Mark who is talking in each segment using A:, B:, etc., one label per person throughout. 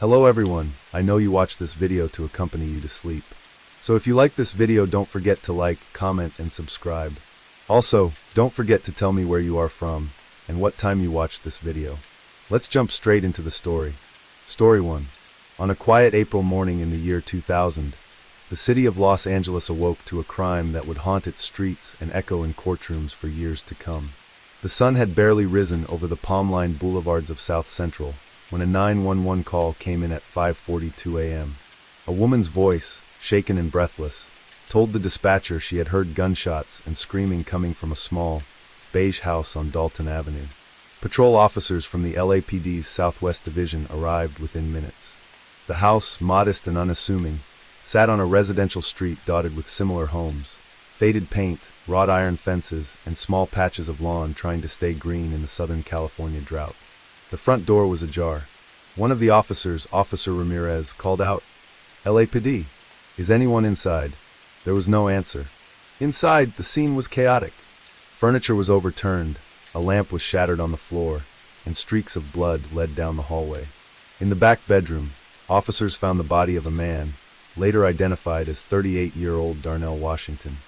A: Hello everyone, I know you watched this video to accompany you to sleep. So if you like this video, don't forget to like, comment, and subscribe. Also, don't forget to tell me where you are from and what time you watched this video. Let's jump straight into the story. Story 1. On a quiet April morning in the year 2000, the city of Los Angeles awoke to a crime that would haunt its streets and echo in courtrooms for years to come. The sun had barely risen over the palm-lined boulevards of South Central when a 911 call came in at 5:42 a.m. A woman's voice, shaken and breathless, told the dispatcher she had heard gunshots and screaming coming from a small, beige house on Dalton Avenue. Patrol officers from the LAPD's Southwest Division arrived within minutes. The house, modest and unassuming, sat on a residential street dotted with similar homes, faded paint, wrought iron fences, and small patches of lawn trying to stay green in the Southern California drought. The front door was ajar. One of the officers, Officer Ramirez, called out, "LAPD, is anyone inside?" There was no answer. Inside, the scene was chaotic. Furniture was overturned, a lamp was shattered on the floor, and streaks of blood led down the hallway. In the back bedroom, officers found the body of a man, later identified as 38-year-old Darnell Washington.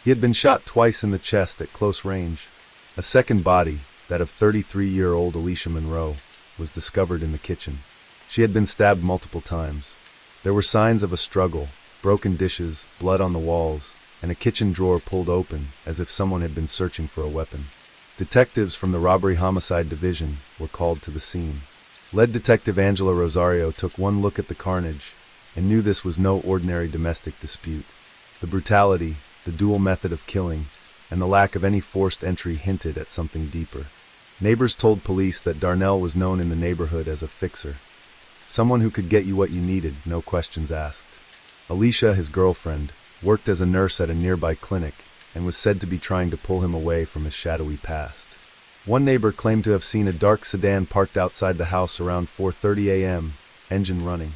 A: He had been shot twice in the chest at close range. A second body, that of 33-year-old Alicia Monroe, was discovered in the kitchen. She had been stabbed multiple times. There were signs of a struggle, broken dishes, blood on the walls, and a kitchen drawer pulled open as if someone had been searching for a weapon. Detectives from the Robbery Homicide Division were called to the scene. Lead Detective Angela Rosario took one look at the carnage and knew this was no ordinary domestic dispute. The brutality, the dual method of killing, and the lack of any forced entry hinted at something deeper. Neighbors told police that Darnell was known in the neighborhood as a fixer, someone who could get you what you needed, no questions asked. Alicia, his girlfriend, worked as a nurse at a nearby clinic and was said to be trying to pull him away from his shadowy past. One neighbor claimed to have seen a dark sedan parked outside the house around 4:30 a.m., engine running.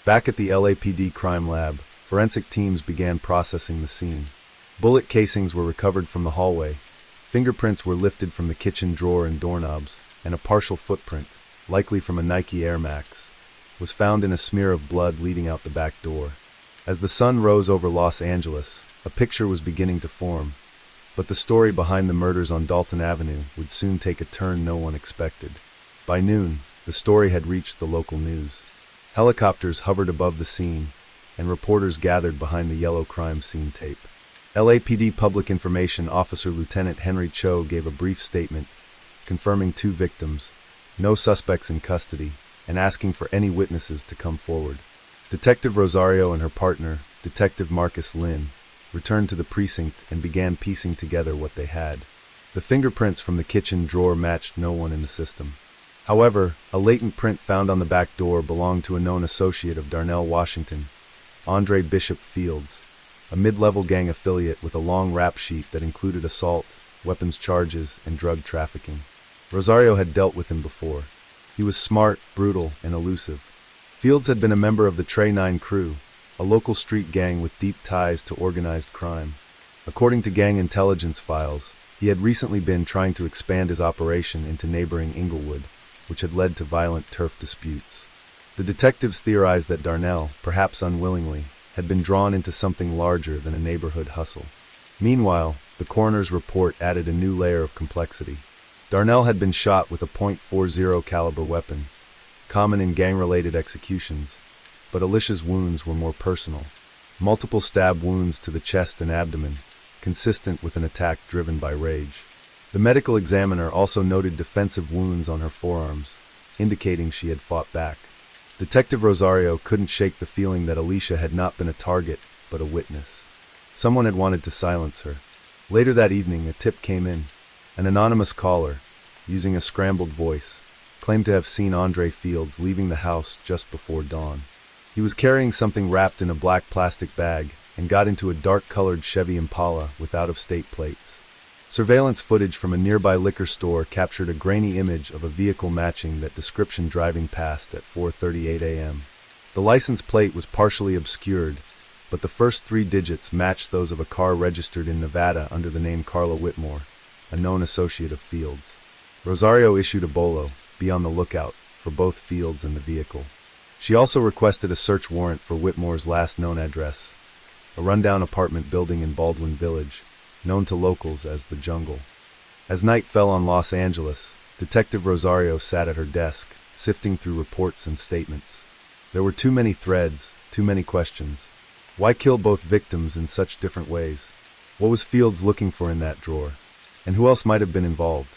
A: Back at the LAPD crime lab, forensic teams began processing the scene. Bullet casings were recovered from the hallway. Fingerprints were lifted from the kitchen drawer and doorknobs, and a partial footprint, likely from a Nike Air Max, was found in a smear of blood leading out the back door. As the sun rose over Los Angeles, a picture was beginning to form, but the story behind the murders on Dalton Avenue would soon take a turn no one expected. By noon, the story had reached the local news. Helicopters hovered above the scene, and reporters gathered behind the yellow crime scene tape. LAPD Public Information Officer Lieutenant Henry Cho gave a brief statement, confirming 2 victims, no suspects in custody, and asking for any witnesses to come forward. Detective Rosario and her partner, Detective Marcus Lynn, returned to the precinct and began piecing together what they had. The fingerprints from the kitchen drawer matched no one in the system. However, a latent print found on the back door belonged to a known associate of Darnell Washington, Andre Bishop Fields, a mid-level gang affiliate with a long rap sheet that included assault, weapons charges, and drug trafficking. Rosario had dealt with him before. He was smart, brutal, and elusive. Fields had been a member of the Trey 9 crew, a local street gang with deep ties to organized crime. According to gang intelligence files, he had recently been trying to expand his operation into neighboring Inglewood, which had led to violent turf disputes. The detectives theorized that Darnell, perhaps unwillingly, had been drawn into something larger than a neighborhood hustle. Meanwhile, the coroner's report added a new layer of complexity. Darnell had been shot with a .40 caliber weapon, common in gang-related executions, but Alicia's wounds were more personal. Multiple stab wounds to the chest and abdomen, consistent with an attack driven by rage. The medical examiner also noted defensive wounds on her forearms, indicating she had fought back. Detective Rosario couldn't shake the feeling that Alicia had not been a target, but a witness. Someone had wanted to silence her. Later that evening, a tip came in. An anonymous caller, using a scrambled voice, claimed to have seen Andre Fields leaving the house just before dawn. He was carrying something wrapped in a black plastic bag and got into a dark-colored Chevy Impala with out-of-state plates. Surveillance footage from a nearby liquor store captured a grainy image of a vehicle matching that description driving past at 4:38 a.m. The license plate was partially obscured, but the first 3 digits matched those of a car registered in Nevada under the name Carla Whitmore, a known associate of Fields. Rosario issued a bolo, be on the lookout, for both Fields and the vehicle. She also requested a search warrant for Whitmore's last known address, a rundown apartment building in Baldwin Village, known to locals as the Jungle. As night fell on Los Angeles, Detective Rosario sat at her desk, sifting through reports and statements. There were too many threads, too many questions. Why kill both victims in such different ways? What was Fields looking for in that drawer? And who else might have been involved?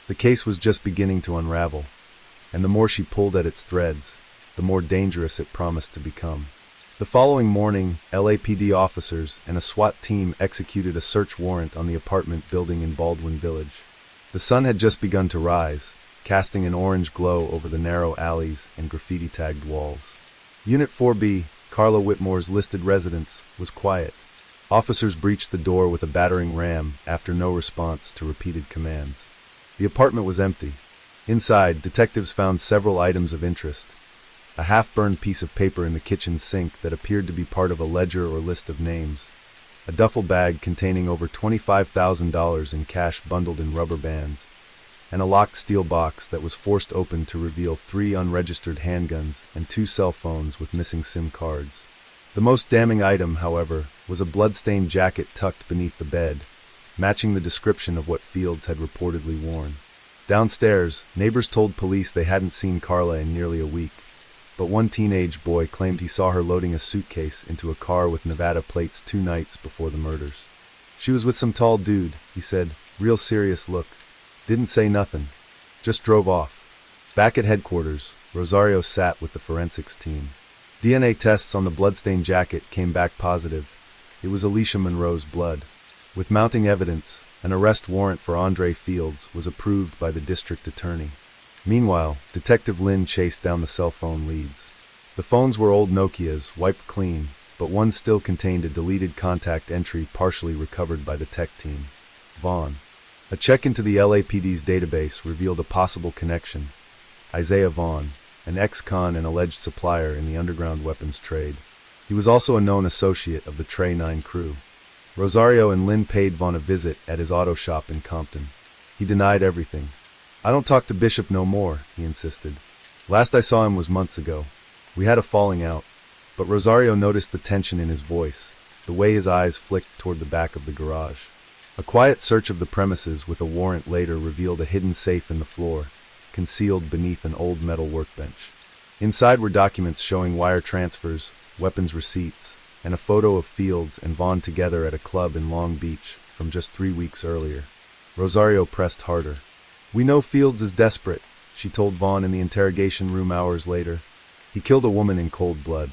A: The case was just beginning to unravel, and the more she pulled at its threads, the more dangerous it promised to become. The following morning, LAPD officers and a SWAT team executed a search warrant on the apartment building in Baldwin Village. The sun had just begun to rise, casting an orange glow over the narrow alleys and graffiti-tagged walls. Unit 4B, Carla Whitmore's listed residence, was quiet. Officers breached the door with a battering ram after no response to repeated commands. The apartment was empty. Inside, detectives found several items of interest. A half-burned piece of paper in the kitchen sink that appeared to be part of a ledger or list of names. A duffel bag containing over $25,000 in cash bundled in rubber bands. And a locked steel box that was forced open to reveal 3 unregistered handguns and 2 cell phones with missing SIM cards. The most damning item, however, was a blood-stained jacket tucked beneath the bed, matching the description of what Fields had reportedly worn. Downstairs, neighbors told police they hadn't seen Carla in nearly a week, but one teenage boy claimed he saw her loading a suitcase into a car with Nevada plates 2 nights before the murders. She was with some tall dude, he said, real serious look. Didn't say nothing. Just drove off. Back at headquarters, Rosario sat with the forensics team. DNA tests on the bloodstained jacket came back positive. It was Alicia Monroe's blood. With mounting evidence, an arrest warrant for Andre Fields was approved by the district attorney. Meanwhile, Detective Lynn chased down the cell phone leads. The phones were old Nokias, wiped clean, but one still contained a deleted contact entry partially recovered by the tech team. Vaughn. A check into the LAPD's database revealed a possible connection. Isaiah Vaughn, an ex-con and alleged supplier in the underground weapons trade. He was also a known associate of the Trey 9 crew. Rosario and Lynn paid Vaughn a visit at his auto shop in Compton. He denied everything. I don't talk to Bishop no more, he insisted. Last I saw him was months ago. We had a falling out. But Rosario noticed the tension in his voice, the way his eyes flicked toward the back of the garage. A quiet search of the premises with a warrant later revealed a hidden safe in the floor, concealed beneath an old metal workbench. Inside were documents showing wire transfers, weapons receipts, and a photo of Fields and Vaughn together at a club in Long Beach from just 3 weeks earlier. Rosario pressed harder. We know Fields is desperate, she told Vaughn in the interrogation room hours later. He killed a woman in cold blood.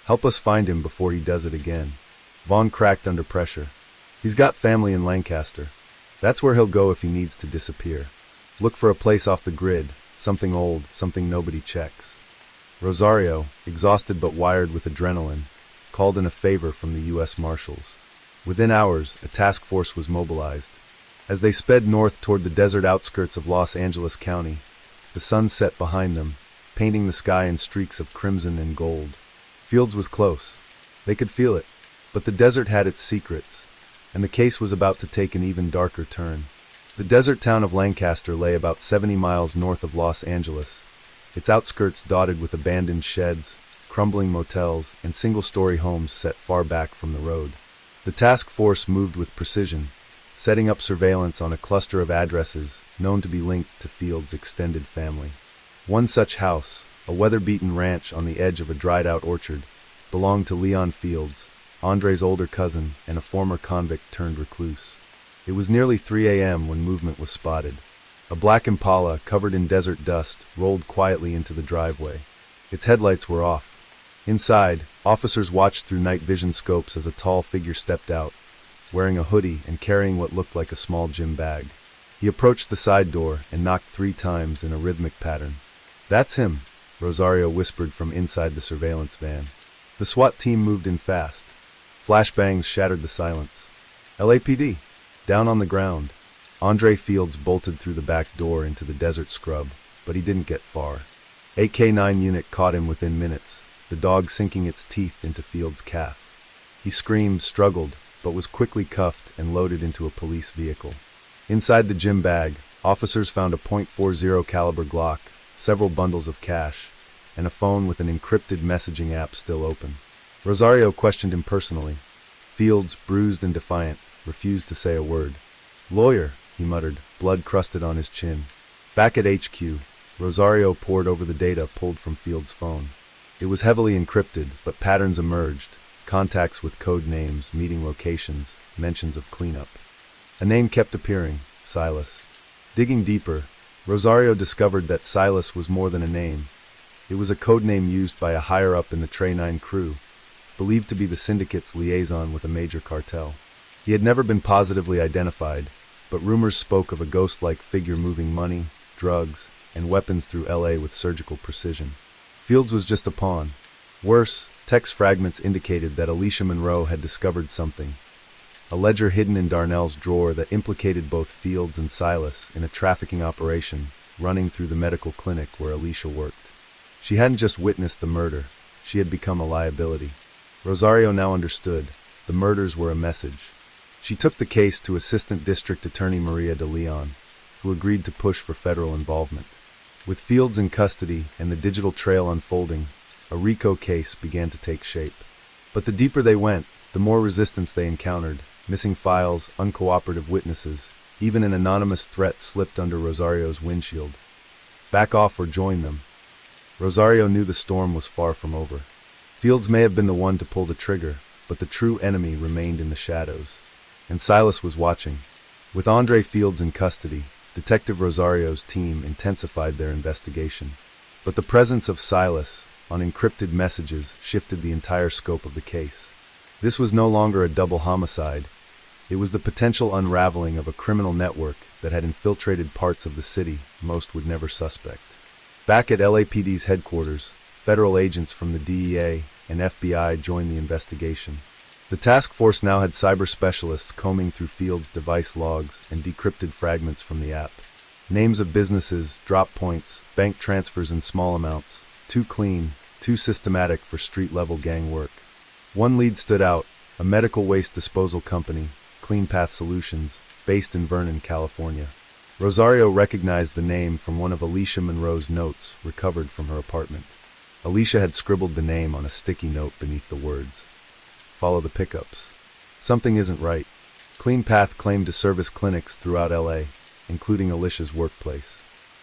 A: Help us find him before he does it again. Vaughn cracked under pressure. He's got family in Lancaster. That's where he'll go if he needs to disappear. Look for a place off the grid, something old, something nobody checks. Rosario, exhausted but wired with adrenaline, called in a favor from the U.S. Marshals. Within hours, a task force was mobilized. As they sped north toward the desert outskirts of Los Angeles County, the sun set behind them, painting the sky in streaks of crimson and gold. Fields was close. They could feel it, but the desert had its secrets, and the case was about to take an even darker turn. The desert town of Lancaster lay about 70 miles north of Los Angeles, its outskirts dotted with abandoned sheds, crumbling motels, and single-story homes set far back from the road. The task force moved with precision, setting up surveillance on a cluster of addresses known to be linked to Fields' extended family. One such house, a weather-beaten ranch on the edge of a dried-out orchard, belonged to Leon Fields, Andre's older cousin and a former convict-turned-recluse. It was nearly 3 a.m. when movement was spotted. A black Impala, covered in desert dust, rolled quietly into the driveway. Its headlights were off. Inside, officers watched through night vision scopes as a tall figure stepped out, wearing a hoodie and carrying what looked like a small gym bag. He approached the side door and knocked 3 times in a rhythmic pattern. That's him, Rosario whispered from inside the surveillance van. The SWAT team moved in fast. Flashbangs shattered the silence. LAPD, down on the ground. Andre Fields bolted through the back door into the desert scrub, but he didn't get far. A K-9 unit caught him within minutes, the dog sinking its teeth into Fields' calf. He screamed, struggled, but was quickly cuffed and loaded into a police vehicle. Inside the gym bag, officers found a .40 caliber Glock, several bundles of cash, and a phone with an encrypted messaging app still open. Rosario questioned him personally. Fields, bruised and defiant, refused to say a word. "Lawyer," he muttered, blood crusted on his chin. Back at HQ, Rosario pored over the data pulled from Fields' phone. It was heavily encrypted, but patterns emerged: contacts with code names, meeting locations, mentions of cleanup. A name kept appearing: Silas. Digging deeper, Rosario discovered that Silas was more than a name. It was a code name used by a higher-up in the Trey 9 crew, believed to be the syndicate's liaison with a major cartel. He had never been positively identified, but rumors spoke of a ghost-like figure moving money, drugs, and weapons through LA with surgical precision. Fields was just a pawn. Worse, text fragments indicated that Alicia Monroe had discovered something. A ledger hidden in Darnell's drawer that implicated both Fields and Silas in a trafficking operation running through the medical clinic where Alicia worked. She hadn't just witnessed the murder, she had become a liability. Rosario now understood. The murders were a message. She took the case to Assistant District Attorney Maria de Leon, who agreed to push for federal involvement. With Fields in custody and the digital trail unfolding, a RICO case began to take shape. But the deeper they went, the more resistance they encountered: missing files, uncooperative witnesses, even an anonymous threat slipped under Rosario's windshield. Back off or join them. Rosario knew the storm was far from over. Fields may have been the one to pull the trigger, but the true enemy remained in the shadows. And Silas was watching. With Andre Fields in custody, Detective Rosario's team intensified their investigation. But the presence of Silas on encrypted messages shifted the entire scope of the case. This was no longer a double homicide. It was the potential unraveling of a criminal network that had infiltrated parts of the city most would never suspect. Back at LAPD's headquarters, federal agents from the DEA and FBI joined the investigation. The task force now had cyber specialists combing through Fields' device logs and decrypted fragments from the app. Names of businesses, drop points, bank transfers in small amounts. Too clean, too systematic for street-level gang work. One lead stood out: a medical waste disposal company, Clean Path Solutions, based in Vernon, California. Rosario recognized the name from one of Alicia Monroe's notes recovered from her apartment. Alicia had scribbled the name on a sticky note beneath the words, "Follow the pickups." Something isn't right. Clean Path claimed to service clinics throughout LA, including Alicia's workplace.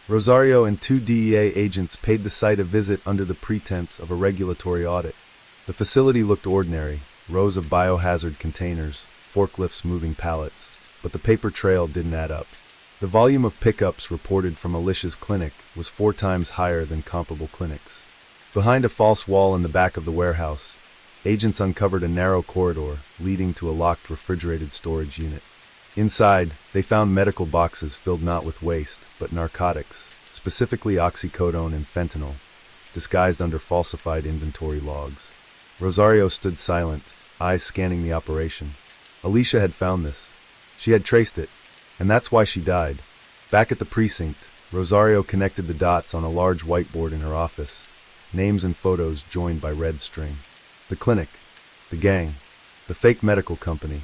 A: Rosario and 2 DEA agents paid the site a visit under the pretense of a regulatory audit. The facility looked ordinary: rows of biohazard containers, forklifts moving pallets, but the paper trail didn't add up. The volume of pickups reported from Alicia's clinic was 4 times higher than comparable clinics. Behind a false wall in the back of the warehouse, agents uncovered a narrow corridor leading to a locked refrigerated storage unit. Inside, they found medical boxes filled not with waste, but narcotics, specifically oxycodone and fentanyl, disguised under falsified inventory logs. Rosario stood silent, eyes scanning the operation. Alicia had found this. She had traced it, and that's why she died. Back at the precinct, Rosario connected the dots on a large whiteboard in her office, names and photos joined by red string. The clinic, the gang, the fake medical company,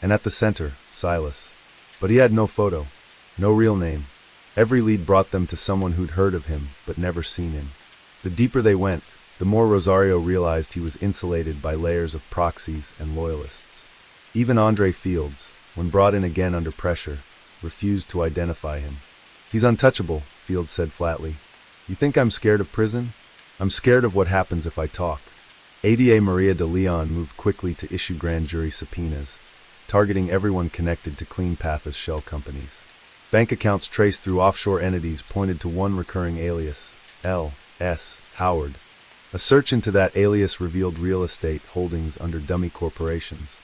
A: and at the center, Silas. But he had no photo, no real name. Every lead brought them to someone who'd heard of him but never seen him. The deeper they went, the more Rosario realized he was insulated by layers of proxies and loyalists. Even Andre Fields, when brought in again under pressure, refused to identify him. "He's untouchable," Fields said flatly. "You think I'm scared of prison? I'm scared of what happens if I talk." ADA Maria de Leon moved quickly to issue grand jury subpoenas, targeting everyone connected to Clean Path as shell companies. Bank accounts traced through offshore entities pointed to one recurring alias, L.S. Howard. A search into that alias revealed real estate holdings under dummy corporations.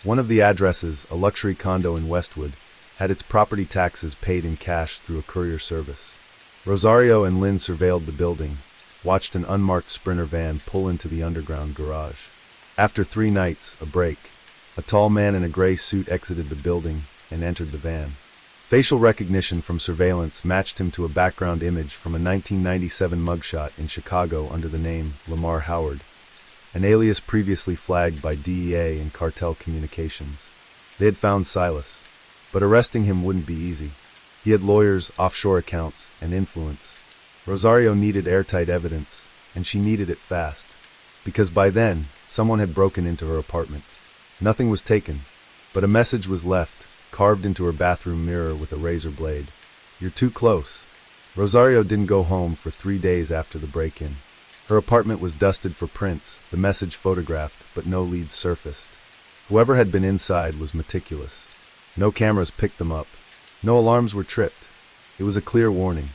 A: One of the addresses, a luxury condo in Westwood, had its property taxes paid in cash through a courier service. Rosario and Lynn surveilled the building, watched an unmarked Sprinter van pull into the underground garage. After 3 nights, a break. A tall man in a gray suit exited the building and entered the van. Facial recognition from surveillance matched him to a background image from a 1997 mugshot in Chicago under the name Lamar Howard, an alias previously flagged by DEA and cartel communications. They had found Silas, but arresting him wouldn't be easy. He had lawyers, offshore accounts, and influence. Rosario needed airtight evidence, and she needed it fast. Because by then, someone had broken into her apartment. Nothing was taken, but a message was left, carved into her bathroom mirror with a razor blade. "You're too close." Rosario didn't go home for 3 days after the break-in. Her apartment was dusted for prints, the message photographed, but no leads surfaced. Whoever had been inside was meticulous. No cameras picked them up. No alarms were tripped. It was a clear warning.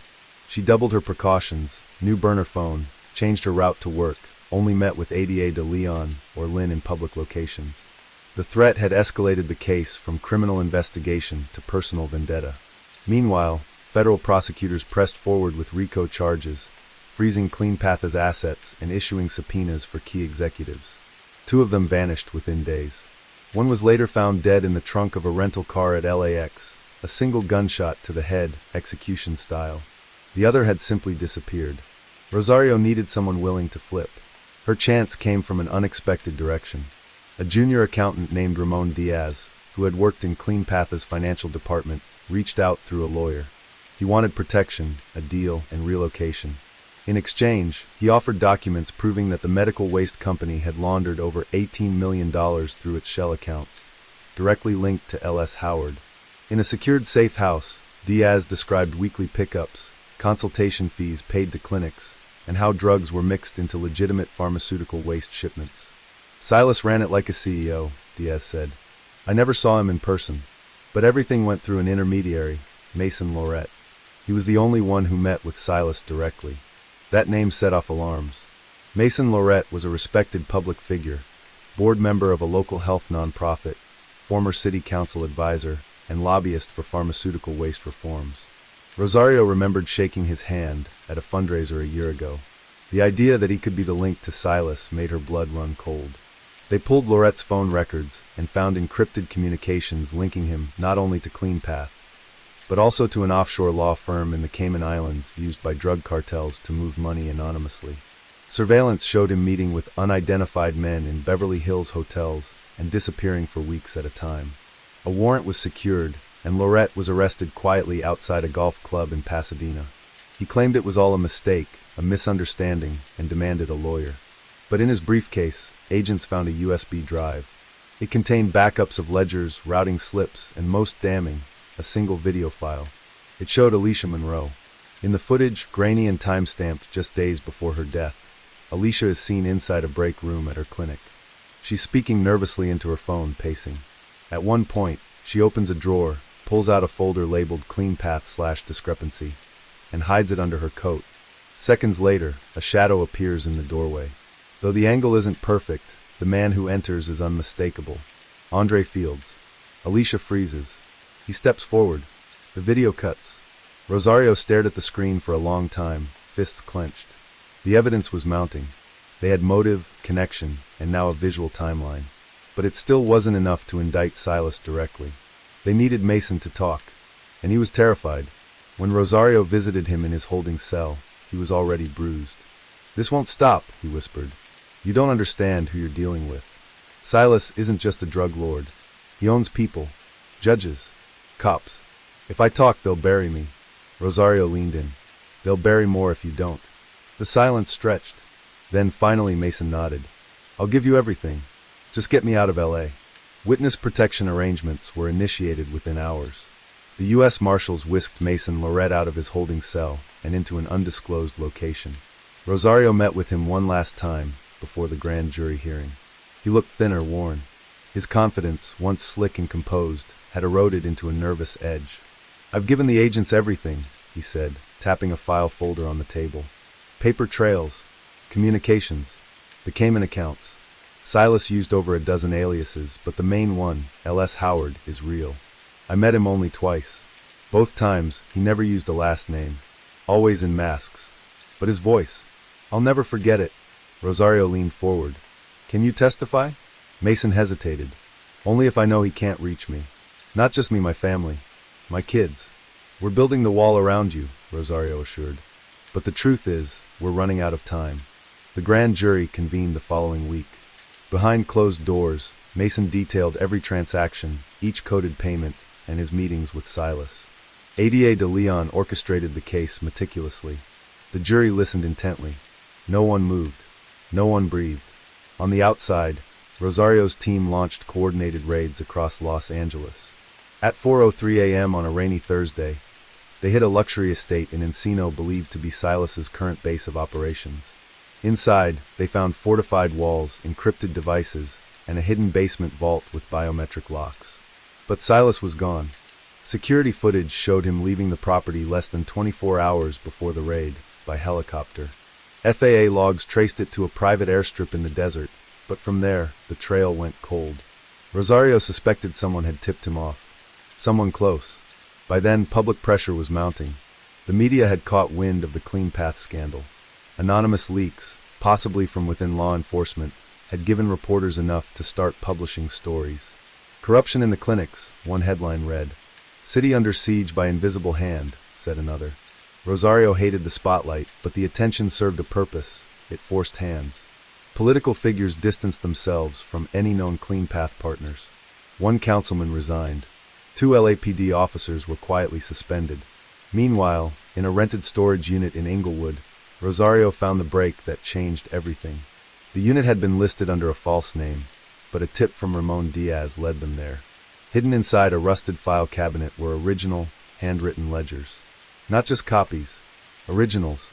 A: She doubled her precautions, new burner phone, changed her route to work, only met with Ada de Leon or Lynn in public locations. The threat had escalated the case from criminal investigation to personal vendetta. Meanwhile, federal prosecutors pressed forward with RICO charges, freezing CleanPath's assets and issuing subpoenas for key executives. 2 of them vanished within days. One was later found dead in the trunk of a rental car at LAX, a single gunshot to the head, execution style. The other had simply disappeared. Rosario needed someone willing to flip. Her chance came from an unexpected direction. A junior accountant named Ramon Diaz, who had worked in CleanPath's financial department, reached out through a lawyer. He wanted protection, a deal, and relocation. In exchange, he offered documents proving that the medical waste company had laundered over $18 million through its shell accounts, directly linked to L.S. Howard. In a secured safe house, Diaz described weekly pickups, consultation fees paid to clinics, and how drugs were mixed into legitimate pharmaceutical waste shipments. "Silas ran it like a CEO," Diaz said. "I never saw him in person, but everything went through an intermediary, Mason Lorette. He was the only one who met with Silas directly." That name set off alarms. Mason Lorette was a respected public figure, board member of a local health nonprofit, former city council advisor, and lobbyist for pharmaceutical waste reforms. Rosario remembered shaking his hand at a fundraiser a year ago. The idea that he could be the link to Silas made her blood run cold. They pulled Lorette's phone records and found encrypted communications linking him not only to CleanPath, but also to an offshore law firm in the Cayman Islands used by drug cartels to move money anonymously. Surveillance showed him meeting with unidentified men in Beverly Hills hotels and disappearing for weeks at a time. A warrant was secured, and Lorette was arrested quietly outside a golf club in Pasadena. He claimed it was all a mistake, a misunderstanding, and demanded a lawyer. But in his briefcase, agents found a USB drive. It contained backups of ledgers, routing slips, and most damning, a single video file. It showed Alicia Monroe. In the footage, grainy and time-stamped just days before her death, Alicia is seen inside a break room at her clinic. She's speaking nervously into her phone, pacing. At one point, she opens a drawer, pulls out a folder labeled CleanPath/discrepancy, and hides it under her coat. Seconds later, a shadow appears in the doorway. Though the angle isn't perfect, the man who enters is unmistakable. Andre Fields. Alicia freezes. He steps forward. The video cuts. Rosario stared at the screen for a long time, fists clenched. The evidence was mounting. They had motive, connection, and now a visual timeline. But it still wasn't enough to indict Silas directly. They needed Mason to talk, and he was terrified. When Rosario visited him in his holding cell, he was already bruised. "This won't stop," he whispered. "You don't understand who you're dealing with. Silas isn't just a drug lord. He owns people, judges, cops. If I talk, they'll bury me." Rosario leaned in. "They'll bury more if you don't." The silence stretched. Then finally Mason nodded. "I'll give you everything. Just get me out of LA." Witness protection arrangements were initiated within hours. The U.S. Marshals whisked Mason Lorette out of his holding cell and into an undisclosed location. Rosario met with him one last time before the grand jury hearing. He looked thinner, worn. His confidence, once slick and composed, had eroded into a nervous edge. "I've given the agents everything," he said, tapping a file folder on the table. "Paper trails, communications, the Cayman accounts. Silas used over a dozen aliases, but the main one, L.S. Howard, is real. I met him only twice. Both times, he never used a last name, always in masks. But his voice, I'll never forget it." Rosario leaned forward. "Can you testify?" Mason hesitated. "Only if I know he can't reach me. Not just me, my family. My kids. We're building the wall around you," Rosario assured. "But the truth is, we're running out of time." The grand jury convened the following week. Behind closed doors, Mason detailed every transaction, each coded payment, and his meetings with Silas. Ada de Leon orchestrated the case meticulously. The jury listened intently. No one moved. No one breathed. On the outside, Rosario's team launched coordinated raids across Los Angeles. At 4:03 a.m. on a rainy Thursday, they hit a luxury estate in Encino believed to be Silas's current base of operations. Inside, they found fortified walls, encrypted devices, and a hidden basement vault with biometric locks. But Silas was gone. Security footage showed him leaving the property less than 24 hours before the raid, by helicopter. FAA logs traced it to a private airstrip in the desert, but from there, the trail went cold. Rosario suspected someone had tipped him off. Someone close. By then, public pressure was mounting. The media had caught wind of the Clean Path scandal. Anonymous leaks, possibly from within law enforcement, had given reporters enough to start publishing stories. Corruption in the clinics, one headline read. City under siege by invisible hand, said another. Rosario hated the spotlight, but the attention served a purpose. It forced hands. Political figures distanced themselves from any known Clean Path partners. One councilman resigned. 2 LAPD officers were quietly suspended. Meanwhile, in a rented storage unit in Inglewood, Rosario found the break that changed everything. The unit had been listed under a false name, but a tip from Ramon Diaz led them there. Hidden inside a rusted file cabinet were original, handwritten ledgers. Not just copies, originals,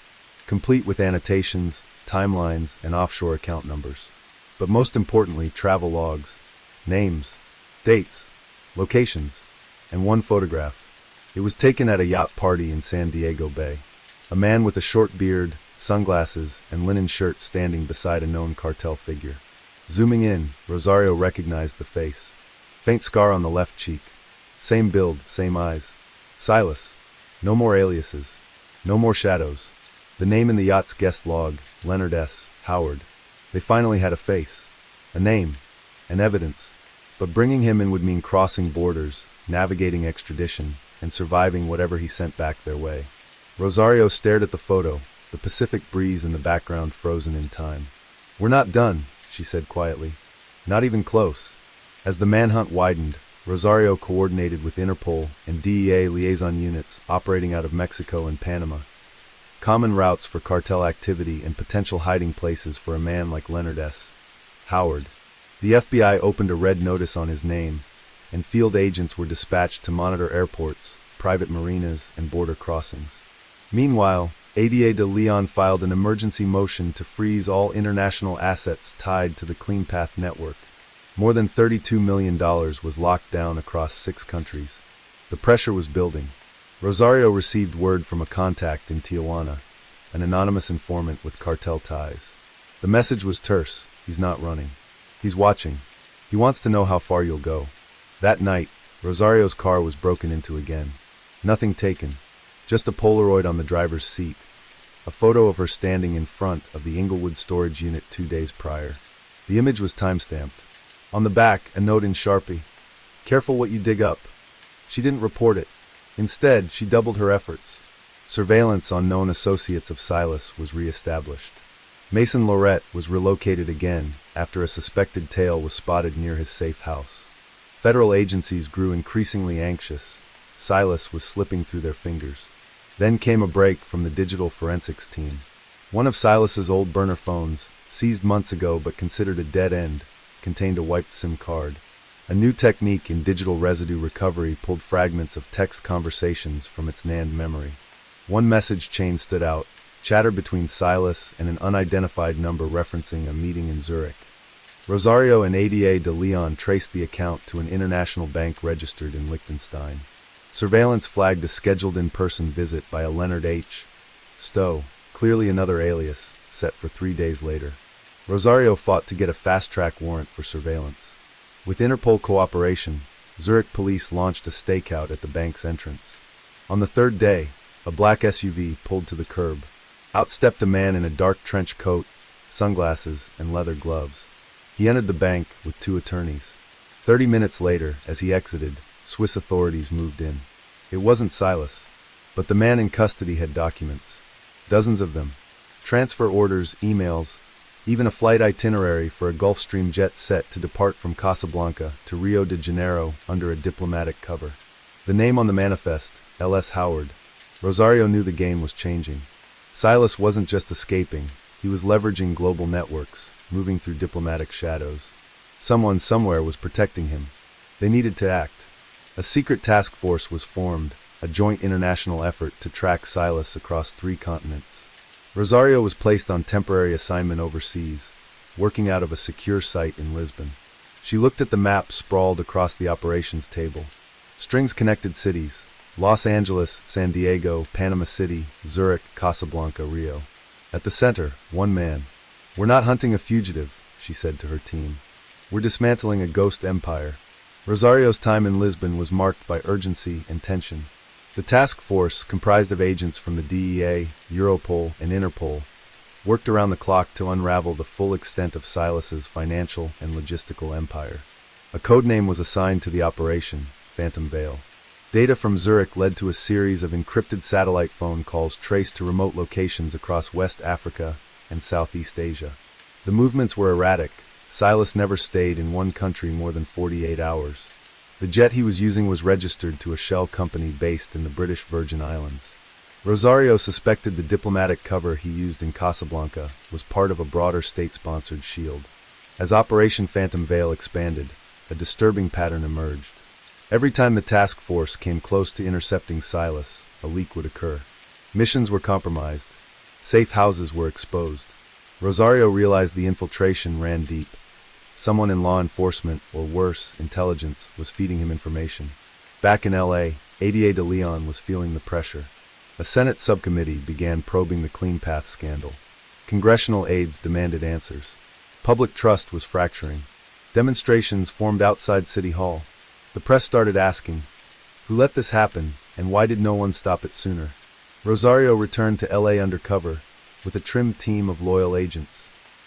A: complete with annotations, timelines, and offshore account numbers. But most importantly, travel logs, names, dates, locations, and one photograph. It was taken at a yacht party in San Diego Bay. A man with a short beard, sunglasses, and linen shirt standing beside a known cartel figure. Zooming in, Rosario recognized the face. Faint scar on the left cheek. Same build, same eyes. Silas. No more aliases. No more shadows. The name in the yacht's guest log, Leonard S. Howard. They finally had a face. A name. An evidence. But bringing him in would mean crossing borders, navigating extradition, and surviving whatever he sent back their way. Rosario stared at the photo, the Pacific breeze in the background frozen in time. We're not done, she said quietly. Not even close. As the manhunt widened, Rosario coordinated with Interpol and DEA liaison units operating out of Mexico and Panama. Common routes for cartel activity and potential hiding places for a man like Leonard S. Howard. The FBI opened a red notice on his name, and field agents were dispatched to monitor airports, private marinas, and border crossings. Meanwhile, ADA de Leon filed an emergency motion to freeze all international assets tied to the Clean Path network. More than $32 million was locked down across 6 countries. The pressure was building. Rosario received word from a contact in Tijuana, an anonymous informant with cartel ties. The message was terse. He's not running. He's watching. He wants to know how far you'll go. That night, Rosario's car was broken into again. Nothing taken. Just a Polaroid on the driver's seat. A photo of her standing in front of the Inglewood storage unit 2 days prior. The image was time-stamped. On the back, a note in Sharpie. Careful what you dig up. She didn't report it. Instead, she doubled her efforts. Surveillance on known associates of Silas was re-established. Mason Lorette was relocated again after a suspected tail was spotted near his safe house. Federal agencies grew increasingly anxious. Silas was slipping through their fingers. Then came a break from the digital forensics team. One of Silas's old burner phones, seized months ago but considered a dead end, contained a wiped SIM card. A new technique in digital residue recovery pulled fragments of text conversations from its NAND memory. One message chain stood out, chatter between Silas and an unidentified number referencing a meeting in Zurich. Rosario and ADA de Leon traced the account to an international bank registered in Liechtenstein. Surveillance flagged a scheduled in-person visit by a Leonard H. Stowe, clearly another alias, set for 3 days later. Rosario fought to get a fast-track warrant for surveillance. With Interpol cooperation, Zurich police launched a stakeout at the bank's entrance. On the 3rd day, a black SUV pulled to the curb. Out stepped a man in a dark trench coat, sunglasses, and leather gloves. He entered the bank with 2 attorneys. 30 minutes later, as he exited, Swiss authorities moved in. It wasn't Silas, but the man in custody had documents. Dozens of them. Transfer orders, emails, even a flight itinerary for a Gulfstream jet set to depart from Casablanca to Rio de Janeiro under a diplomatic cover. The name on the manifest, L.S. Howard. Rosario knew the game was changing. Silas wasn't just escaping, He was leveraging global networks, moving through diplomatic shadows. Someone somewhere was protecting him. They needed to act. A secret task force was formed, a joint international effort to track Silas across 3 continents. Rosario was placed on temporary assignment overseas, working out of a secure site in Lisbon. She looked at the map sprawled across the operations table. Strings connected cities: Los Angeles, San Diego, Panama City, Zurich, Casablanca, Rio. At the center, one man. "We're not hunting a fugitive," she said to her team. "We're dismantling a ghost empire." Rosario's time in Lisbon was marked by urgency and tension. The task force, comprised of agents from the DEA, Europol, and Interpol, worked around the clock to unravel the full extent of Silas's financial and logistical empire. A codename was assigned to the operation, Phantom Veil. Data from Zurich led to a series of encrypted satellite phone calls traced to remote locations across West Africa and Southeast Asia. The movements were erratic. Silas never stayed in one country more than 48 hours. The jet he was using was registered to a shell company based in the British Virgin Islands. Rosario suspected the diplomatic cover he used in Casablanca was part of a broader state-sponsored shield. As Operation Phantom Veil expanded, a disturbing pattern emerged. Every time the task force came close to intercepting Silas, a leak would occur. Missions were compromised. Safe houses were exposed. Rosario realized the infiltration ran deep. Someone in law enforcement, or worse, intelligence, was feeding him information. Back in L.A., ADA de Leon was feeling the pressure. A Senate subcommittee began probing the Clean Path scandal. Congressional aides demanded answers. Public trust was fracturing. Demonstrations formed outside City Hall. The press started asking, who let this happen, and why did no one stop it sooner? Rosario returned to L.A. undercover, with a trim team of loyal agents.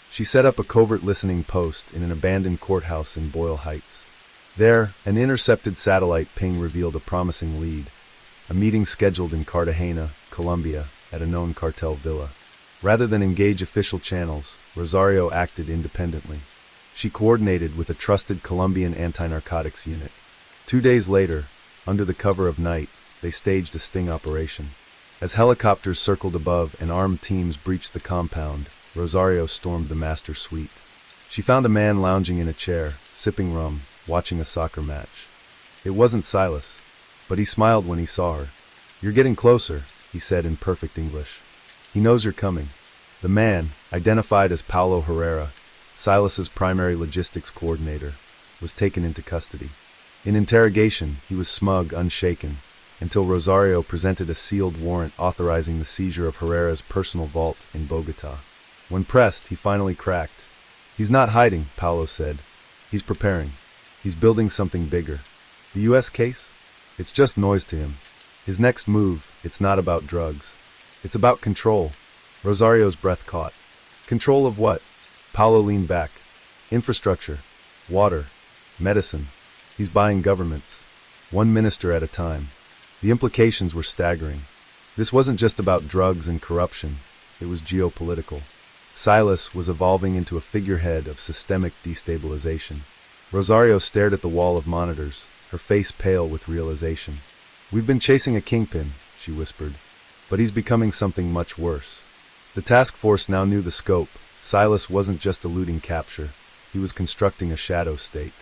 A: She set up a covert listening post in an abandoned courthouse in Boyle Heights. There, an intercepted satellite ping revealed a promising lead. A meeting scheduled in Cartagena, Colombia, at a known cartel villa. Rather than engage official channels, Rosario acted independently. She coordinated with a trusted Colombian anti-narcotics unit. 2 days later, under the cover of night, they staged a sting operation. As helicopters circled above and armed teams breached the compound, Rosario stormed the master suite. She found a man lounging in a chair, sipping rum, watching a soccer match. It wasn't Silas, but he smiled when he saw her. "You're getting closer," he said in perfect English. "He knows you're coming." The man, identified as Paulo Herrera, Silas's primary logistics coordinator, was taken into custody. In interrogation, he was smug, unshaken, until Rosario presented a sealed warrant authorizing the seizure of Herrera's personal vault in Bogota. When pressed, he finally cracked. "He's not hiding," Paulo said. "He's preparing. He's building something bigger. The U.S. case? It's just noise to him. His next move, it's not about drugs. It's about control." Rosario's breath caught. "Control of what?" Paulo leaned back. "Infrastructure. Water. Medicine. He's buying governments. One minister at a time." The implications were staggering. This wasn't just about drugs and corruption. It was geopolitical. Silas was evolving into a figurehead of systemic destabilization. Rosario stared at the wall of monitors, her face pale with realization. "We've been chasing a kingpin," she whispered, "but he's becoming something much worse." The task force now knew the scope. Silas wasn't just eluding capture. He was constructing a shadow state.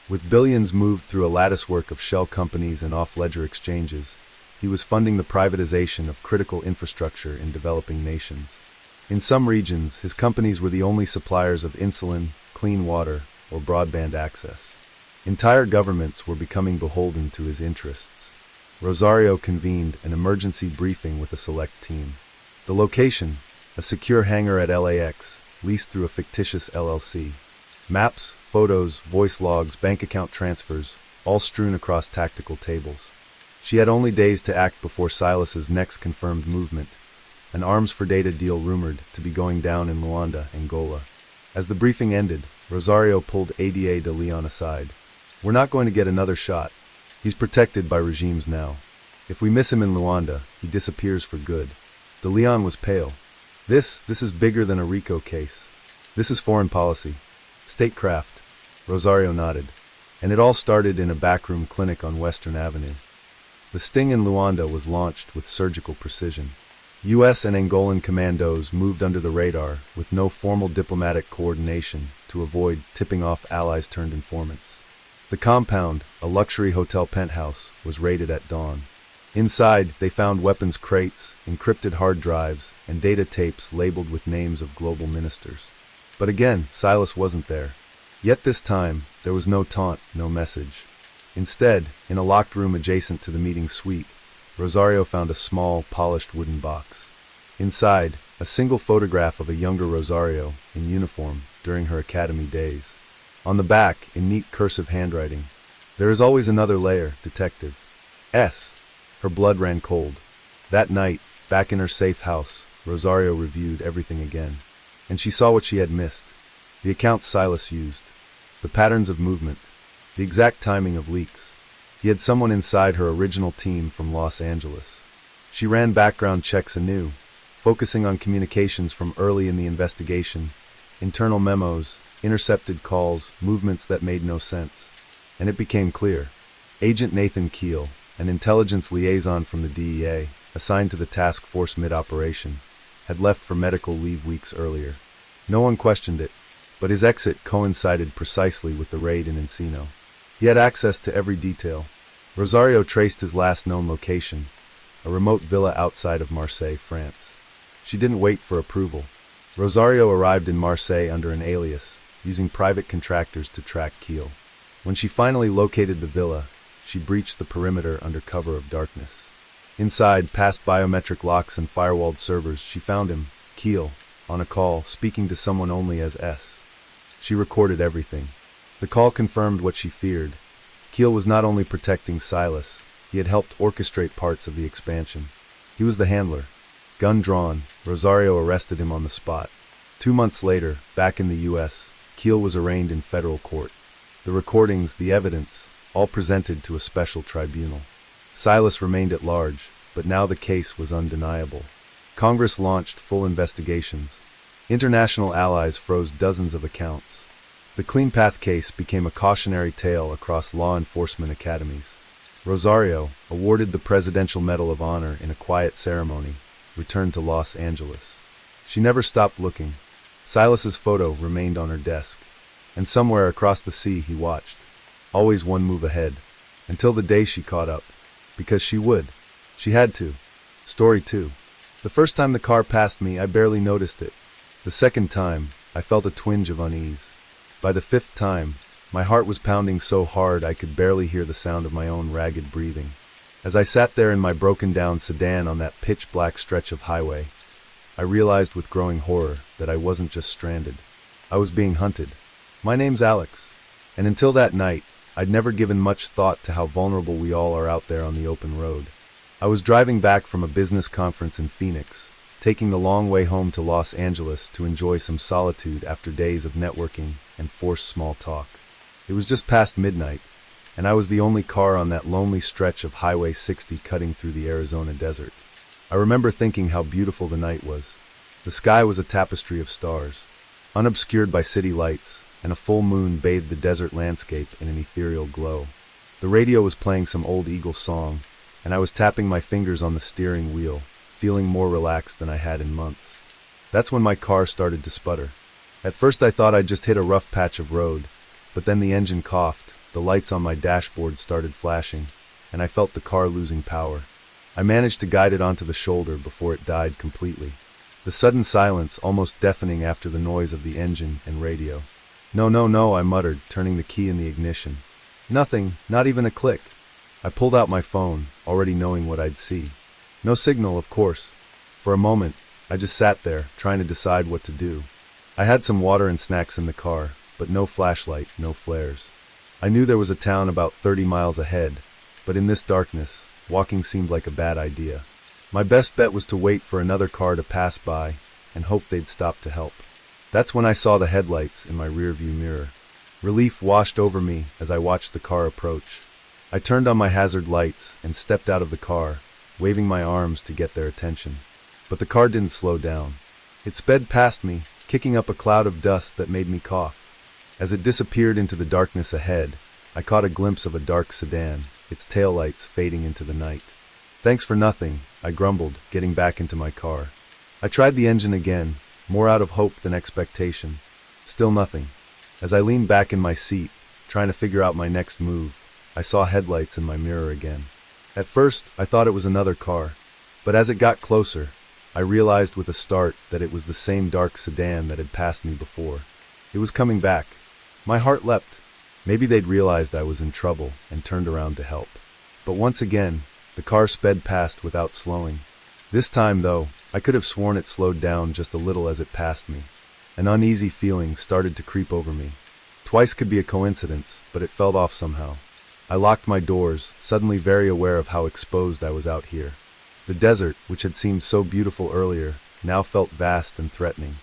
A: With billions moved through a latticework of shell companies and off-ledger exchanges, he was funding the privatization of critical infrastructure in developing nations. In some regions, his companies were the only suppliers of insulin, clean water, or broadband access. Entire governments were becoming beholden to his interests. Rosario convened an emergency briefing with a select team. The location, a secure hangar at LAX, leased through a fictitious LLC. Maps, photos, voice logs, bank account transfers, all strewn across tactical tables. She had only days to act before Silas's next confirmed movement, an arms-for-data deal rumored to be going down in Luanda, Angola. As the briefing ended, Rosario pulled ADA de Leon aside. "We're not going to get another shot. He's protected by regimes now. If we miss him in Luanda, he disappears for good." De Leon was pale. This is bigger than a RICO case. This is foreign policy. Statecraft." Rosario nodded. "And it all started in a backroom clinic on Western Avenue." The sting in Luanda was launched with surgical precision. US and Angolan commandos moved under the radar with no formal diplomatic coordination to avoid tipping off allies turned informants. The compound, a luxury hotel penthouse, was raided at dawn. Inside, they found weapons crates, encrypted hard drives, and data tapes labeled with names of global ministers. But again, Silas wasn't there. Yet this time, there was no taunt, no message. Instead, in a locked room adjacent to the meeting suite, Rosario found a small, polished wooden box. Inside, a single photograph of a younger Rosario, in uniform, during her academy days. On the back, in neat cursive handwriting, "There is always another layer, Detective S." Her blood ran cold. That night, back in her safe house, Rosario reviewed everything again. And she saw what she had missed. The accounts Silas used. The patterns of movement. The exact timing of leaks. He had someone inside her original team from Los Angeles. She ran background checks anew, focusing on communications from early in the investigation, internal memos, intercepted calls, movements that made no sense. And it became clear. Agent Nathan Keel, an intelligence liaison from the DEA, assigned to the task force mid-operation, had left for medical leave weeks earlier. No one questioned it, but his exit coincided precisely with the raid in Encino. He had access to every detail. Rosario traced his last known location, a remote villa outside of Marseille, France. She didn't wait for approval. Rosario arrived in Marseille under an alias, using private contractors to track Keel. When she finally located the villa, she breached the perimeter under cover of darkness. Inside, past biometric locks and firewalled servers, she found him, Keel, on a call, speaking to someone only as S. She recorded everything. The call confirmed what she feared. Keel was not only protecting Silas, he had helped orchestrate parts of the expansion. He was the handler. Gun drawn, Rosario arrested him on the spot. 2 months later, back in the U.S., Keel was arraigned in federal court. The recordings, the evidence, all presented to a special tribunal. Silas remained at large, but now the case was undeniable. Congress launched full investigations. International allies froze dozens of accounts. The Clean Path case became a cautionary tale across law enforcement academies. Rosario, awarded the Presidential Medal of Honor in a quiet ceremony, returned to Los Angeles. She never stopped looking. Silas's photo remained on her desk, and somewhere across the sea he watched, always one move ahead, until the day she caught up. Because she would. She had to. Story 2. The first time the car passed me, I barely noticed it. The second time, I felt a twinge of unease. By the 5th time, my heart was pounding so hard I could barely hear the sound of my own ragged breathing. As I sat there in my broken-down sedan on that pitch-black stretch of highway, I realized with growing horror that I wasn't just stranded. I was being hunted. My name's Alex, and until that night, I'd never given much thought to how vulnerable we all are out there on the open road. I was driving back from a business conference in Phoenix, taking the long way home to Los Angeles to enjoy some solitude after days of networking and forced small talk. It was just past midnight, and I was the only car on that lonely stretch of Highway 60 cutting through the Arizona desert. I remember thinking how beautiful the night was. The sky was a tapestry of stars, unobscured by city lights, and a full moon bathed the desert landscape in an ethereal glow. The radio was playing some old Eagles song, and I was tapping my fingers on the steering wheel, feeling more relaxed than I had in months. That's when my car started to sputter. At first I thought I'd just hit a rough patch of road, but then the engine coughed, the lights on my dashboard started flashing, and I felt the car losing power. I managed to guide it onto the shoulder before it died completely. The sudden silence almost deafening after the noise of the engine and radio. No, no, no, I muttered, turning the key in the ignition. Nothing, not even a click. I pulled out my phone, already knowing what I'd see. No signal, of course. For a moment, I just sat there, trying to decide what to do. I had some water and snacks in the car, but no flashlight, no flares. I knew there was a town about 30 miles ahead, but in this darkness, walking seemed like a bad idea. My best bet was to wait for another car to pass by and hope they'd stop to help. That's when I saw the headlights in my rearview mirror. Relief washed over me as I watched the car approach. I turned on my hazard lights and stepped out of the car, waving my arms to get their attention. But the car didn't slow down. It sped past me, kicking up a cloud of dust that made me cough. As it disappeared into the darkness ahead, I caught a glimpse of a dark sedan, its taillights fading into the night. Thanks for nothing, I grumbled, getting back into my car. I tried the engine again, more out of hope than expectation. Still nothing. As I leaned back in my seat, trying to figure out my next move, I saw headlights in my mirror again. At first, I thought it was another car, but as it got closer, I realized with a start that it was the same dark sedan that had passed me before. It was coming back. My heart leapt. Maybe they'd realized I was in trouble and turned around to help. But once again, the car sped past without slowing. This time, though, I could have sworn it slowed down just a little as it passed me. An uneasy feeling started to creep over me. Twice could be a coincidence, but it felt off somehow. I locked my doors, suddenly very aware of how exposed I was out here. The desert, which had seemed so beautiful earlier, now felt vast and threatening.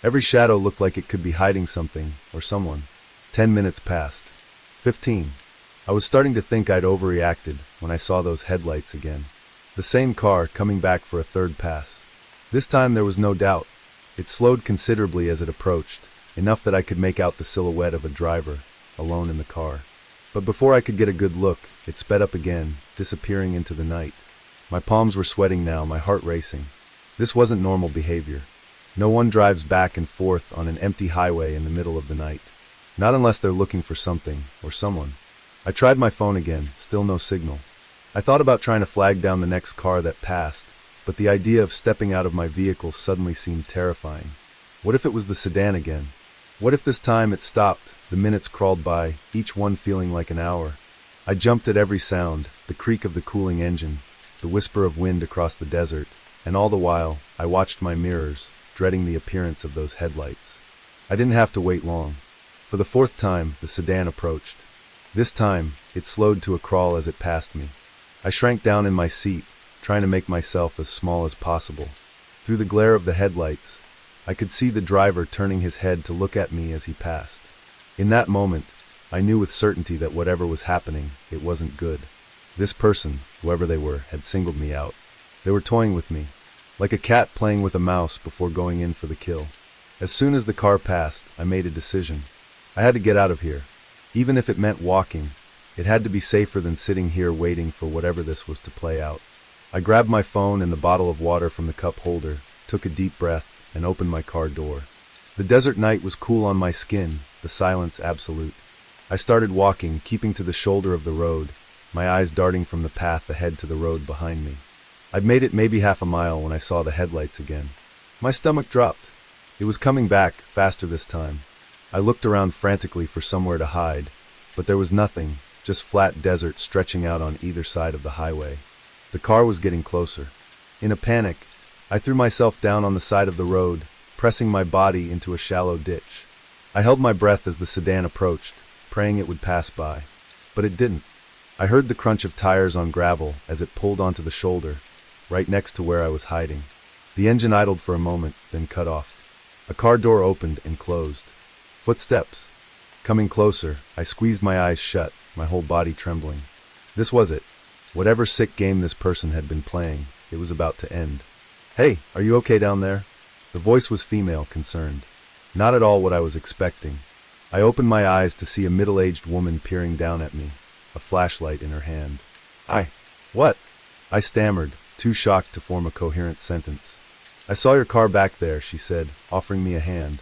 A: Every shadow looked like it could be hiding something, or someone. 10 minutes passed. 15. I was starting to think I'd overreacted when I saw those headlights again. The same car coming back for a third pass. This time there was no doubt. It slowed considerably as it approached, enough that I could make out the silhouette of a driver, alone in the car. But before I could get a good look, it sped up again, disappearing into the night. My palms were sweating now, my heart racing. This wasn't normal behavior. No one drives back and forth on an empty highway in the middle of the night. Not unless they're looking for something, or someone. I tried my phone again, still no signal. I thought about trying to flag down the next car that passed, but the idea of stepping out of my vehicle suddenly seemed terrifying. What if it was the sedan again? What if this time it stopped, the minutes crawled by, each one feeling like an hour? I jumped at every sound, the creak of the cooling engine, the whisper of wind across the desert, and all the while, I watched my mirrors, dreading the appearance of those headlights. I didn't have to wait long. For the fourth time, the sedan approached. This time, it slowed to a crawl as it passed me. I shrank down in my seat, trying to make myself as small as possible. Through the glare of the headlights, I could see the driver turning his head to look at me as he passed. In that moment, I knew with certainty that whatever was happening, it wasn't good. This person, whoever they were, had singled me out. They were toying with me, like a cat playing with a mouse before going in for the kill. As soon as the car passed, I made a decision. I had to get out of here. Even if it meant walking, it had to be safer than sitting here waiting for whatever this was to play out. I grabbed my phone and the bottle of water from the cup holder, took a deep breath, and opened my car door. The desert night was cool on my skin, the silence absolute. I started walking, keeping to the shoulder of the road, my eyes darting from the path ahead to the road behind me. I'd made it maybe half a mile when I saw the headlights again. My stomach dropped. It was coming back, faster this time. I looked around frantically for somewhere to hide, but there was nothing, just flat desert stretching out on either side of the highway. The car was getting closer. In a panic, I threw myself down on the side of the road, pressing my body into a shallow ditch. I held my breath as the sedan approached, praying it would pass by. But it didn't. I heard the crunch of tires on gravel as it pulled onto the shoulder, right next to where I was hiding. The engine idled for a moment, then cut off. A car door opened and closed. Footsteps. Coming closer, I squeezed my eyes shut, my whole body trembling. This was it. Whatever sick game this person had been playing, it was about to end. "Hey, are you okay down there?" The voice was female, concerned. Not at all what I was expecting. I opened my eyes to see a middle-aged woman peering down at me, a flashlight in her hand. What?" I stammered, too shocked to form a coherent sentence. "I saw your car back there," she said, offering me a hand.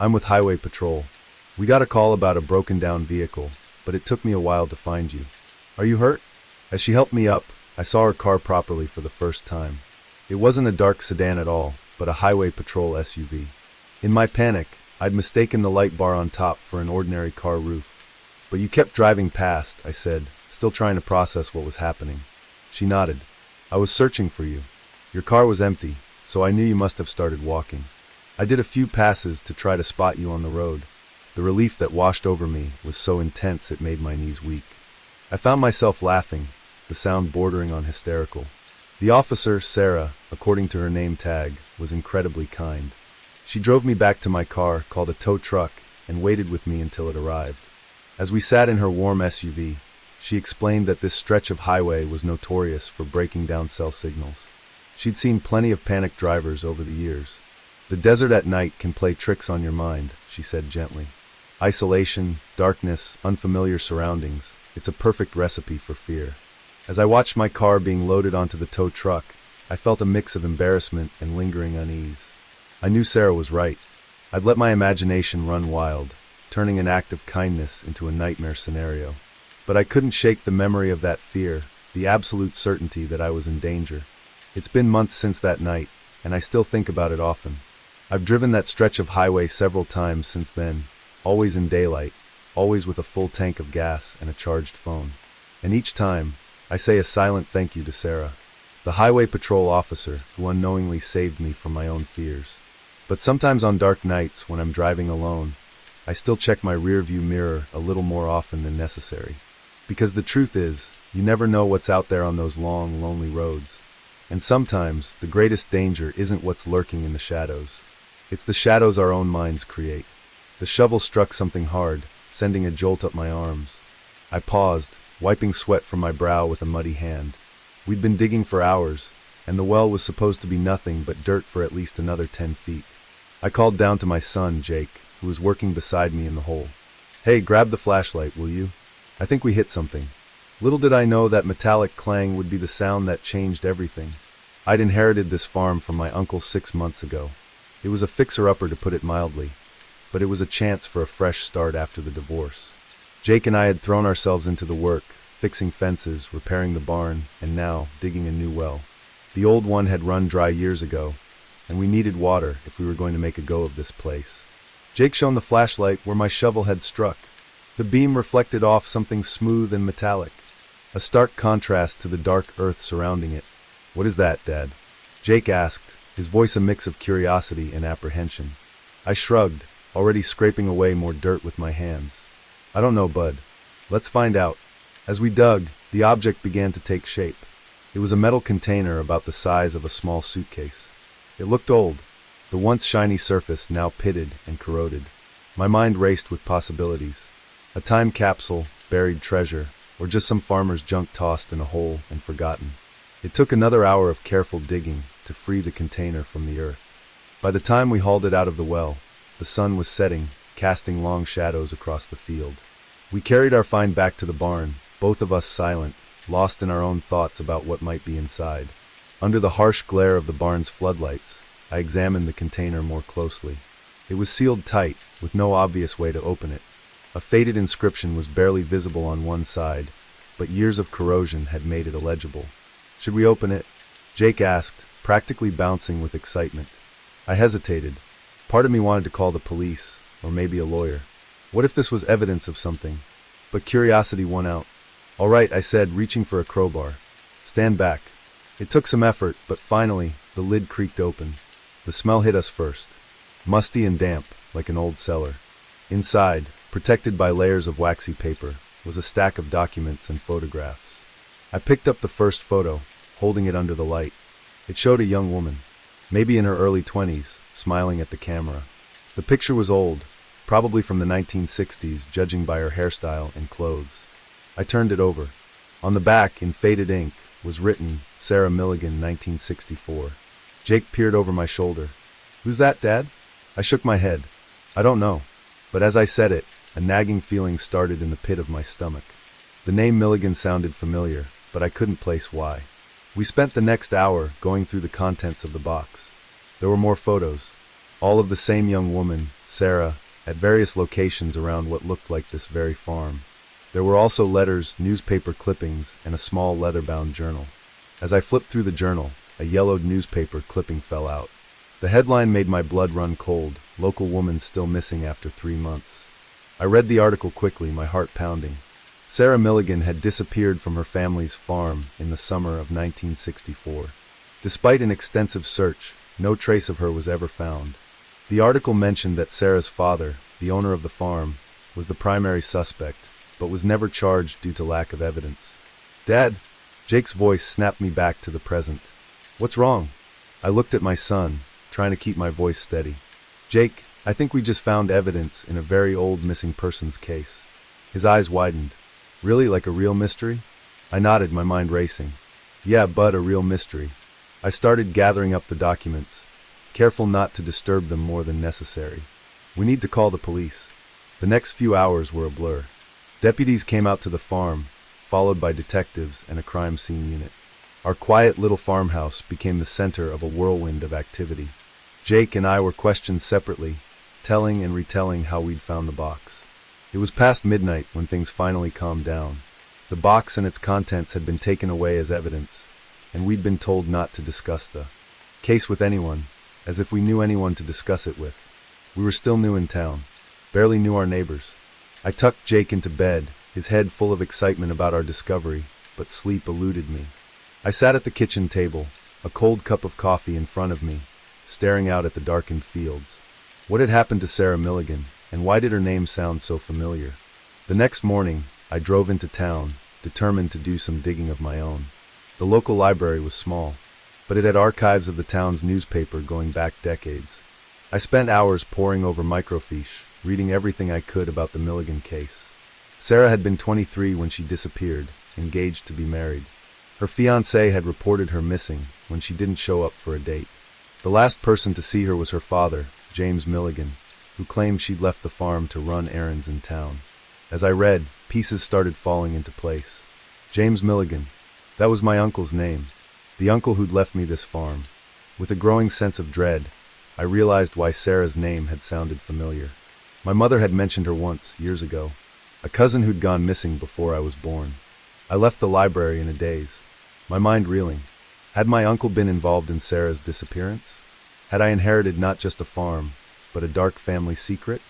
A: "I'm with Highway Patrol. We got a call about a broken-down vehicle, but it took me a while to find you. Are you hurt?" As she helped me up, I saw her car properly for the first time. It wasn't a dark sedan at all, but a Highway Patrol SUV. In my panic, I'd mistaken the light bar on top for an ordinary car roof. "But you kept driving past," I said, still trying to process what was happening. She nodded. "I was searching for you. Your car was empty, so I knew you must have started walking. I did a few passes to try to spot you on the road. The relief that washed over me was so intense it made my knees weak." I found myself laughing, the sound bordering on hysterical. The officer, Sarah, according to her name tag, was incredibly kind. She drove me back to my car, called a tow truck, and waited with me until it arrived. As we sat in her warm SUV, she explained that this stretch of highway was notorious for breaking down cell signals. She'd seen plenty of panicked drivers over the years. "The desert at night can play tricks on your mind," she said gently. "Isolation, darkness, unfamiliar surroundings, it's a perfect recipe for fear." As I watched my car being loaded onto the tow truck, I felt a mix of embarrassment and lingering unease. I knew Sarah was right. I'd let my imagination run wild, turning an act of kindness into a nightmare scenario. But I couldn't shake the memory of that fear, the absolute certainty that I was in danger. It's been months since that night, and I still think about it often. I've driven that stretch of highway several times since then, always in daylight, always with a full tank of gas and a charged phone. And each time, I say a silent thank you to Sarah, the highway patrol officer who unknowingly saved me from my own fears. But sometimes on dark nights when I'm driving alone, I still check my rearview mirror a little more often than necessary. Because the truth is, you never know what's out there on those long, lonely roads. And sometimes, the greatest danger isn't what's lurking in the shadows. It's the shadows our own minds create. The shovel struck something hard, sending a jolt up my arms. I paused, wiping sweat from my brow with a muddy hand. We'd been digging for hours, and the well was supposed to be nothing but dirt for at least another 10 feet. I called down to my son, Jake, who was working beside me in the hole. "Hey, grab the flashlight, will you? I think we hit something." Little did I know that metallic clang would be the sound that changed everything. I'd inherited this farm from my uncle 6 months ago. It was a fixer-upper, to put it mildly, but it was a chance for a fresh start after the divorce. Jake and I had thrown ourselves into the work, fixing fences, repairing the barn, and now digging a new well. The old one had run dry years ago, and we needed water if we were going to make a go of this place. Jake shone the flashlight where my shovel had struck. The beam reflected off something smooth and metallic, a stark contrast to the dark earth surrounding it. "What is that, Dad?" Jake asked, his voice a mix of curiosity and apprehension. I shrugged, already scraping away more dirt with my hands. "I don't know, Bud. Let's find out." As we dug, the object began to take shape. It was a metal container about the size of a small suitcase. It looked old, the once shiny surface now pitted and corroded. My mind raced with possibilities. A time capsule, buried treasure, or just some farmer's junk tossed in a hole and forgotten. It took another hour of careful digging to free the container from the earth. By the time we hauled it out of the well, the sun was setting, casting long shadows across the field. We carried our find back to the barn, both of us silent, lost in our own thoughts about what might be inside. Under the harsh glare of the barn's floodlights, I examined the container more closely. It was sealed tight, with no obvious way to open it. A faded inscription was barely visible on one side, but years of corrosion had made it illegible. "Should we open it?" Jake asked, practically bouncing with excitement. I hesitated. Part of me wanted to call the police, or maybe a lawyer. What if this was evidence of something? But curiosity won out. "All right," I said, reaching for a crowbar. "Stand back." It took some effort, but finally, the lid creaked open. The smell hit us first. Musty and damp, like an old cellar. Inside, protected by layers of waxy paper, was a stack of documents and photographs. I picked up the first photo, holding it under the light. It showed a young woman, maybe in her early 20s, smiling at the camera. The picture was old, probably from the 1960s, judging by her hairstyle and clothes. I turned it over. On the back, in faded ink, was written, "Sarah Milligan, 1964. Jake peered over my shoulder. "Who's that, Dad?" I shook my head. "I don't know." But as I said it, a nagging feeling started in the pit of my stomach. The name Milligan sounded familiar, but I couldn't place why. We spent the next hour going through the contents of the box. There were more photos, all of the same young woman, Sarah, at various locations around what looked like this very farm. There were also letters, newspaper clippings, and a small leather-bound journal. As I flipped through the journal, a yellowed newspaper clipping fell out. The headline made my blood run cold, "Local woman still missing after 3 months." I read the article quickly, my heart pounding. Sarah Milligan had disappeared from her family's farm in the summer of 1964. Despite an extensive search, no trace of her was ever found. The article mentioned that Sarah's father, the owner of the farm, was the primary suspect, but was never charged due to lack of evidence. "Dad!" Jake's voice snapped me back to the present. "What's wrong?" I looked at my son, trying to keep my voice steady. "Jake, I think we just found evidence in a very old missing persons case." His eyes widened. "Really, like a real mystery?" I nodded, my mind racing. "Yeah, Bud, a real mystery." I started gathering up the documents, careful not to disturb them more than necessary. "We need to call the police." The next few hours were a blur. Deputies came out to the farm, followed by detectives and a crime scene unit. Our quiet little farmhouse became the center of a whirlwind of activity. Jake and I were questioned separately, telling and retelling how we'd found the box. It was past midnight when things finally calmed down. The box and its contents had been taken away as evidence, and we'd been told not to discuss the case with anyone, as if we knew anyone to discuss it with. We were still new in town, barely knew our neighbors. I tucked Jake into bed, his head full of excitement about our discovery, but sleep eluded me. I sat at the kitchen table, a cold cup of coffee in front of me, staring out at the darkened fields. What had happened to Sarah Milligan, and why did her name sound so familiar? The next morning, I drove into town, determined to do some digging of my own. The local library was small, but it had archives of the town's newspaper going back decades. I spent hours poring over microfiche, reading everything I could about the Milligan case. Sarah had been 23 when she disappeared, engaged to be married. Her fiancé had reported her missing when she didn't show up for a date. The last person to see her was her father, James Milligan, who claimed she'd left the farm to run errands in town. As I read, pieces started falling into place. James Milligan. That was my uncle's name, the uncle who'd left me this farm. With a growing sense of dread, I realized why Sarah's name had sounded familiar. My mother had mentioned her once, years ago, a cousin who'd gone missing before I was born. I left the library in a daze, my mind reeling. Had my uncle been involved in Sarah's disappearance? Had I inherited not just a farm, but a dark family secret?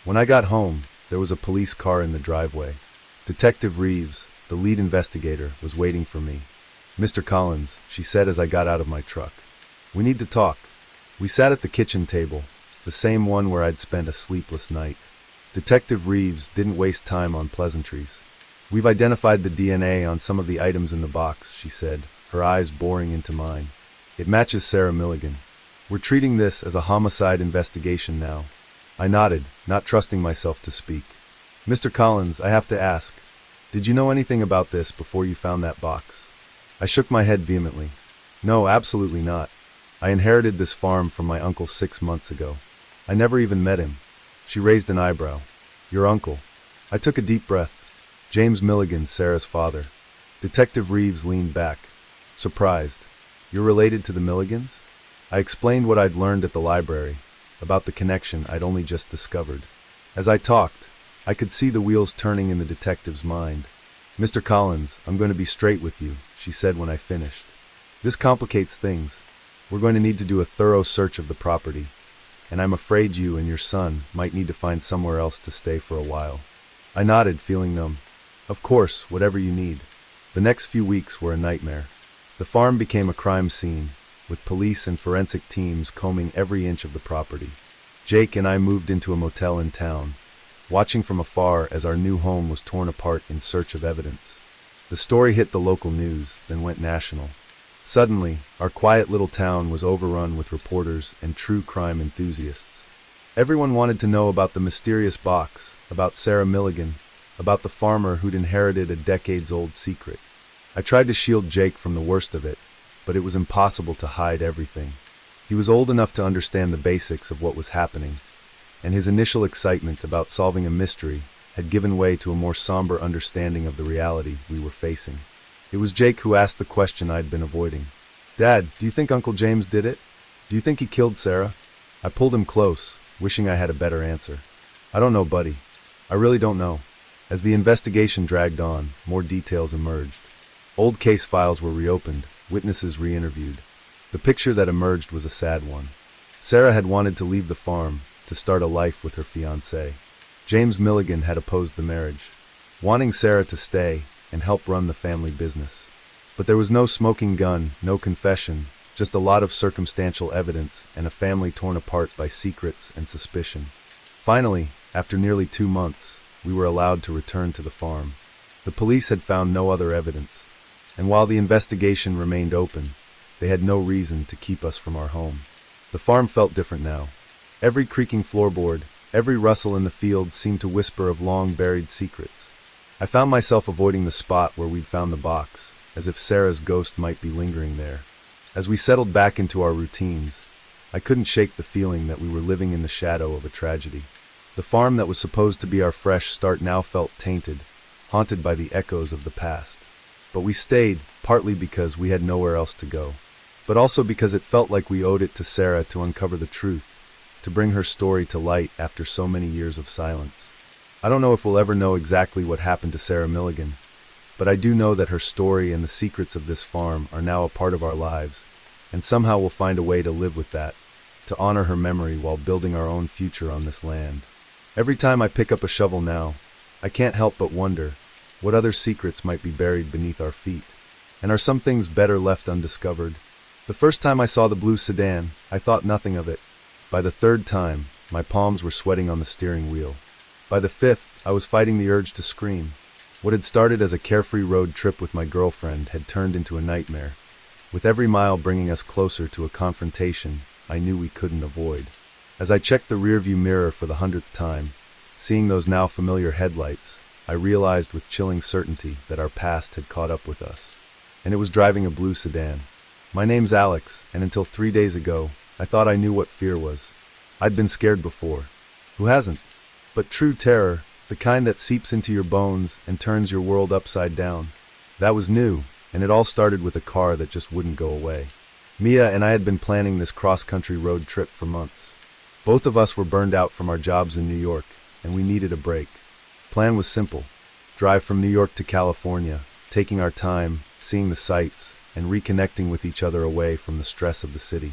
A: When I got home, there was a police car in the driveway. Detective Reeves, the lead investigator, was waiting for me. "Mr. Collins," she said as I got out of my truck. "We need to talk." We sat at the kitchen table, the same one where I'd spent a sleepless night. Detective Reeves didn't waste time on pleasantries. "We've identified the DNA on some of the items in the box," she said, her eyes boring into mine. "It matches Sarah Milligan. We're treating this as a homicide investigation now." I nodded, not trusting myself to speak. "Mr. Collins, I have to ask, did you know anything about this before you found that box?" I shook my head vehemently. "No, absolutely not. I inherited this farm from my uncle 6 months ago. I never even met him." She raised an eyebrow. "Your uncle?" I took a deep breath. "James Milligan, Sarah's father." Detective Reeves leaned back, surprised. "You're related to the Milligans?" I explained what I'd learned at the library, about the connection I'd only just discovered. As I talked, I could see the wheels turning in the detective's mind. "Mr. Collins, I'm going to be straight with you," she said when I finished. "This complicates things. We're going to need to do a thorough search of the property, and I'm afraid you and your son might need to find somewhere else to stay for a while." I nodded, feeling numb. "Of course, whatever you need." The next few weeks were a nightmare. The farm became a crime scene, with police and forensic teams combing every inch of the property. Jake and I moved into a motel in town, watching from afar as our new home was torn apart in search of evidence. The story hit the local news, then went national. Suddenly, our quiet little town was overrun with reporters and true crime enthusiasts. Everyone wanted to know about the mysterious box, about Sarah Milligan, about the farmer who'd inherited a decades-old secret. I tried to shield Jake from the worst of it, but it was impossible to hide everything. He was old enough to understand the basics of what was happening, and his initial excitement about solving a mystery had given way to a more somber understanding of the reality we were facing. It was Jake who asked the question I'd been avoiding. "Dad, do you think Uncle James did it? Do you think he killed Sarah?" I pulled him close, wishing I had a better answer. "I don't know, buddy. I really don't know." As the investigation dragged on, more details emerged. Old case files were reopened, witnesses re-interviewed. The picture that emerged was a sad one. Sarah had wanted to leave the farm, to start a life with her fiancé. James Milligan had opposed the marriage, wanting Sarah to stay and help run the family business. But there was no smoking gun, no confession, just a lot of circumstantial evidence and a family torn apart by secrets and suspicion. Finally, after nearly 2 months, we were allowed to return to the farm. The police had found no other evidence, and while the investigation remained open, they had no reason to keep us from our home. The farm felt different now. Every creaking floorboard, every rustle in the field seemed to whisper of long-buried secrets. I found myself avoiding the spot where we'd found the box, as if Sarah's ghost might be lingering there. As we settled back into our routines, I couldn't shake the feeling that we were living in the shadow of a tragedy. The farm that was supposed to be our fresh start now felt tainted, haunted by the echoes of the past. But we stayed, partly because we had nowhere else to go, but also because it felt like we owed it to Sarah to uncover the truth, to bring her story to light after so many years of silence. I don't know if we'll ever know exactly what happened to Sarah Milligan, but I do know that her story and the secrets of this farm are now a part of our lives, and somehow we'll find a way to live with that, to honor her memory while building our own future on this land. Every time I pick up a shovel now, I can't help but wonder what other secrets might be buried beneath our feet, and are some things better left undiscovered. The first time I saw the blue sedan, I thought nothing of it. By the third time, my palms were sweating on the steering wheel. By the fifth, I was fighting the urge to scream. What had started as a carefree road trip with my girlfriend had turned into a nightmare, with every mile bringing us closer to a confrontation I knew we couldn't avoid. As I checked the rearview mirror for the 100th time, seeing those now familiar headlights, I realized with chilling certainty that our past had caught up with us. And it was driving a blue sedan. My name's Alex, and until 3 days ago, I thought I knew what fear was. I'd been scared before. Who hasn't? But true terror, the kind that seeps into your bones and turns your world upside down. That was new, and it all started with a car that just wouldn't go away. Mia and I had been planning this cross-country road trip for months. Both of us were burned out from our jobs in New York, and we needed a break. Plan was simple. Drive from New York to California, taking our time, seeing the sights, and reconnecting with each other away from the stress of the city.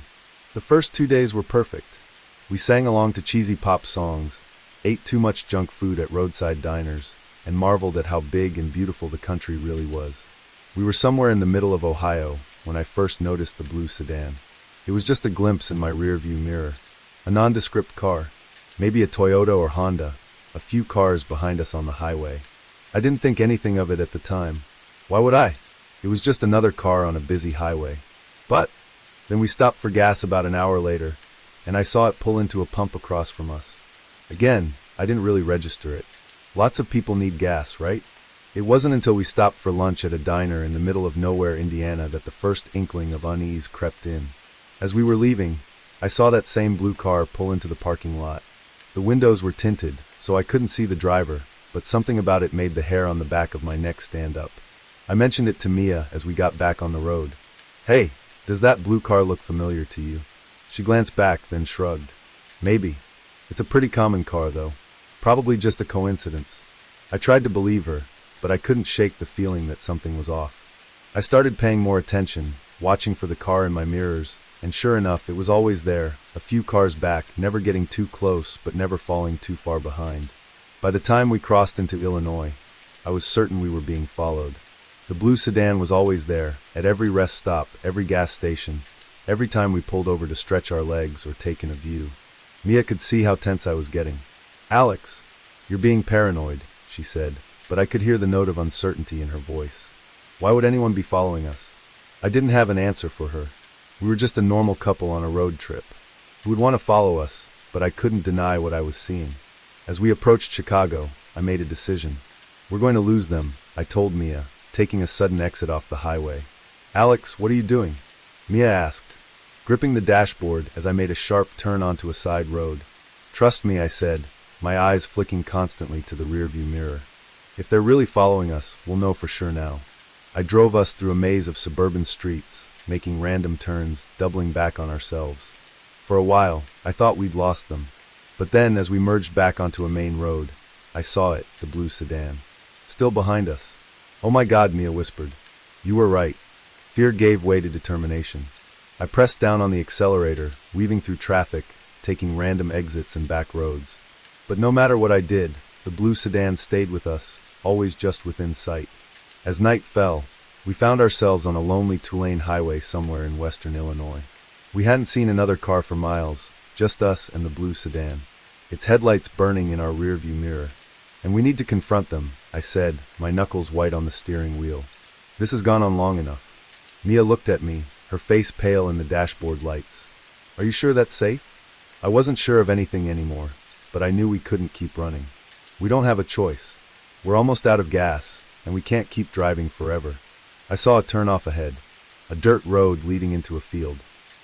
A: The first 2 days were perfect. We sang along to cheesy pop songs, ate too much junk food at roadside diners, and marveled at how big and beautiful the country really was. We were somewhere in the middle of Ohio when I first noticed the blue sedan. It was just a glimpse in my rearview mirror. A nondescript car, maybe a Toyota or Honda, a few cars behind us on the highway. I didn't think anything of it at the time. Why would I? It was just another car on a busy highway. But then we stopped for gas about an hour later, and I saw it pull into a pump across from us. Again, I didn't really register it. Lots of people need gas, right? It wasn't until we stopped for lunch at a diner in the middle of nowhere, Indiana, that the first inkling of unease crept in. As we were leaving, I saw that same blue car pull into the parking lot. The windows were tinted, so I couldn't see the driver, but something about it made the hair on the back of my neck stand up. I mentioned it to Mia as we got back on the road. "Hey, does that blue car look familiar to you?" She glanced back, then shrugged. "Maybe. It's a pretty common car, though. Probably just a coincidence." I tried to believe her, but I couldn't shake the feeling that something was off. I started paying more attention, watching for the car in my mirrors, and sure enough, it was always there, a few cars back, never getting too close but never falling too far behind. By the time we crossed into Illinois, I was certain we were being followed. The blue sedan was always there, at every rest stop, every gas station, every time we pulled over to stretch our legs or take in a view. Mia could see how tense I was getting. "Alex, you're being paranoid," she said, but I could hear the note of uncertainty in her voice. Why would anyone be following us? I didn't have an answer for her. We were just a normal couple on a road trip. Who would want to follow us, but I couldn't deny what I was seeing. As we approached Chicago, I made a decision. "We're going to lose them," I told Mia, taking a sudden exit off the highway. "Alex, what are you doing?" Mia asked, gripping the dashboard as I made a sharp turn onto a side road. "Trust me," I said, my eyes flicking constantly to the rearview mirror. "If they're really following us, we'll know for sure now." I drove us through a maze of suburban streets, making random turns, doubling back on ourselves. For a while, I thought we'd lost them. But then, as we merged back onto a main road, I saw it, the blue sedan. Still behind us. "Oh my God," Mia whispered. "You were right." Fear gave way to determination. I pressed down on the accelerator, weaving through traffic, taking random exits and back roads. But no matter what I did, the blue sedan stayed with us, always just within sight. As night fell, we found ourselves on a lonely two-lane highway somewhere in western Illinois. We hadn't seen another car for miles, just us and the blue sedan, its headlights burning in our rearview mirror. "And we need to confront them," I said, my knuckles white on the steering wheel. "This has gone on long enough." Mia looked at me, her face pale in the dashboard lights. "Are you sure that's safe?" I wasn't sure of anything anymore, but I knew we couldn't keep running. We don't have a choice. We're almost out of gas, and we can't keep driving forever. I saw a turnoff ahead, a dirt road leading into a field.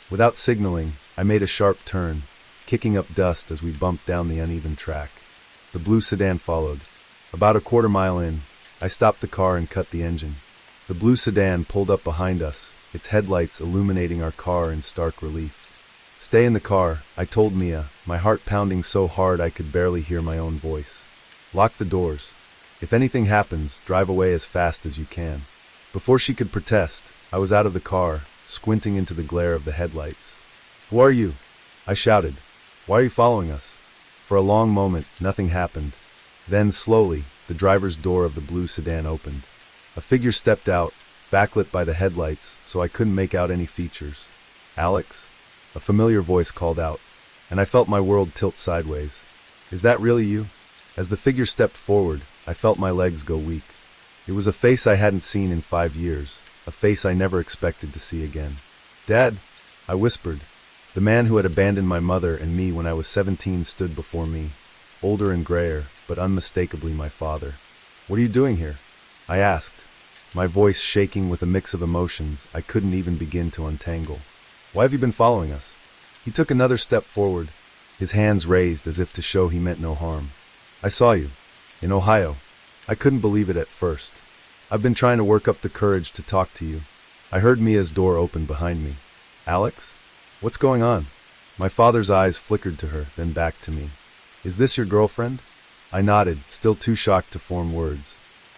A: Without signaling, I made a sharp turn, kicking up dust as we bumped down the uneven track. The blue sedan followed. About a quarter mile in, I stopped the car and cut the engine. The blue sedan pulled up behind us, its headlights illuminating our car in stark relief. "Stay in the car," I told Mia, my heart pounding so hard I could barely hear my own voice. "Lock the doors. If anything happens, drive away as fast as you can." Before she could protest, I was out of the car, squinting into the glare of the headlights. "Who are you?" I shouted. "Why are you following us?" For a long moment, nothing happened. Then, slowly, the driver's door of the blue sedan opened. A figure stepped out, backlit by the headlights, so I couldn't make out any features. "Alex?" A familiar voice called out, and I felt my world tilt sideways. "Is that really you?" As the figure stepped forward, I felt my legs go weak. It was a face I hadn't seen in 5 years, a face I never expected to see again. "Dad?" I whispered. The man who had abandoned my mother and me when I was 17 stood before me, older and grayer, but unmistakably my father. "What are you doing here?" I asked, my voice shaking with a mix of emotions I couldn't even begin to untangle. "Why have you been following us?" He took another step forward, his hands raised as if to show he meant no harm. "I saw you. In Ohio." I couldn't believe it at first. "I've been trying to work up the courage to talk to you." I heard Mia's door open behind me. "Alex? What's going on?" My father's eyes flickered to her, then back to me. "Is this your girlfriend?" I nodded, still too shocked to form words.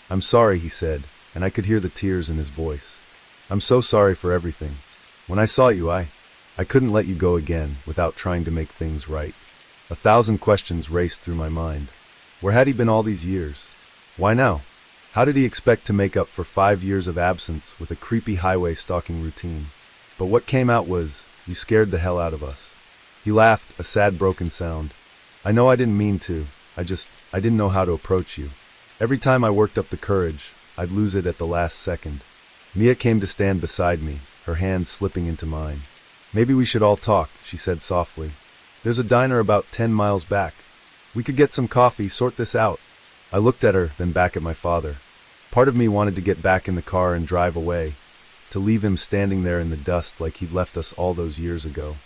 A: "I'm sorry," he said, and I could hear the tears in his voice. "I'm so sorry for everything. When I saw you, I couldn't let you go again without trying to make things right." 1,000 questions raced through my mind. Where had he been all these years? Why now? How did he expect to make up for 5 years of absence with a creepy highway stalking routine? But what came out was, "You scared the hell out of us." He laughed, a sad broken sound. "I know I didn't mean to. I didn't know how to approach you. Every time I worked up the courage, I'd lose it at the last second." Mia came to stand beside me, her hand slipping into mine. "Maybe we should all talk," she said softly. "There's a diner about 10 miles back. We could get some coffee, sort this out." I looked at her, then back at my father. Part of me wanted to get back in the car and drive away, to leave him standing there in the dust like he'd left us all those years ago.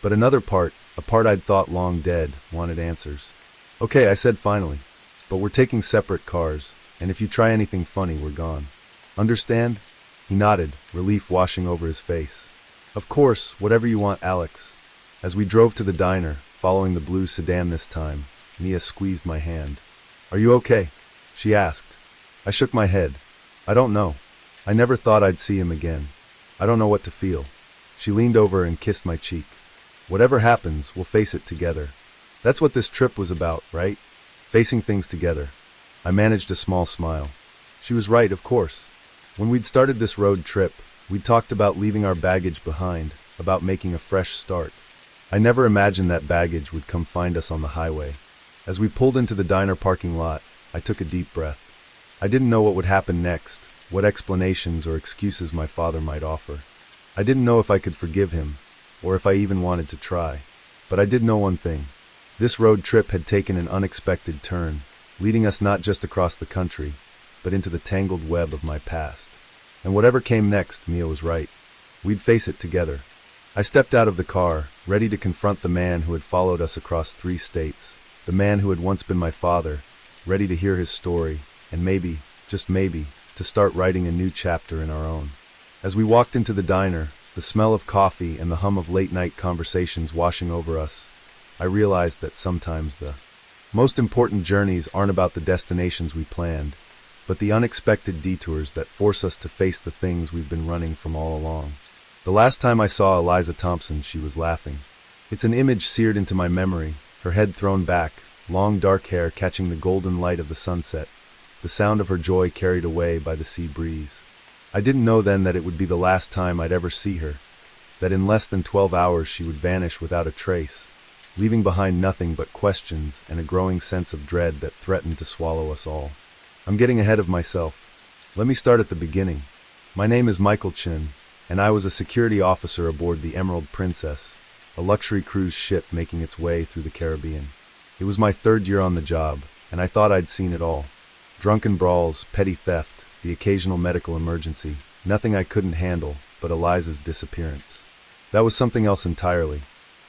A: But another part, a part I'd thought long dead, wanted answers. "Okay," I said finally, "but we're taking separate cars, and if you try anything funny, we're gone. Understand?" He nodded, relief washing over his face. "Of course, whatever you want, Alex." As we drove to the diner, following the blue sedan this time, Mia squeezed my hand. "Are you okay?" she asked. I shook my head. "I don't know. I never thought I'd see him again. I don't know what to feel." She leaned over and kissed my cheek. "Whatever happens, we'll face it together. That's what this trip was about, right? Facing things together." I managed a small smile. She was right, of course. When we'd started this road trip, we'd talked about leaving our baggage behind, about making a fresh start. I never imagined that baggage would come find us on the highway. As we pulled into the diner parking lot, I took a deep breath. I didn't know what would happen next, what explanations or excuses my father might offer. I didn't know if I could forgive him, or if I even wanted to try. But I did know one thing. This road trip had taken an unexpected turn, leading us not just across the country, but into the tangled web of my past. And whatever came next, Mia was right. We'd face it together. I stepped out of the car, ready to confront the man who had followed us across 3 states, the man who had once been my father, ready to hear his story, and maybe, just maybe, to start writing a new chapter in our own. As we walked into the diner, the smell of coffee and the hum of late-night conversations washing over us, I realized that sometimes the most important journeys aren't about the destinations we planned, but the unexpected detours that force us to face the things we've been running from all along. The last time I saw Eliza Thompson, she was laughing. It's an image seared into my memory, her head thrown back, long dark hair catching the golden light of the sunset, the sound of her joy carried away by the sea breeze. I didn't know then that it would be the last time I'd ever see her, that in less than 12 hours she would vanish without a trace, leaving behind nothing but questions and a growing sense of dread that threatened to swallow us all. I'm getting ahead of myself. Let me start at the beginning. My name is Michael Chin, and I was a security officer aboard the Emerald Princess, a luxury cruise ship making its way through the Caribbean. It was my 3rd year on the job, and I thought I'd seen it all. Drunken brawls, petty theft, the occasional medical emergency, nothing I couldn't handle but Eliza's disappearance. That was something else entirely.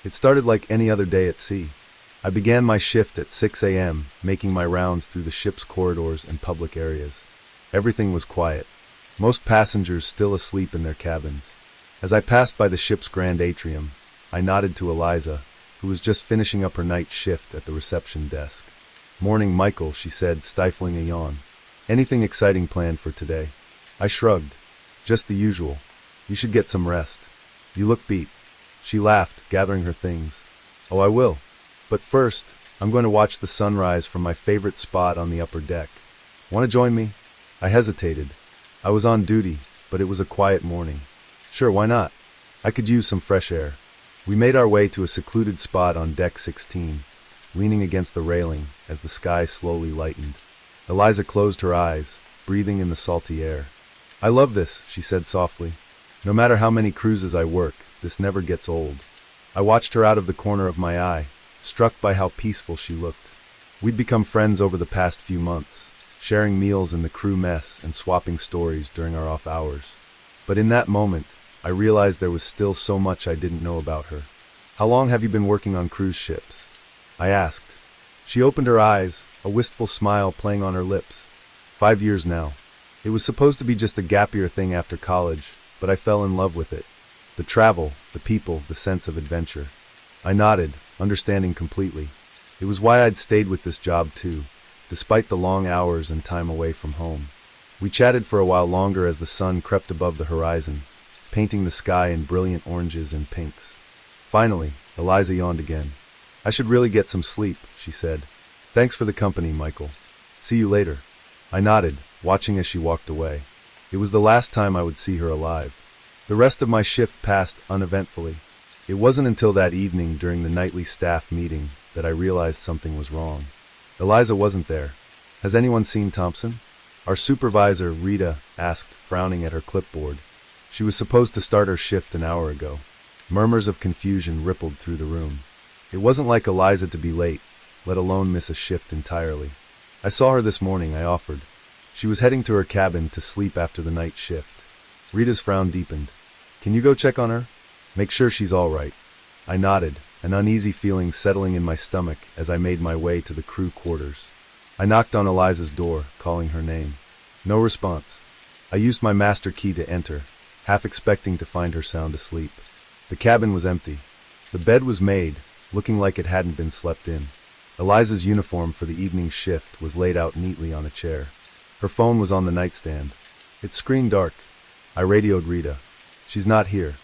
A: It started like any other day at sea. I began my shift at 6 a.m., making my rounds through the ship's corridors and public areas. Everything was quiet. most passengers still asleep in their cabins. As I passed by the ship's grand atrium, I nodded to Eliza, who was just finishing up her night shift at the reception desk. "Morning, Michael," she said, stifling a yawn. "Anything exciting planned for today?" I shrugged. "Just the usual. You should get some rest. You look beat." She laughed, gathering her things. "Oh, I will. But first, I'm going to watch the sunrise from my favorite spot on the upper deck. Want to join me?" I hesitated. I was on duty, but it was a quiet morning. Sure, why not? I could use some fresh air. We made our way to a secluded spot on deck 16, leaning against the railing as the sky slowly lightened. Eliza closed her eyes, breathing in the salty air. "I love this," she said softly. "No matter how many cruises I work, this never gets old." I watched her out of the corner of my eye, struck by how peaceful she looked. We'd become friends over the past few months, sharing meals in the crew mess and swapping stories during our off hours. But in that moment, I realized there was still so much I didn't know about her. "How long have you been working on cruise ships?" I asked. She opened her eyes, a wistful smile playing on her lips. 5 years now. It was supposed to be just a gap year thing after college, but I fell in love with it. The travel, the people, the sense of adventure. I nodded, understanding completely. It was why I'd stayed with this job too, despite the long hours and time away from home. We chatted for a while longer as the sun crept above the horizon, painting the sky in brilliant oranges and pinks. Finally, Eliza yawned again. "I should really get some sleep," she said. "Thanks for the company, Michael. See you later." I nodded, watching as she walked away. It was the last time I would see her alive. The rest of my shift passed uneventfully. It wasn't until that evening during the nightly staff meeting that I realized something was wrong. Eliza wasn't there. "Has anyone seen Thompson?" Our supervisor, Rita, asked, frowning at her clipboard. She was supposed to start her shift an hour ago. Murmurs of confusion rippled through the room. It wasn't like Eliza to be late, let alone miss a shift entirely. "I saw her this morning," I offered. She was heading to her cabin to sleep after the night shift. Rita's frown deepened. "Can you go check on her? Make sure she's all right." I nodded, an uneasy feeling settling in my stomach as I made my way to the crew quarters. I knocked on Eliza's door, calling her name. No response. I used my master key to enter, half expecting to find her sound asleep. The cabin was empty. The bed was made, looking like it hadn't been slept in. Eliza's uniform for the evening shift was laid out neatly on a chair. Her phone was on the nightstand. It screened dark. I radioed Rita. "She's not here.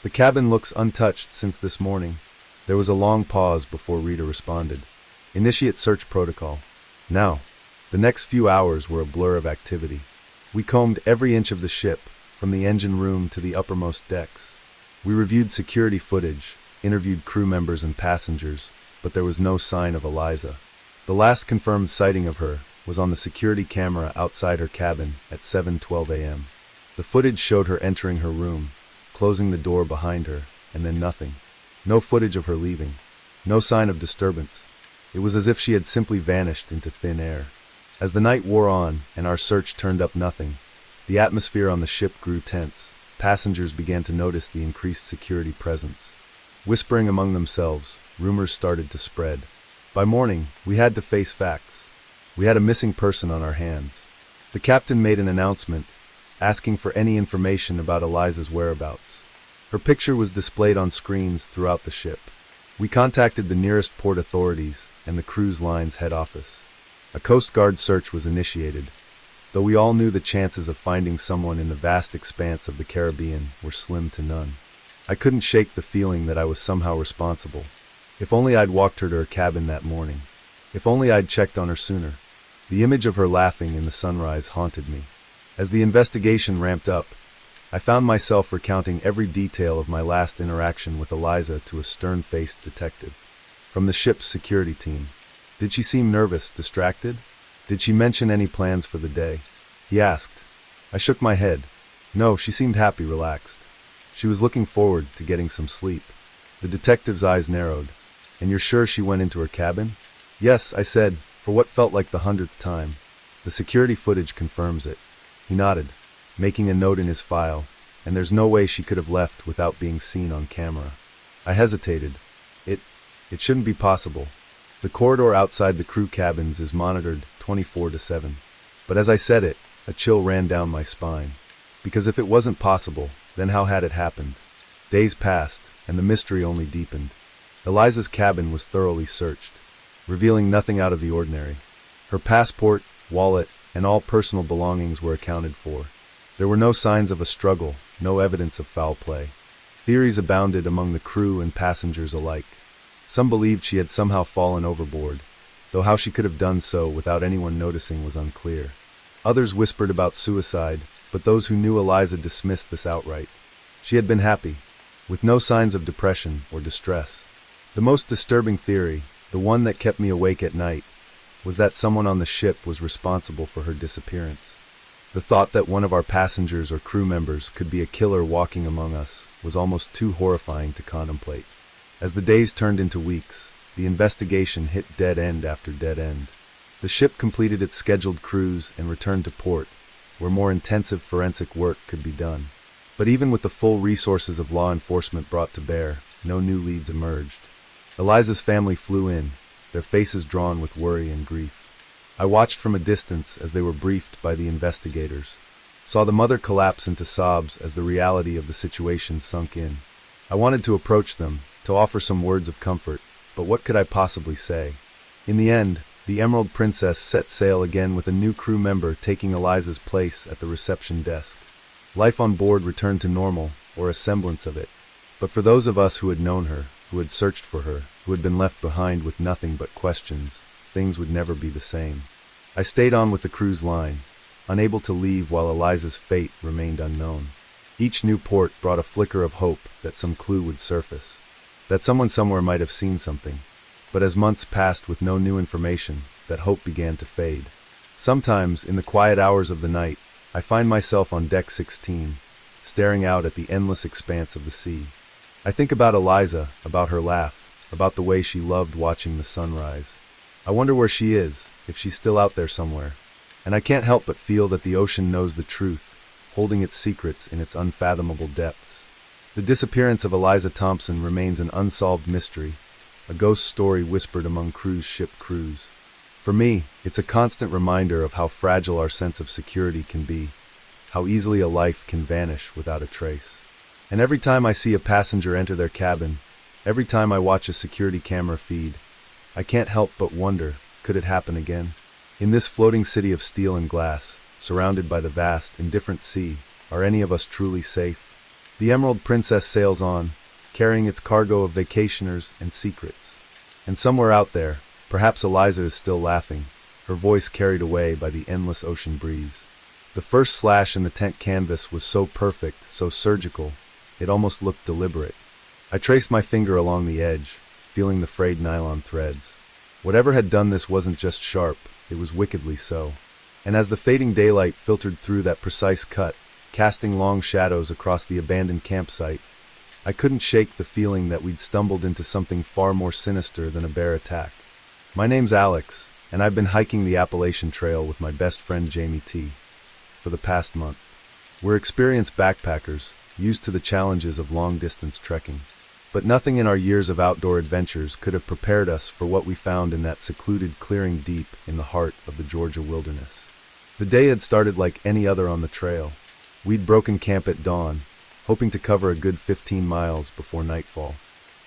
A: The cabin looks untouched since this morning." There was a long pause before Rita responded. "Initiate search protocol." Now, the next few hours were a blur of activity. We combed every inch of the ship, from the engine room to the uppermost decks. We reviewed security footage, interviewed crew members and passengers, but there was no sign of Eliza. The last confirmed sighting of her was on the security camera outside her cabin at 7:12 a.m. The footage showed her entering her room, closing the door behind her, and then nothing. No footage of her leaving. No sign of disturbance. It was as if she had simply vanished into thin air. As the night wore on and our search turned up nothing, the atmosphere on the ship grew tense. Passengers began to notice the increased security presence. Whispering among themselves, rumors started to spread. By morning, we had to face facts. We had a missing person on our hands. The captain made an announcement, asking for any information about Eliza's whereabouts. Her picture was displayed on screens throughout the ship. We contacted the nearest port authorities and the cruise line's head office. A Coast Guard search was initiated, though we all knew the chances of finding someone in the vast expanse of the Caribbean were slim to none. I couldn't shake the feeling that I was somehow responsible. If only I'd walked her to her cabin that morning. If only I'd checked on her sooner. The image of her laughing in the sunrise haunted me. As the investigation ramped up, I found myself recounting every detail of my last interaction with Eliza to a stern-faced detective. From the ship's security team. Did she seem nervous, distracted? Did she mention any plans for the day? He asked. I shook my head. No, she seemed happy, relaxed. She was looking forward to getting some sleep. The detective's eyes narrowed. And you're sure she went into her cabin? Yes, I said, for what felt like the 100th time. The security footage confirms it. He nodded, making a note in his file, and there's no way she could have left without being seen on camera. I hesitated. It shouldn't be possible. The corridor outside the crew cabins is monitored 24/7. But as I said it, a chill ran down my spine. Because if it wasn't possible, then how had it happened? Days passed, and the mystery only deepened. Eliza's cabin was thoroughly searched, revealing nothing out of the ordinary. Her passport, wallet, and all personal belongings were accounted for. There were no signs of a struggle, no evidence of foul play. Theories abounded among the crew and passengers alike. Some believed she had somehow fallen overboard, though how she could have done so without anyone noticing was unclear. Others whispered about suicide, but those who knew Eliza dismissed this outright. She had been happy, with no signs of depression or distress. The most disturbing theory, the one that kept me awake at night, was that someone on the ship was responsible for her disappearance. The thought that one of our passengers or crew members could be a killer walking among us was almost too horrifying to contemplate. As the days turned into weeks, the investigation hit dead end after dead end. The ship completed its scheduled cruise and returned to port, where more intensive forensic work could be done. But even with the full resources of law enforcement brought to bear, no new leads emerged. Eliza's family flew in, their faces drawn with worry and grief. I watched from a distance as they were briefed by the investigators, saw the mother collapse into sobs as the reality of the situation sunk in. I wanted to approach them, to offer some words of comfort, but what could I possibly say? In the end, the Emerald Princess set sail again with a new crew member taking Eliza's place at the reception desk. Life on board returned to normal, or a semblance of it. But for those of us who had known her, who had searched for her, who had been left behind with nothing but questions, things would never be the same. I stayed on with the cruise line, unable to leave while Eliza's fate remained unknown. Each new port brought a flicker of hope that some clue would surface, that someone somewhere might have seen something. But as months passed with no new information, that hope began to fade. Sometimes, in the quiet hours of the night, I find myself on deck 16, staring out at the endless expanse of the sea. I think about Eliza, about her laugh, about the way she loved watching the sunrise. I wonder where she is, if she's still out there somewhere. And I can't help but feel that the ocean knows the truth, holding its secrets in its unfathomable depths. The disappearance of Eliza Thompson remains an unsolved mystery, a ghost story whispered among cruise ship crews. For me, it's a constant reminder of how fragile our sense of security can be, how easily a life can vanish without a trace. And every time I see a passenger enter their cabin, every time I watch a security camera feed, I can't help but wonder, could it happen again? In this floating city of steel and glass, surrounded by the vast, indifferent sea, are any of us truly safe? The Emerald Princess sails on, carrying its cargo of vacationers and secrets. And somewhere out there, perhaps Eliza is still laughing, her voice carried away by the endless ocean breeze. The first slash in the tent canvas was so perfect, so surgical, it almost looked deliberate. I traced my finger along the edge, feeling the frayed nylon threads. Whatever had done this wasn't just sharp, it was wickedly so. And as the fading daylight filtered through that precise cut, casting long shadows across the abandoned campsite, I couldn't shake the feeling that we'd stumbled into something far more sinister than a bear attack. My name's Alex, and I've been hiking the Appalachian Trail with my best friend Jamie T. for the past month. We're experienced backpackers, used to the challenges of long-distance trekking. But nothing in our years of outdoor adventures could have prepared us for what we found in that secluded clearing deep in the heart of the Georgia wilderness. The day had started like any other on the trail. We'd broken camp at dawn, hoping to cover a good 15 miles before nightfall.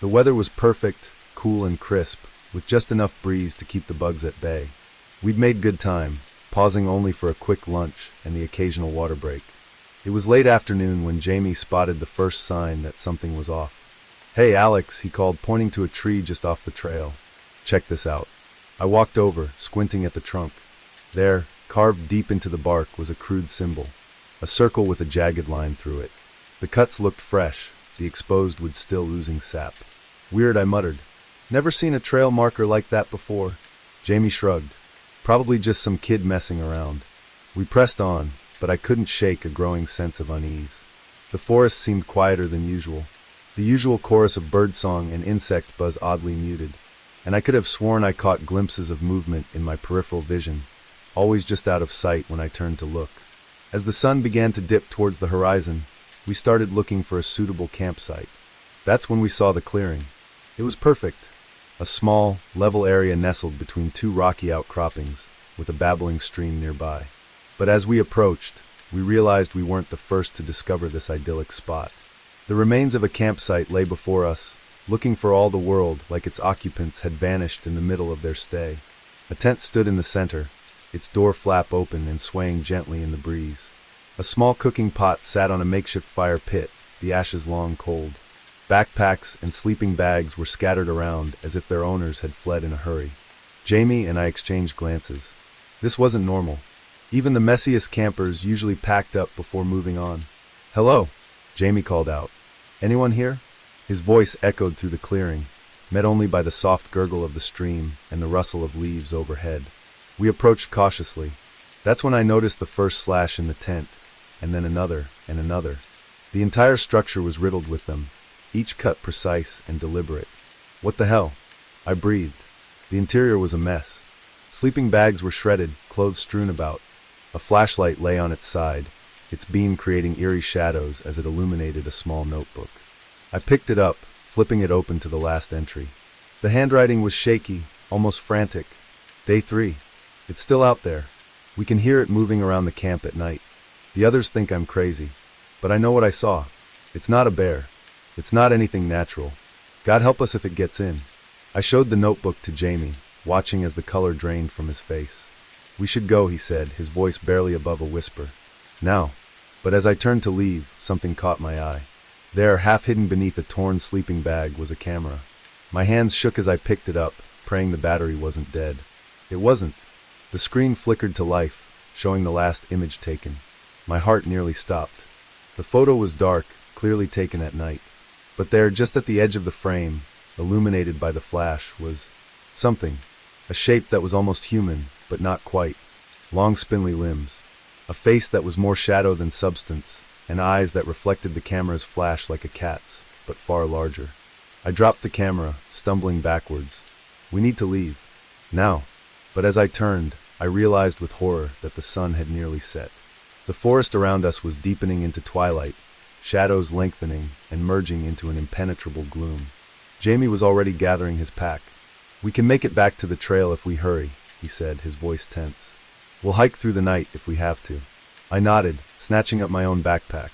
A: The weather was perfect, cool and crisp, with just enough breeze to keep the bugs at bay. We'd made good time, pausing only for a quick lunch and the occasional water break. It was late afternoon when Jamie spotted the first sign that something was off. "Hey, Alex," he called, pointing to a tree just off the trail. "Check this out." I walked over, squinting at the trunk. There, carved deep into the bark, was a crude symbol, a circle with a jagged line through it. The cuts looked fresh, the exposed wood still oozing sap. "Weird," I muttered. "Never seen a trail marker like that before." Jamie shrugged. "Probably just some kid messing around." We pressed on, but I couldn't shake a growing sense of unease. The forest seemed quieter than usual. The usual chorus of birdsong and insect buzz oddly muted, and I could have sworn I caught glimpses of movement in my peripheral vision, always just out of sight when I turned to look. As the sun began to dip towards the horizon, we started looking for a suitable campsite. That's when we saw the clearing. It was perfect. A small, level area nestled between two rocky outcroppings, with a babbling stream nearby. But as we approached, we realized we weren't the first to discover this idyllic spot. The remains of a campsite lay before us, looking for all the world like its occupants had vanished in the middle of their stay. A tent stood in the center, its door flap open and swaying gently in the breeze. A small cooking pot sat on a makeshift fire pit, the ashes long cold. Backpacks and sleeping bags were scattered around as if their owners had fled in a hurry. Jamie and I exchanged glances. This wasn't normal. Even the messiest campers usually packed up before moving on. "Hello," Jamie called out. "Anyone here?" His voice echoed through the clearing, met only by the soft gurgle of the stream and the rustle of leaves overhead. We approached cautiously. That's when I noticed the first slash in the tent, and then another and another. The entire structure was riddled with them, each cut precise and deliberate. "What the hell?" I breathed. The interior was a mess. Sleeping bags were shredded, clothes strewn about. A flashlight lay on its side, its beam creating eerie shadows as it illuminated a small notebook. I picked it up, flipping it open to the last entry. The handwriting was shaky, almost frantic. Day 3. It's still out there. We can hear it moving around the camp at night. The others think I'm crazy, but I know what I saw. It's not a bear. It's not anything natural. God help us if it gets in. I showed the notebook to Jamie, watching as the color drained from his face. "We should go," he said, his voice barely above a whisper. "Now." But as I turned to leave, something caught my eye. There, half hidden beneath a torn sleeping bag, was a camera. My hands shook as I picked it up, praying the battery wasn't dead. It wasn't. The screen flickered to life, showing the last image taken. My heart nearly stopped. The photo was dark, clearly taken at night. But there, just at the edge of the frame, illuminated by the flash, was something. A shape that was almost human, but not quite. Long spindly limbs. A face that was more shadow than substance, and eyes that reflected the camera's flash like a cat's, but far larger. I dropped the camera, stumbling backwards. "We need to leave. Now." But as I turned, I realized with horror that the sun had nearly set. The forest around us was deepening into twilight, shadows lengthening and merging into an impenetrable gloom. Jamie was already gathering his pack. "We can make it back to the trail if we hurry," he said, his voice tense. "We'll hike through the night if we have to." I nodded, snatching up my own backpack.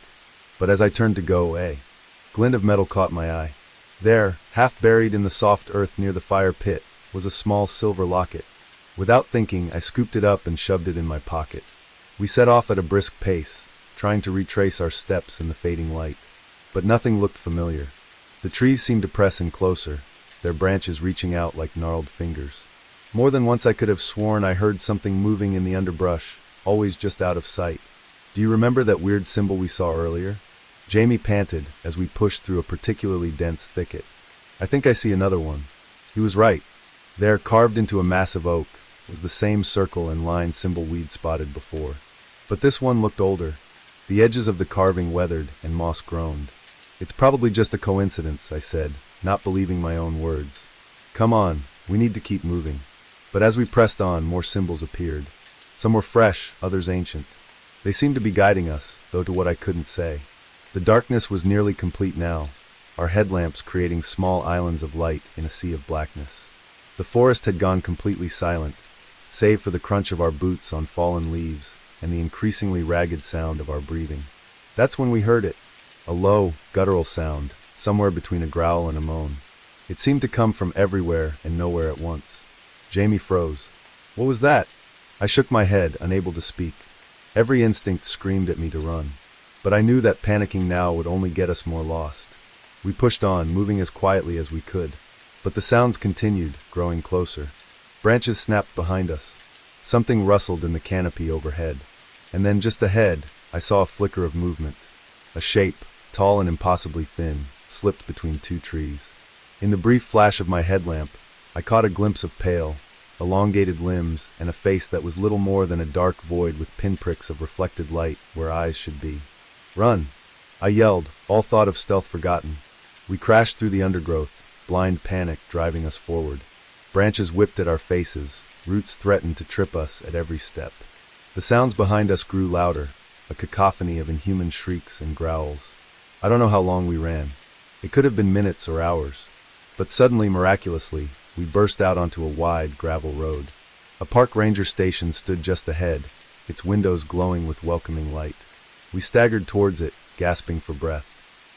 A: But as I turned to go, a glint of metal caught my eye. There, half buried in the soft earth near the fire pit, was a small silver locket. Without thinking, I scooped it up and shoved it in my pocket. We set off at a brisk pace, trying to retrace our steps in the fading light. But nothing looked familiar. The trees seemed to press in closer, their branches reaching out like gnarled fingers. More than once I could have sworn I heard something moving in the underbrush, always just out of sight. "Do you remember that weird symbol we saw earlier?" Jamie panted as we pushed through a particularly dense thicket. "I think I see another one." He was right. There, carved into a massive oak, was the same circle and line symbol we'd spotted before. But this one looked older. The edges of the carving weathered and moss-grown. "It's probably just a coincidence," I said, not believing my own words. "Come on, we need to keep moving." But as we pressed on, more symbols appeared. Some were fresh, others ancient. They seemed to be guiding us, though to what I couldn't say. The darkness was nearly complete now, our headlamps creating small islands of light in a sea of blackness. The forest had gone completely silent, save for the crunch of our boots on fallen leaves and the increasingly ragged sound of our breathing. That's when we heard it, a low, guttural sound, somewhere between a growl and a moan. It seemed to come from everywhere and nowhere at once. Jamie froze. "What was that?" I shook my head, unable to speak. Every instinct screamed at me to run. But I knew that panicking now would only get us more lost. We pushed on, moving as quietly as we could. But the sounds continued, growing closer. Branches snapped behind us. Something rustled in the canopy overhead. And then just ahead, I saw a flicker of movement. A shape, tall and impossibly thin, slipped between two trees. In the brief flash of my headlamp, I caught a glimpse of pale, elongated limbs, and a face that was little more than a dark void with pinpricks of reflected light where eyes should be. "Run!" I yelled, all thought of stealth forgotten. We crashed through the undergrowth, blind panic driving us forward. Branches whipped at our faces, roots threatened to trip us at every step. The sounds behind us grew louder, a cacophony of inhuman shrieks and growls. I don't know how long we ran. It could have been minutes or hours. But suddenly, miraculously, we burst out onto a wide gravel road. A park ranger station stood just ahead, its windows glowing with welcoming light. We staggered towards it, gasping for breath.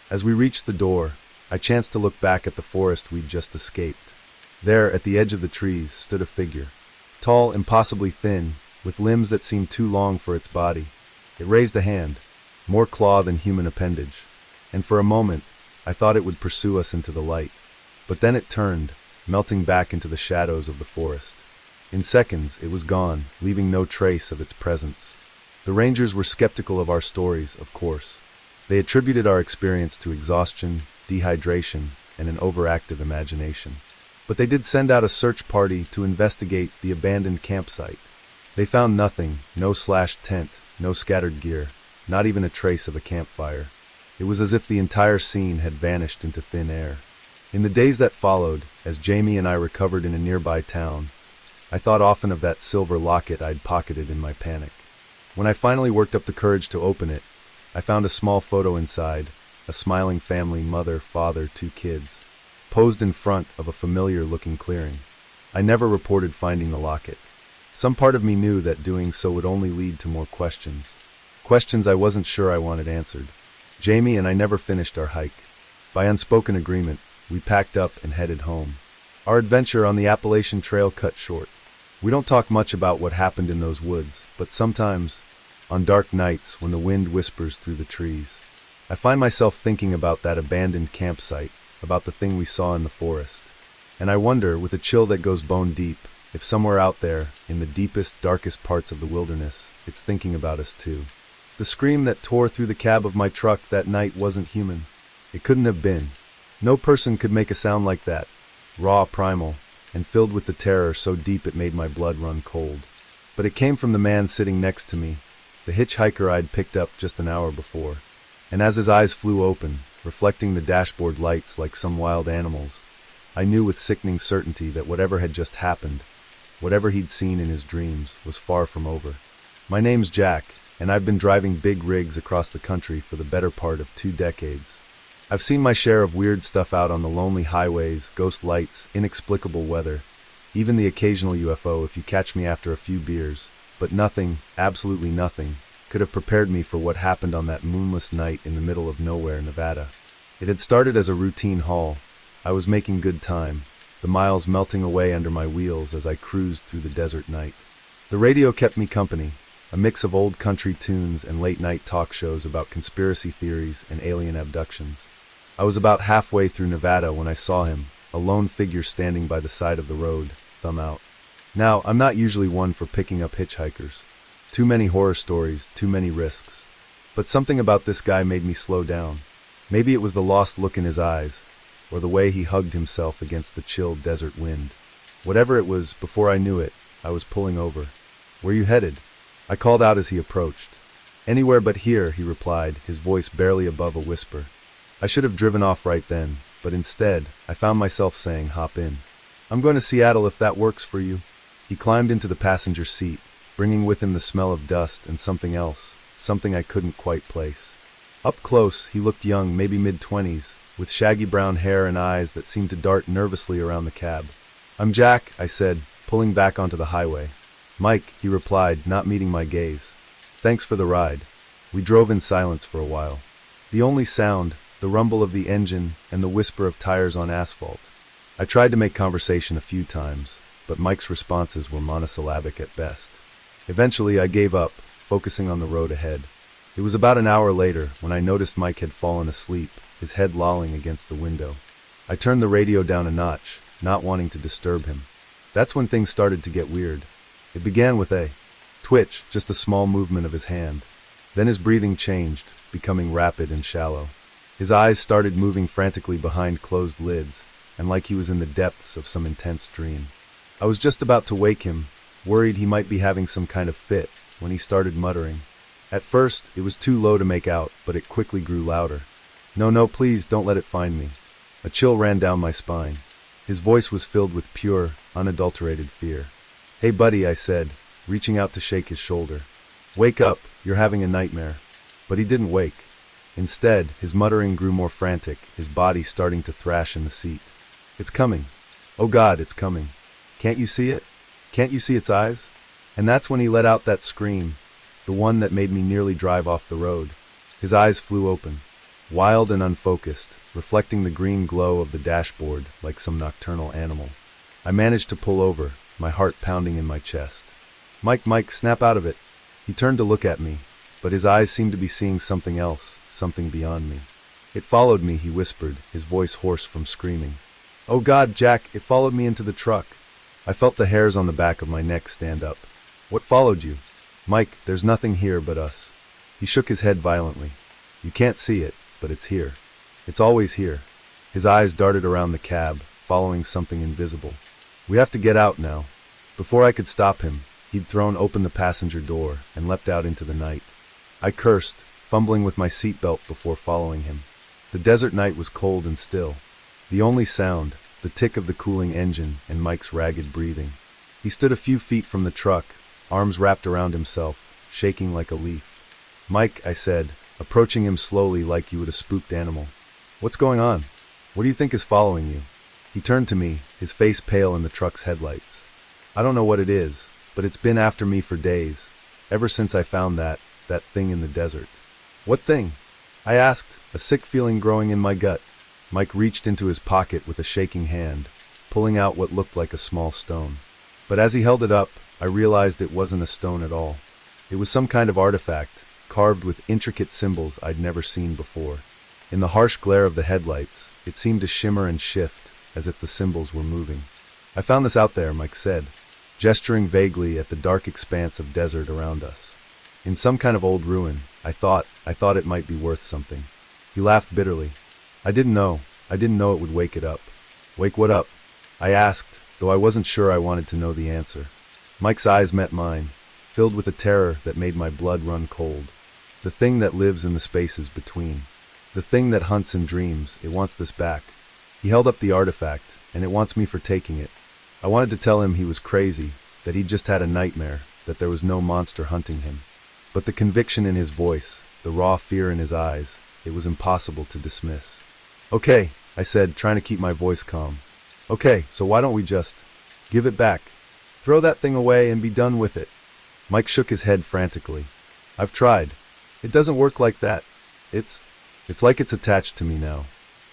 A: As we reached the door, I chanced to look back at the forest we'd just escaped. There, at the edge of the trees, stood a figure. Tall, impossibly thin, with limbs that seemed too long for its body. It raised a hand, more claw than human appendage, and for a moment, I thought it would pursue us into the light. But then it turned, melting back into the shadows of the forest. In seconds, it was gone, leaving no trace of its presence. The rangers were skeptical of our stories, of course. They attributed our experience to exhaustion, dehydration, and an overactive imagination. But they did send out a search party to investigate the abandoned campsite. They found nothing, no slashed tent, no scattered gear, not even a trace of a campfire. It was as if the entire scene had vanished into thin air. In the days that followed, as Jamie and I recovered in a nearby town, I thought often of that silver locket I'd pocketed in my panic. When I finally worked up the courage to open it, I found a small photo inside, a smiling family, mother, father, 2 kids, posed in front of a familiar-looking clearing. I never reported finding the locket. Some part of me knew that doing so would only lead to more questions. Questions I wasn't sure I wanted answered. Jamie and I never finished our hike. By unspoken agreement, we packed up and headed home. Our adventure on the Appalachian Trail cut short. We don't talk much about what happened in those woods, but sometimes, on dark nights when the wind whispers through the trees, I find myself thinking about that abandoned campsite, about the thing we saw in the forest. And I wonder, with a chill that goes bone deep, if somewhere out there, in the deepest, darkest parts of the wilderness, it's thinking about us too. The scream that tore through the cab of my truck that night wasn't human. It couldn't have been. No person could make a sound like that, raw, primal, and filled with the terror so deep it made my blood run cold. But it came from the man sitting next to me, the hitchhiker I'd picked up just an hour before. And as his eyes flew open, reflecting the dashboard lights like some wild animals, I knew with sickening certainty that whatever had just happened, whatever he'd seen in his dreams, was far from over. My name's Jack, and I've been driving big rigs across the country for the better part of 2 decades. I've seen my share of weird stuff out on the lonely highways, ghost lights, inexplicable weather, even the occasional UFO if you catch me after a few beers, but nothing, absolutely nothing, could have prepared me for what happened on that moonless night in the middle of nowhere, Nevada. It had started as a routine haul. I was making good time, the miles melting away under my wheels as I cruised through the desert night. The radio kept me company, a mix of old country tunes and late-night talk shows about conspiracy theories and alien abductions. I was about halfway through Nevada when I saw him, a lone figure standing by the side of the road, thumb out. Now, I'm not usually one for picking up hitchhikers. Too many horror stories, too many risks. But something about this guy made me slow down. Maybe it was the lost look in his eyes, or the way he hugged himself against the chill desert wind. Whatever it was, before I knew it, I was pulling over. "Where you headed?" I called out as he approached. "Anywhere but here," he replied, his voice barely above a whisper. I should have driven off right then, but instead, I found myself saying, "Hop in. I'm going to Seattle if that works for you." He climbed into the passenger seat, bringing with him the smell of dust and something else, something I couldn't quite place. Up close, he looked young, maybe mid-20s, with shaggy brown hair and eyes that seemed to dart nervously around the cab. "I'm Jack," I said, pulling back onto the highway. "Mike," he replied, not meeting my gaze. "Thanks for the ride." We drove in silence for a while. The only sound, the rumble of the engine and the whisper of tires on asphalt. I tried to make conversation a few times, but Mike's responses were monosyllabic at best. Eventually, I gave up, focusing on the road ahead. It was about an hour later when I noticed Mike had fallen asleep, his head lolling against the window. I turned the radio down a notch, not wanting to disturb him. That's when things started to get weird. It began with a twitch, just a small movement of his hand. Then his breathing changed, becoming rapid and shallow. His eyes started moving frantically behind closed lids, and like he was in the depths of some intense dream. I was just about to wake him, worried he might be having some kind of fit, when he started muttering. At first, it was too low to make out, but it quickly grew louder. No, please, don't let it find me." A chill ran down my spine. His voice was filled with pure, unadulterated fear. "Hey buddy," I said, reaching out to shake his shoulder. "Wake up, you're having a nightmare." But he didn't wake. Instead, his muttering grew more frantic, his body starting to thrash in the seat. "It's coming. Oh God, it's coming. Can't you see it? Can't you see its eyes?" And that's when he let out that scream, the one that made me nearly drive off the road. His eyes flew open, wild and unfocused, reflecting the green glow of the dashboard like some nocturnal animal. I managed to pull over, my heart pounding in my chest. Mike, snap out of it." He turned to look at me, but his eyes seemed to be seeing something else, something beyond me. "It followed me," he whispered, his voice hoarse from screaming. "Oh God, Jack, it followed me into the truck." I felt the hairs on the back of my neck stand up. "What followed you?" "Mike, there's nothing here but us." He shook his head violently. "You can't see it, but it's here. It's always here." His eyes darted around the cab, following something invisible. "We have to get out now." Before I could stop him, he'd thrown open the passenger door and leapt out into the night. I cursed, fumbling with my seatbelt before following him. The desert night was cold and still. The only sound, the tick of the cooling engine and Mike's ragged breathing. He stood a few feet from the truck, arms wrapped around himself, shaking like a leaf. "Mike," I said, approaching him slowly like you would a spooked animal. "What's going on? What do you think is following you?" He turned to me, his face pale in the truck's headlights. "I don't know what it is, but it's been after me for days, ever since I found that thing in the desert." "What thing?" I asked, a sick feeling growing in my gut. Mike reached into his pocket with a shaking hand, pulling out what looked like a small stone. But as he held it up, I realized it wasn't a stone at all. It was some kind of artifact, carved with intricate symbols I'd never seen before. In the harsh glare of the headlights, it seemed to shimmer and shift, as if the symbols were moving. "I found this out there," Mike said, gesturing vaguely at the dark expanse of desert around us. "In some kind of old ruin. I thought it might be worth something." He laughed bitterly. I didn't know it would wake it up." "Wake what up?" I asked, though I wasn't sure I wanted to know the answer. Mike's eyes met mine, filled with a terror that made my blood run cold. "The thing that lives in the spaces between. The thing that hunts in dreams, it wants this back." He held up the artifact, "and it wants me for taking it." I wanted to tell him he was crazy, that he'd just had a nightmare, that there was no monster hunting him. But the conviction in his voice, the raw fear in his eyes, it was impossible to dismiss. "Okay," I said, trying to keep my voice calm. "Okay, so why don't we just give it back? Throw that thing away and be done with it." Mike shook his head frantically. "I've tried. It doesn't work like that. It's like it's attached to me now.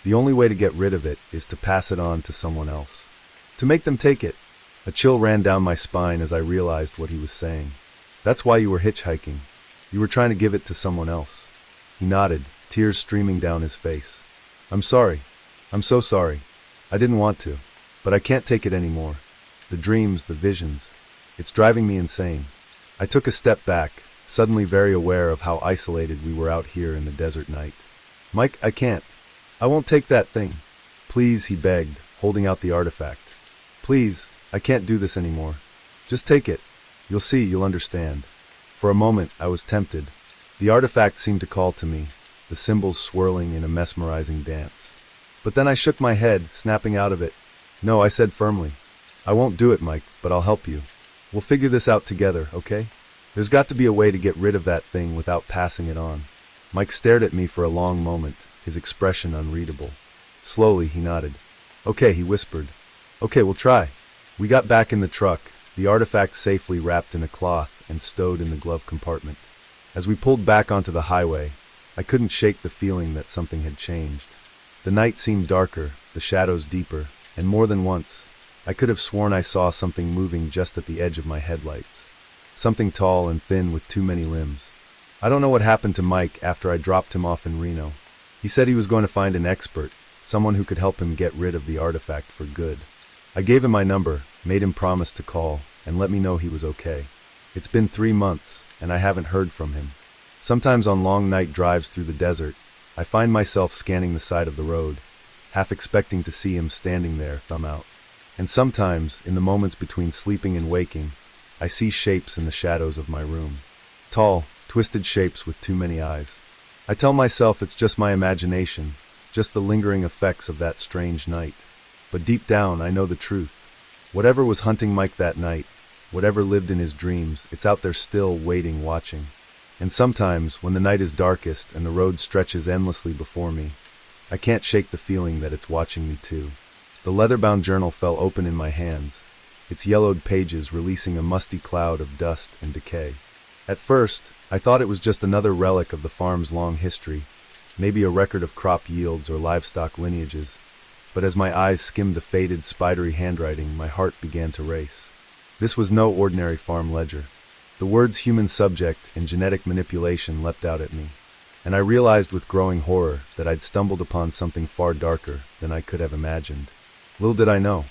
A: The only way to get rid of it is to pass it on to someone else. To make them take it." A chill ran down my spine as I realized what he was saying. "That's why you were hitchhiking. You were trying to give it to someone else." He nodded, tears streaming down his face. "I'm sorry. I'm so sorry. I didn't want to. But I can't take it anymore. The dreams, the visions. It's driving me insane." I took a step back, suddenly very aware of how isolated we were out here in the desert night. "Mike, I can't. I won't take that thing." "Please," he begged, holding out the artifact. "Please, I can't do this anymore. Just take it. You'll see, you'll understand." For a moment, I was tempted. The artifact seemed to call to me, the symbols swirling in a mesmerizing dance. But then I shook my head, snapping out of it. "No," I said firmly. "I won't do it, Mike, but I'll help you. We'll figure this out together, okay? There's got to be a way to get rid of that thing without passing it on." Mike stared at me for a long moment, his expression unreadable. Slowly, he nodded. "Okay," he whispered. "Okay, we'll try." We got back in the truck, the artifact safely wrapped in a cloth and stowed in the glove compartment. As we pulled back onto the highway, I couldn't shake the feeling that something had changed. The night seemed darker, the shadows deeper, and more than once, I could have sworn I saw something moving just at the edge of my headlights. Something tall and thin with too many limbs. I don't know what happened to Mike after I dropped him off in Reno. He said he was going to find an expert, someone who could help him get rid of the artifact for good. I gave him my number, made him promise to call, and let me know he was okay. It's been 3 months, and I haven't heard from him. Sometimes on long night drives through the desert, I find myself scanning the side of the road, half expecting to see him standing there, thumb out. And sometimes, in the moments between sleeping and waking, I see shapes in the shadows of my room. Tall, twisted shapes with too many eyes. I tell myself it's just my imagination, just the lingering effects of that strange night. But deep down, I know the truth. Whatever was hunting Mike that night, whatever lived in his dreams, it's out there still, waiting, watching. And sometimes, when the night is darkest and the road stretches endlessly before me, I can't shake the feeling that it's watching me too. The leather-bound journal fell open in my hands, its yellowed pages releasing a musty cloud of dust and decay. At first, I thought it was just another relic of the farm's long history, maybe a record of crop yields or livestock lineages, but as my eyes skimmed the faded, spidery handwriting, my heart began to race. This was no ordinary farm ledger. The words human subject and genetic manipulation leapt out at me, and I realized with growing horror that I'd stumbled upon something far darker than I could have imagined. Little did I know,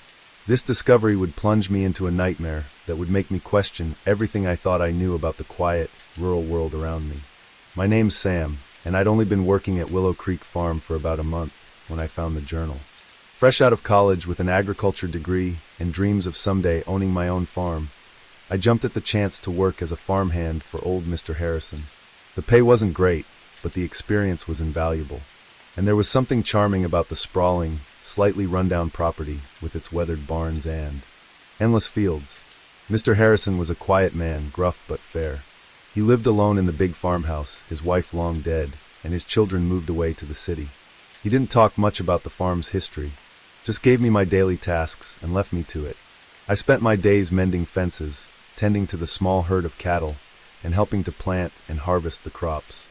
A: this discovery would plunge me into a nightmare that would make me question everything I thought I knew about the quiet, rural world around me. My name's Sam, and I'd only been working at Willow Creek Farm for about a month when I found the journal. Fresh out of college with an agriculture degree and dreams of someday owning my own farm, I jumped at the chance to work as a farmhand for old Mr. Harrison. The pay wasn't great, but the experience was invaluable. And there was something charming about the sprawling, slightly run-down property with its weathered barns and endless fields. Mr. Harrison was a quiet man, gruff but fair. He lived alone in the big farmhouse, his wife long dead, and his children moved away to the city. He didn't talk much about the farm's history, just gave me my daily tasks and left me to it. I spent my days mending fences, tending to the small herd of cattle, and helping to plant and harvest the crops.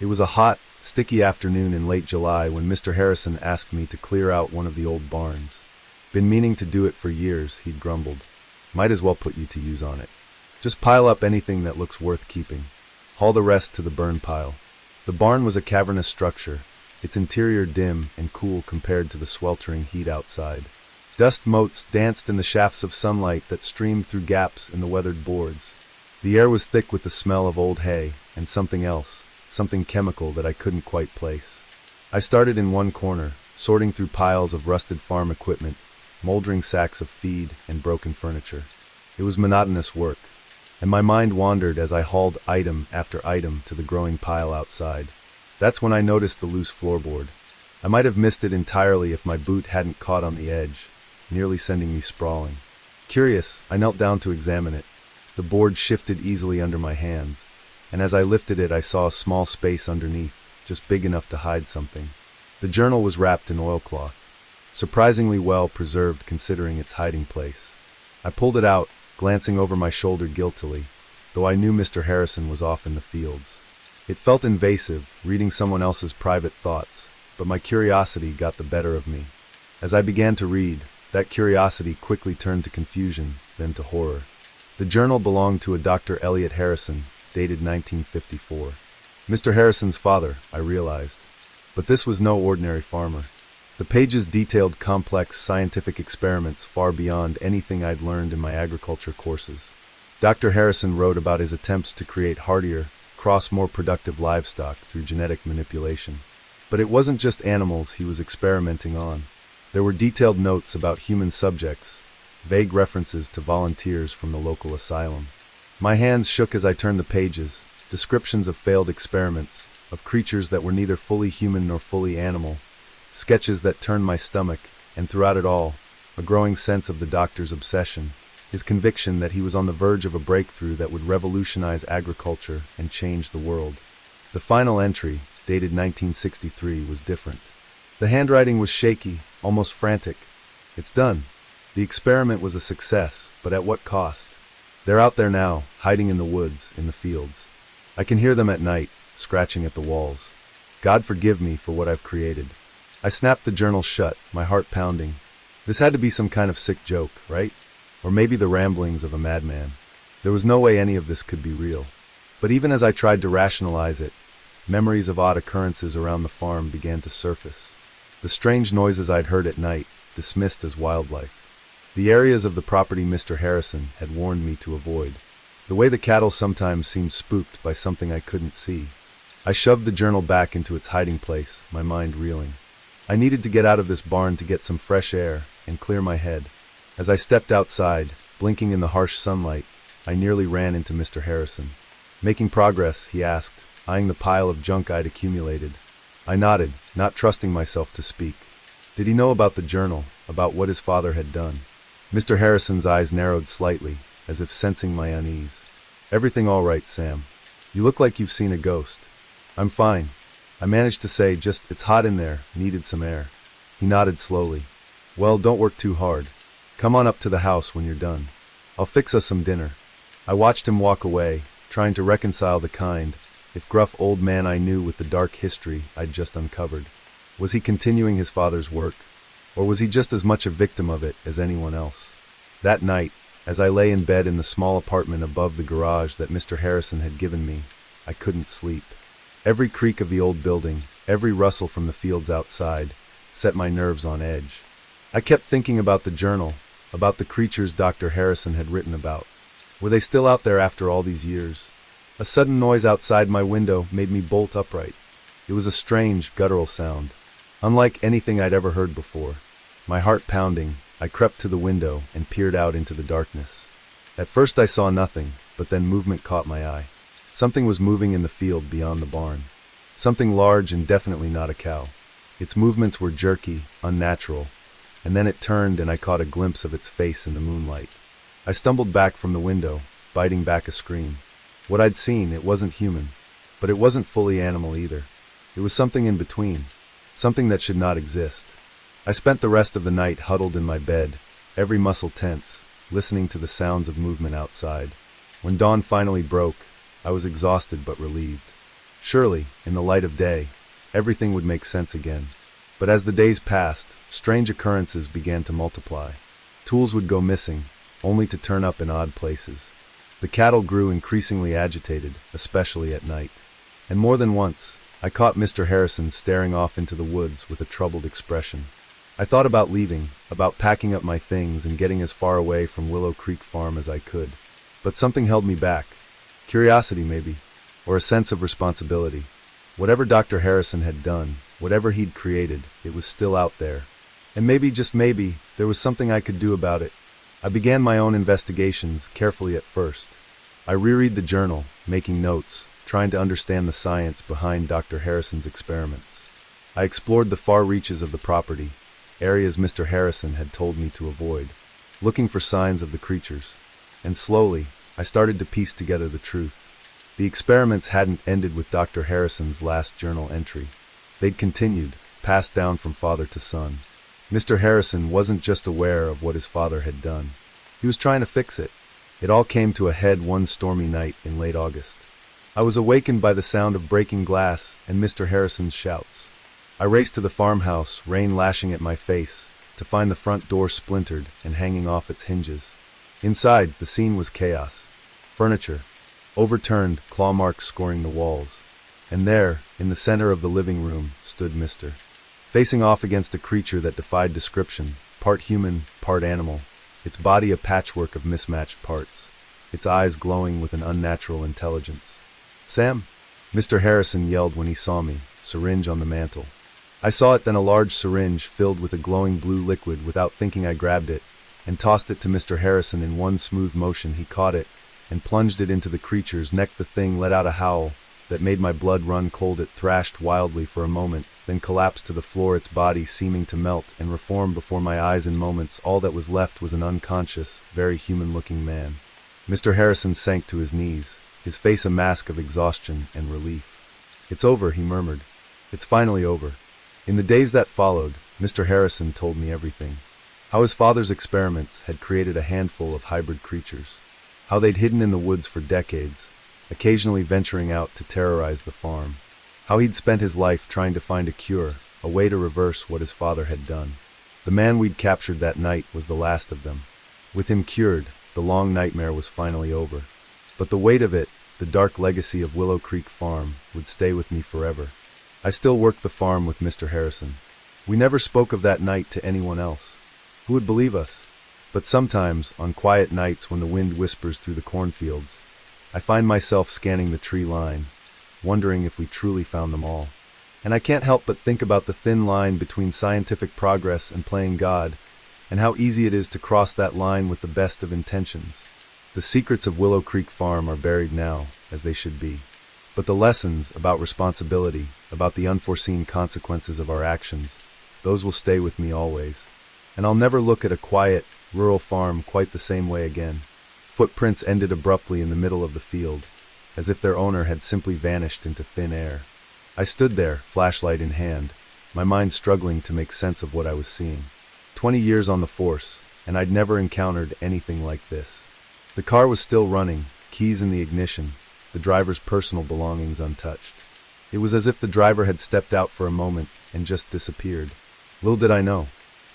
A: It was a hot, sticky afternoon in late July when Mr. Harrison asked me to clear out one of the old barns. Been meaning to do it for years, he'd grumbled. Might as well put you to use on it. Just pile up anything that looks worth keeping. Haul the rest to the burn pile. The barn was a cavernous structure, its interior dim and cool compared to the sweltering heat outside. Dust motes danced in the shafts of sunlight that streamed through gaps in the weathered boards. The air was thick with the smell of old hay and something else, something chemical that I couldn't quite place. I started in one corner, sorting through piles of rusted farm equipment, moldering sacks of feed, and broken furniture. It was monotonous work, and my mind wandered as I hauled item after item to the growing pile outside. That's when I noticed the loose floorboard. I might have missed it entirely if my boot hadn't caught on the edge, nearly sending me sprawling. Curious, I knelt down to examine it. The board shifted easily under my hands, and as I lifted it I saw a small space underneath, just big enough to hide something. The journal was wrapped in oilcloth, surprisingly well preserved considering its hiding place. I pulled it out, glancing over my shoulder guiltily, though I knew Mr. Harrison was off in the fields. It felt invasive, reading someone else's private thoughts, but my curiosity got the better of me. As I began to read, that curiosity quickly turned to confusion, then to horror. The journal belonged to a Dr. Elliot Harrison, dated 1954. Mr. Harrison's father, I realized. But this was no ordinary farmer. The pages detailed complex scientific experiments far beyond anything I'd learned in my agriculture courses. Dr. Harrison wrote about his attempts to create hardier, more productive livestock through genetic manipulation. But it wasn't just animals he was experimenting on. There were detailed notes about human subjects, vague references to volunteers from the local asylum. My hands shook as I turned the pages, descriptions of failed experiments, of creatures that were neither fully human nor fully animal, sketches that turned my stomach, and throughout it all, a growing sense of the doctor's obsession, his conviction that he was on the verge of a breakthrough that would revolutionize agriculture and change the world. The final entry, dated 1963, was different. The handwriting was shaky, almost frantic. It's done. The experiment was a success, but at what cost? They're out there now, hiding in the woods, in the fields. I can hear them at night, scratching at the walls. God forgive me for what I've created. I snapped the journal shut, my heart pounding. This had to be some kind of sick joke, right? Or maybe the ramblings of a madman. There was no way any of this could be real. But even as I tried to rationalize it, memories of odd occurrences around the farm began to surface. The strange noises I'd heard at night, dismissed as wildlife. The areas of the property Mr. Harrison had warned me to avoid. The way the cattle sometimes seemed spooked by something I couldn't see. I shoved the journal back into its hiding place, my mind reeling. I needed to get out of this barn to get some fresh air and clear my head. As I stepped outside, blinking in the harsh sunlight, I nearly ran into Mr. Harrison. Making progress, he asked, eyeing the pile of junk I'd accumulated. I nodded, not trusting myself to speak. Did he know about the journal, about what his father had done? Mr. Harrison's eyes narrowed slightly, as if sensing my unease. Everything all right, Sam. You look like you've seen a ghost. I'm fine. I managed to say, just, it's hot in there, needed some air. He nodded slowly. Well, don't work too hard. Come on up to the house when you're done. I'll fix us some dinner. I watched him walk away, trying to reconcile the kind, if gruff old man I knew with the dark history I'd just uncovered. Was he continuing his father's work, or was he just as much a victim of it as anyone else? That night, as I lay in bed in the small apartment above the garage that Mr. Harrison had given me, I couldn't sleep. Every creak of the old building, every rustle from the fields outside, set my nerves on edge. I kept thinking about the journal, about the creatures Dr. Harrison had written about. Were they still out there after all these years? A sudden noise outside my window made me bolt upright. It was a strange, guttural sound, unlike anything I'd ever heard before. My heart pounding, I crept to the window and peered out into the darkness. At first I saw nothing, but then movement caught my eye. Something was moving in the field beyond the barn. Something large and definitely not a cow. Its movements were jerky, unnatural, and then it turned and I caught a glimpse of its face in the moonlight. I stumbled back from the window, biting back a scream. What I'd seen, it wasn't human, but it wasn't fully animal either. It was something in between, something that should not exist. I spent the rest of the night huddled in my bed, every muscle tense, listening to the sounds of movement outside. When dawn finally broke, I was exhausted but relieved. Surely, in the light of day, everything would make sense again. But as the days passed, strange occurrences began to multiply. Tools would go missing, only to turn up in odd places. The cattle grew increasingly agitated, especially at night. And more than once, I caught Mr. Harrison staring off into the woods with a troubled expression. I thought about leaving, about packing up my things and getting as far away from Willow Creek Farm as I could. But something held me back. Curiosity, maybe, or a sense of responsibility. Whatever Dr. Harrison had done, whatever he'd created, it was still out there. And maybe, just maybe, there was something I could do about it. I began my own investigations, carefully at first. I reread the journal, making notes, trying to understand the science behind Dr. Harrison's experiments. I explored the far reaches of the property, areas Mr. Harrison had told me to avoid, looking for signs of the creatures. And slowly, I started to piece together the truth. The experiments hadn't ended with Dr. Harrison's last journal entry. They'd continued, passed down from father to son. Mr. Harrison wasn't just aware of what his father had done. He was trying to fix it. It all came to a head one stormy night in late August. I was awakened by the sound of breaking glass and Mr. Harrison's shouts. I raced to the farmhouse, rain lashing at my face, to find the front door splintered and hanging off its hinges. Inside, the scene was chaos. Furniture, overturned, claw marks scoring the walls. And there, in the center of the living room, stood Mr. Facing off against a creature that defied description, part human, part animal, its body a patchwork of mismatched parts, its eyes glowing with an unnatural intelligence. "Sam!" Mr. Harrison yelled when he saw me, syringe on the mantel. I saw it, then a large syringe filled with a glowing blue liquid. Without thinking, I grabbed it and tossed it to Mr. Harrison. In one smooth motion, he caught it and plunged it into the creature's neck. The thing let out a howl that made my blood run cold. It thrashed wildly for a moment, then collapsed to the floor, its body seeming to melt and reform before my eyes. In moments, all that was left was an unconscious, very human-looking man. Mr. Harrison sank to his knees, his face a mask of exhaustion and relief. "It's over," he murmured. "It's finally over." In the days that followed, Mr. Harrison told me everything. How his father's experiments had created a handful of hybrid creatures. How they'd hidden in the woods for decades, occasionally venturing out to terrorize the farm. How he'd spent his life trying to find a cure, a way to reverse what his father had done. The man we'd captured that night was the last of them. With him cured, the long nightmare was finally over. But the weight of it, the dark legacy of Willow Creek Farm, would stay with me forever. I still worked the farm with Mr. Harrison. We never spoke of that night to anyone else. Who would believe us? But sometimes, on quiet nights when the wind whispers through the cornfields, I find myself scanning the tree line, wondering if we truly found them all. And I can't help but think about the thin line between scientific progress and playing God, and how easy it is to cross that line with the best of intentions. The secrets of Willow Creek Farm are buried now, as they should be. But the lessons about responsibility, about the unforeseen consequences of our actions, those will stay with me always. And I'll never look at a quiet, rural farm quite the same way again. Footprints ended abruptly in the middle of the field, as if their owner had simply vanished into thin air. I stood there, flashlight in hand, my mind struggling to make sense of what I was seeing. 20 years on the force, and I'd never encountered anything like this. The car was still running, keys in the ignition, the driver's personal belongings untouched. It was as if the driver had stepped out for a moment and just disappeared. Little did I know,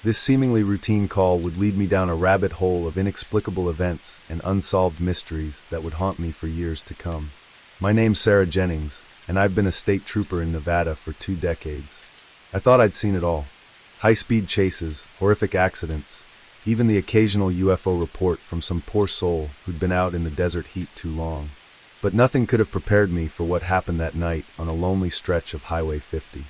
A: this seemingly routine call would lead me down a rabbit hole of inexplicable events and unsolved mysteries that would haunt me for years to come. My name's Sarah Jennings, and I've been a state trooper in Nevada for 2 decades. I thought I'd seen it all. High-speed chases, horrific accidents, even the occasional UFO report from some poor soul who'd been out in the desert heat too long. But nothing could have prepared me for what happened that night on a lonely stretch of Highway 50.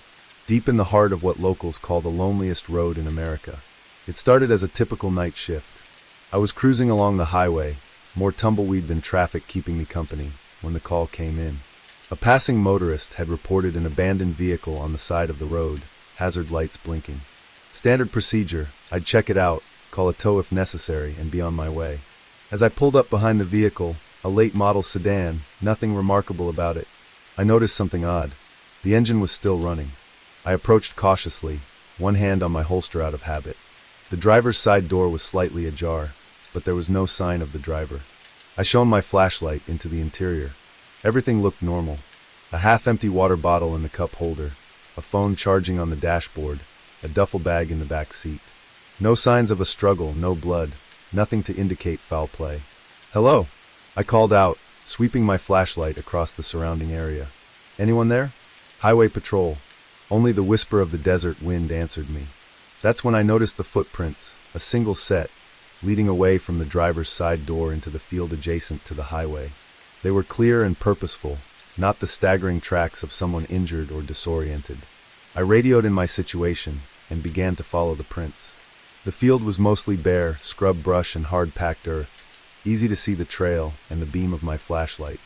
A: Deep in the heart of what locals call the loneliest road in America. It started as a typical night shift. I was cruising along the highway, more tumbleweed than traffic keeping me company, when the call came in. A passing motorist had reported an abandoned vehicle on the side of the road, hazard lights blinking. Standard procedure, I'd check it out, call a tow if necessary, and be on my way. As I pulled up behind the vehicle, a late model sedan, nothing remarkable about it, I noticed something odd. The engine was still running. I approached cautiously, one hand on my holster out of habit. The driver's side door was slightly ajar, but there was no sign of the driver. I shone my flashlight into the interior. Everything looked normal. A half-empty water bottle in the cup holder, a phone charging on the dashboard, a duffel bag in the back seat. No signs of a struggle, no blood, nothing to indicate foul play. "Hello," I called out, sweeping my flashlight across the surrounding area. "Anyone there?" "Highway patrol." Only the whisper of the desert wind answered me. That's when I noticed the footprints, a single set, leading away from the driver's side door into the field adjacent to the highway. They were clear and purposeful, not the staggering tracks of someone injured or disoriented. I radioed in my situation and began to follow the prints. The field was mostly bare, scrub brush and hard-packed earth, easy to see the trail and the beam of my flashlight.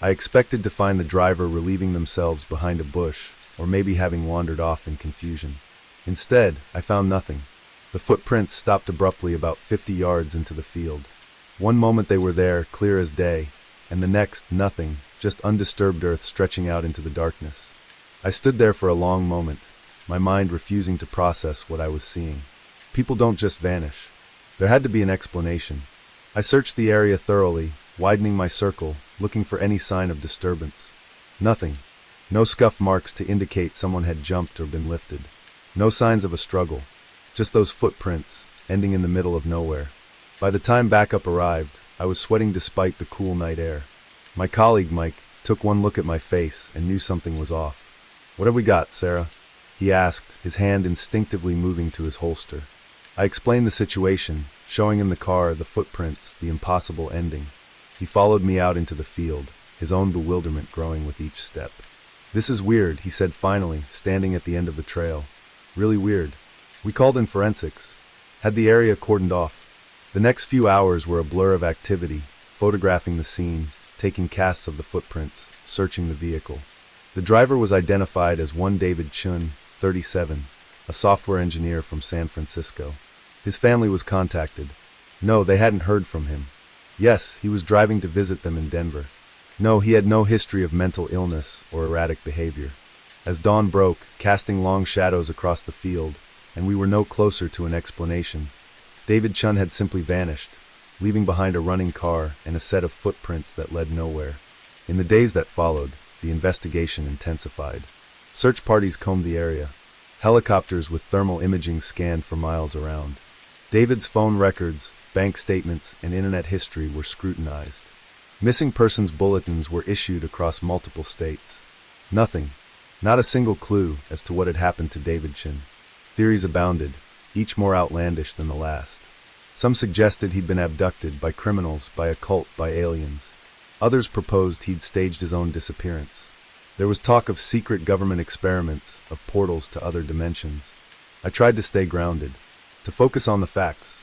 A: I expected to find the driver relieving themselves behind a bush, or maybe having wandered off in confusion. Instead, I found nothing. The footprints stopped abruptly about 50 yards into the field. One moment they were there, clear as day, and the next, nothing, just undisturbed earth stretching out into the darkness. I stood there for a long moment, my mind refusing to process what I was seeing. People don't just vanish. There had to be an explanation. I searched the area thoroughly, widening my circle, looking for any sign of disturbance. Nothing. No scuff marks to indicate someone had jumped or been lifted. No signs of a struggle. Just those footprints, ending in the middle of nowhere. By the time backup arrived, I was sweating despite the cool night air. My colleague, Mike, took one look at my face and knew something was off. "What have we got, Sarah?" he asked, his hand instinctively moving to his holster. I explained the situation, showing him the car, the footprints, the impossible ending. He followed me out into the field, his own bewilderment growing with each step. "This is weird," he said finally, standing at the end of the trail. "Really weird. We called in forensics. Had the area cordoned off." The next few hours were a blur of activity, photographing the scene, taking casts of the footprints, searching the vehicle. The driver was identified as one David Chun, 37, a software engineer from San Francisco. His family was contacted. No, they hadn't heard from him. Yes, he was driving to visit them in Denver. No, he had no history of mental illness or erratic behavior. As dawn broke, casting long shadows across the field, and we were no closer to an explanation, David Chun had simply vanished, leaving behind a running car and a set of footprints that led nowhere. In the days that followed, the investigation intensified. Search parties combed the area. Helicopters with thermal imaging scanned for miles around. David's phone records, bank statements, and internet history were scrutinized. Missing persons bulletins were issued across multiple states. Nothing, not a single clue as to what had happened to David Chun. Theories abounded, each more outlandish than the last. Some suggested he'd been abducted by criminals, by a cult, by aliens. Others proposed he'd staged his own disappearance. There was talk of secret government experiments, of portals to other dimensions. I tried to stay grounded, to focus on the facts.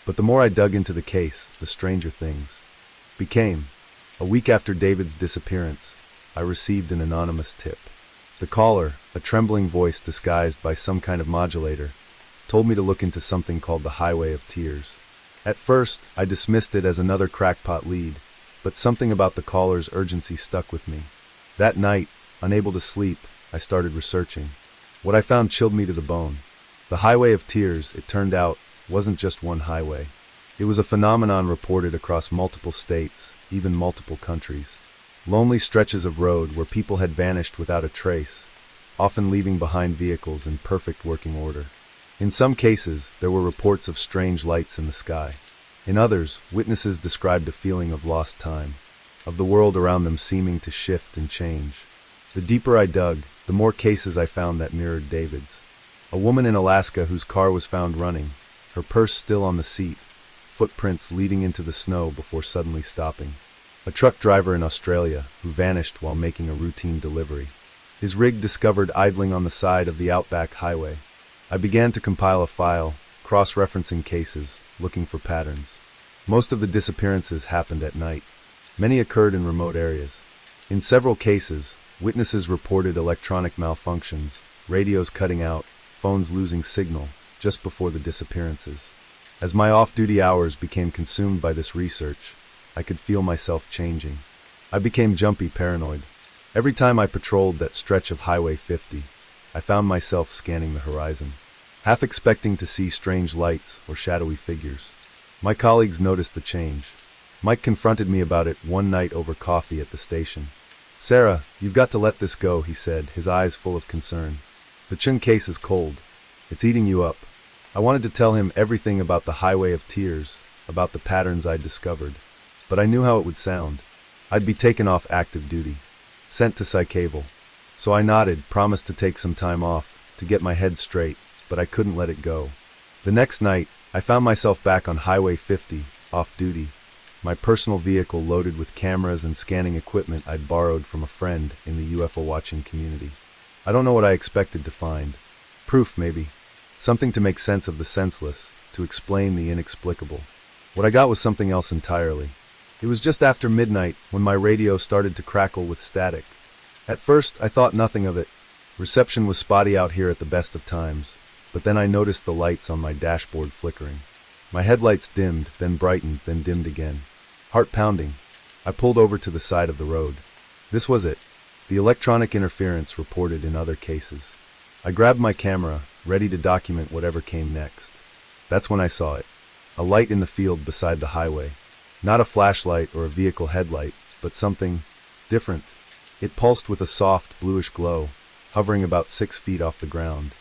A: But the more I dug into the case, the stranger things became. A week after David's disappearance, I received an anonymous tip. The caller, a trembling voice disguised by some kind of modulator, told me to look into something called the Highway of Tears. At first, I dismissed it as another crackpot lead, but something about the caller's urgency stuck with me. That night, unable to sleep, I started researching. What I found chilled me to the bone. The Highway of Tears, it turned out, wasn't just one highway. It was a phenomenon reported across multiple states, even multiple countries. Lonely stretches of road where people had vanished without a trace, often leaving behind vehicles in perfect working order. In some cases, there were reports of strange lights in the sky. In others, witnesses described a feeling of lost time, of the world around them seeming to shift and change. The deeper I dug, the more cases I found that mirrored David's. A woman in Alaska whose car was found running, her purse still on the seat, footprints leading into the snow before suddenly stopping. A truck driver in Australia who vanished while making a routine delivery, his rig discovered idling on the side of the outback highway. I began to compile a file, cross-referencing cases, looking for patterns. Most of the disappearances happened at night. Many occurred in remote areas. In several cases, witnesses reported electronic malfunctions, radios cutting out, phones losing signal, just before the disappearances. As my off-duty hours became consumed by this research, I could feel myself changing. I became jumpy, paranoid. Every time I patrolled that stretch of Highway 50, I found myself scanning the horizon, half expecting to see strange lights or shadowy figures. My colleagues noticed the change. Mike confronted me about it one night over coffee at the station. "Sarah, you've got to let this go," he said, his eyes full of concern. "The Chun case is cold. It's eating you up." I wanted to tell him everything about the Highway of Tears, about the patterns I'd discovered. But I knew how it would sound. I'd be taken off active duty, sent to psych-able. So I nodded, promised to take some time off, to get my head straight, but I couldn't let it go. The next night, I found myself back on Highway 50, off duty, my personal vehicle loaded with cameras and scanning equipment I'd borrowed from a friend in the UFO watching community. I don't know what I expected to find. Proof, maybe. Something to make sense of the senseless, to explain the inexplicable. What I got was something else entirely. It was just after midnight when my radio started to crackle with static. At first, I thought nothing of it. Reception was spotty out here at the best of times, but then I noticed the lights on my dashboard flickering. My headlights dimmed, then brightened, then dimmed again. Heart pounding. I pulled over to the side of the road. This was it. The electronic interference reported in other cases. I grabbed my camera, ready to document whatever came next. That's when I saw it. A light in the field beside the highway. Not a flashlight or a vehicle headlight, but something different. It pulsed with a soft, bluish glow, hovering about 6 feet off the ground.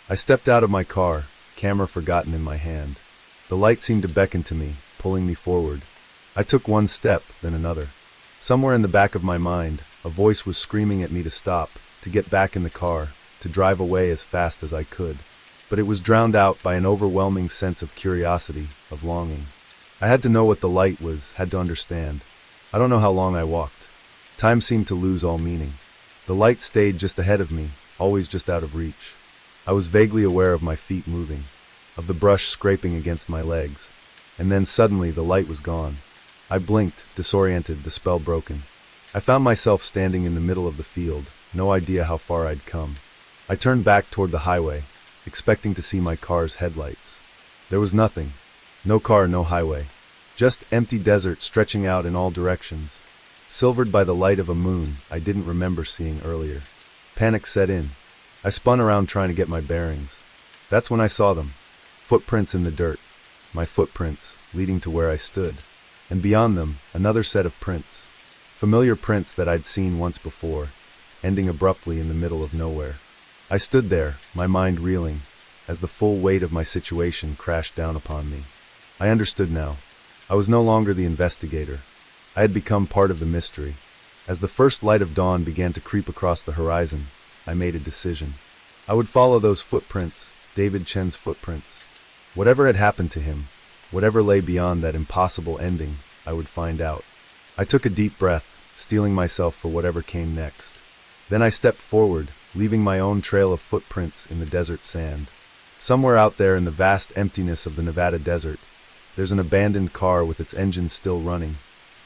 A: I stepped out of my car, camera forgotten in my hand. The light seemed to beckon to me, pulling me forward. I took one step, then another. Somewhere in the back of my mind, a voice was screaming at me to stop, to get back in the car, to drive away as fast as I could. But it was drowned out by an overwhelming sense of curiosity, of longing. I had to know what the light was, had to understand. I don't know how long I walked. Time seemed to lose all meaning. The light stayed just ahead of me, always just out of reach. I was vaguely aware of my feet moving, of the brush scraping against my legs. And then suddenly the light was gone. I blinked, disoriented, the spell broken. I found myself standing in the middle of the field, no idea how far I'd come. I turned back toward the highway, expecting to see my car's headlights. There was nothing. No car, no highway. Just empty desert stretching out in all directions, silvered by the light of a moon I didn't remember seeing earlier. Panic set in. I spun around trying to get my bearings. That's when I saw them. Footprints in the dirt. My footprints, leading to where I stood. And beyond them, another set of prints. Familiar prints that I'd seen once before, ending abruptly in the middle of nowhere. I stood there, my mind reeling, as the full weight of my situation crashed down upon me. I understood now. I was no longer the investigator. I had become part of the mystery. As the first light of dawn began to creep across the horizon, I made a decision. I would follow those footprints, David Chen's footprints. Whatever had happened to him, whatever lay beyond that impossible ending, I would find out. I took a deep breath, steeling myself for whatever came next. Then I stepped forward, leaving my own trail of footprints in the desert sand. Somewhere out there in the vast emptiness of the Nevada desert, there's an abandoned car with its engine still running,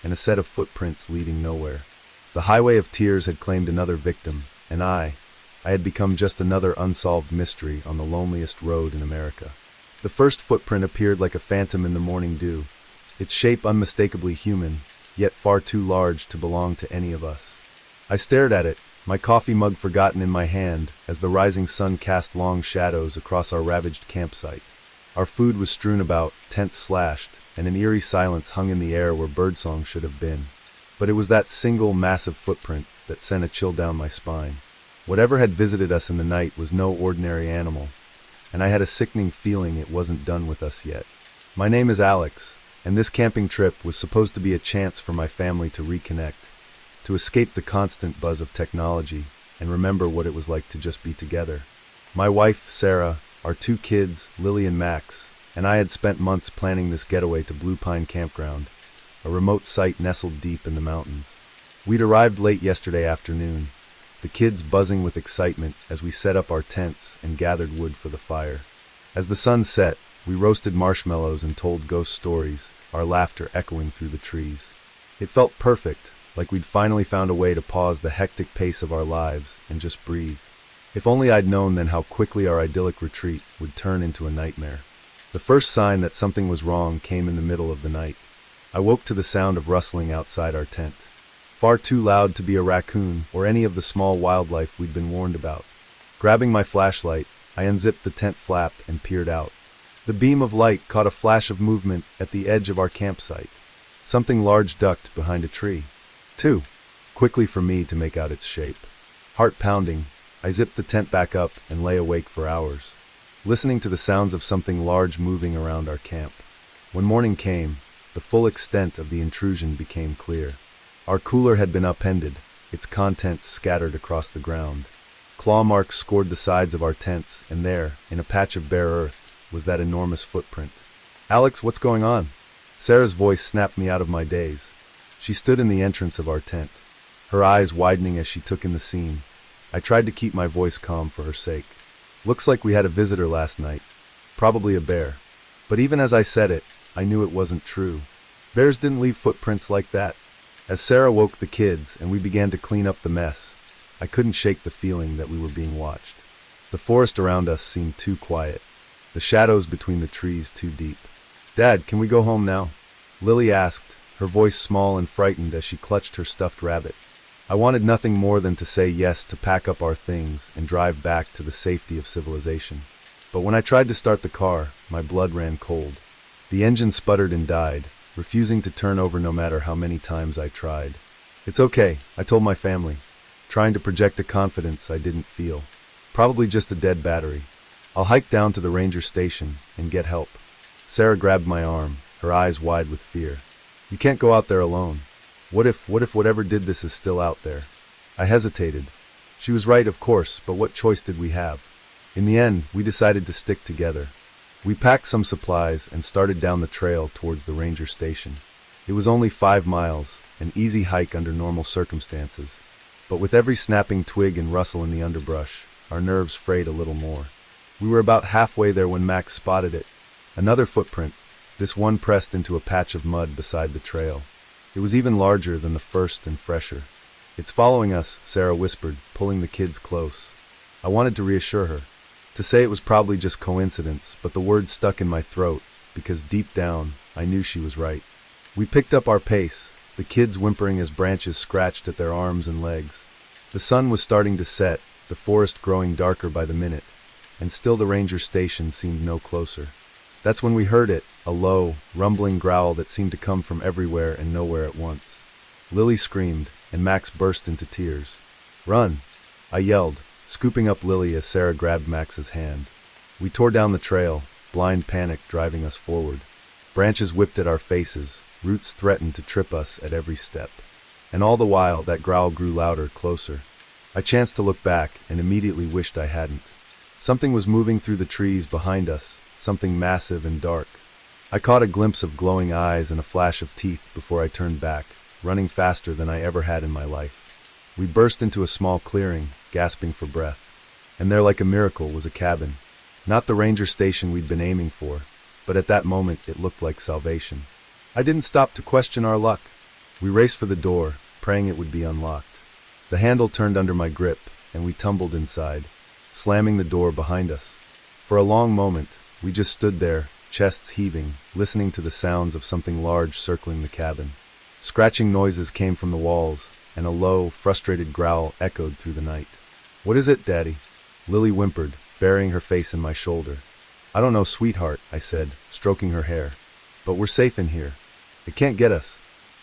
A: and a set of footprints leading nowhere. The Highway of Tears had claimed another victim, and I had become just another unsolved mystery on the loneliest road in America. The first footprint appeared like a phantom in the morning dew, its shape unmistakably human, yet far too large to belong to any of us. I stared at it, my coffee mug forgotten in my hand, as the rising sun cast long shadows across our ravaged campsite. Our food was strewn about, tents slashed, and an eerie silence hung in the air where birdsong should have been. But it was that single massive footprint that sent a chill down my spine. Whatever had visited us in the night was no ordinary animal, and I had a sickening feeling it wasn't done with us yet. My name is Alex, and this camping trip was supposed to be a chance for my family to reconnect, to escape the constant buzz of technology, and remember what it was like to just be together. My wife, Sarah, our 2 kids, Lily and Max, and I had spent months planning this getaway to Blue Pine Campground, a remote site nestled deep in the mountains. We'd arrived late yesterday afternoon, the kids buzzing with excitement as we set up our tents and gathered wood for the fire. As the sun set, we roasted marshmallows and told ghost stories, our laughter echoing through the trees. It felt perfect, like we'd finally found a way to pause the hectic pace of our lives and just breathe. If only I'd known then how quickly our idyllic retreat would turn into a nightmare. The first sign that something was wrong came in the middle of the night. I woke to the sound of rustling outside our tent. Far too loud to be a raccoon or any of the small wildlife we'd been warned about. Grabbing my flashlight, I unzipped the tent flap and peered out. The beam of light caught a flash of movement at the edge of our campsite. Something large ducked behind a tree. Too quickly for me to make out its shape. Heart pounding, I zipped the tent back up and lay awake for hours, listening to the sounds of something large moving around our camp. When morning came, the full extent of the intrusion became clear. Our cooler had been upended, its contents scattered across the ground. Claw marks scored the sides of our tents, and there, in a patch of bare earth, was that enormous footprint. "Alex, what's going on?" Sarah's voice snapped me out of my daze. She stood in the entrance of our tent, her eyes widening as she took in the scene. I tried to keep my voice calm for her sake. "Looks like we had a visitor last night. Probably a bear." But even as I said it, I knew it wasn't true. Bears didn't leave footprints like that. As Sarah woke the kids and we began to clean up the mess, I couldn't shake the feeling that we were being watched. The forest around us seemed too quiet, the shadows between the trees too deep. "Dad, can we go home now?" Lily asked, her voice small and frightened as she clutched her stuffed rabbit. I wanted nothing more than to say yes to pack up our things and drive back to the safety of civilization. But when I tried to start the car, my blood ran cold. The engine sputtered and died, refusing to turn over no matter how many times I tried. "It's okay," I told my family, trying to project a confidence I didn't feel. "Probably just a dead battery. I'll hike down to the ranger station and get help." Sarah grabbed my arm, her eyes wide with fear. "You can't go out there alone. What if whatever did this is still out there?" I hesitated. She was right, of course, but what choice did we have? In the end, we decided to stick together. We packed some supplies and started down the trail towards the ranger station. It was only 5 miles, an easy hike under normal circumstances. But with every snapping twig and rustle in the underbrush, our nerves frayed a little more. We were about halfway there when Max spotted it. Another footprint, this one pressed into a patch of mud beside the trail. It was even larger than the first and fresher. "It's following us," Sarah whispered, pulling the kids close. I wanted to reassure her, to say it was probably just coincidence, but the words stuck in my throat, because deep down, I knew she was right. We picked up our pace, the kids whimpering as branches scratched at their arms and legs. The sun was starting to set, the forest growing darker by the minute, and still the ranger station seemed no closer. That's when we heard it, a low, rumbling growl that seemed to come from everywhere and nowhere at once. Lily screamed, and Max burst into tears. "Run!" I yelled, scooping up Lily as Sarah grabbed Max's hand. We tore down the trail, blind panic driving us forward. Branches whipped at our faces, roots threatened to trip us at every step. And all the while, that growl grew louder, closer. I chanced to look back and immediately wished I hadn't. Something was moving through the trees behind us, something massive and dark. I caught a glimpse of glowing eyes and a flash of teeth before I turned back, running faster than I ever had in my life. We burst into a small clearing, gasping for breath. And there, like a miracle, was a cabin. Not the ranger station we'd been aiming for, but at that moment it looked like salvation. I didn't stop to question our luck. We raced for the door, praying it would be unlocked. The handle turned under my grip, and we tumbled inside, slamming the door behind us. For a long moment, we just stood there, chests heaving, listening to the sounds of something large circling the cabin. Scratching noises came from the walls, and a low, frustrated growl echoed through the night. "What is it, Daddy?" Lily whimpered, burying her face in my shoulder. "I don't know, sweetheart," I said, stroking her hair. "But we're safe in here. It can't get us."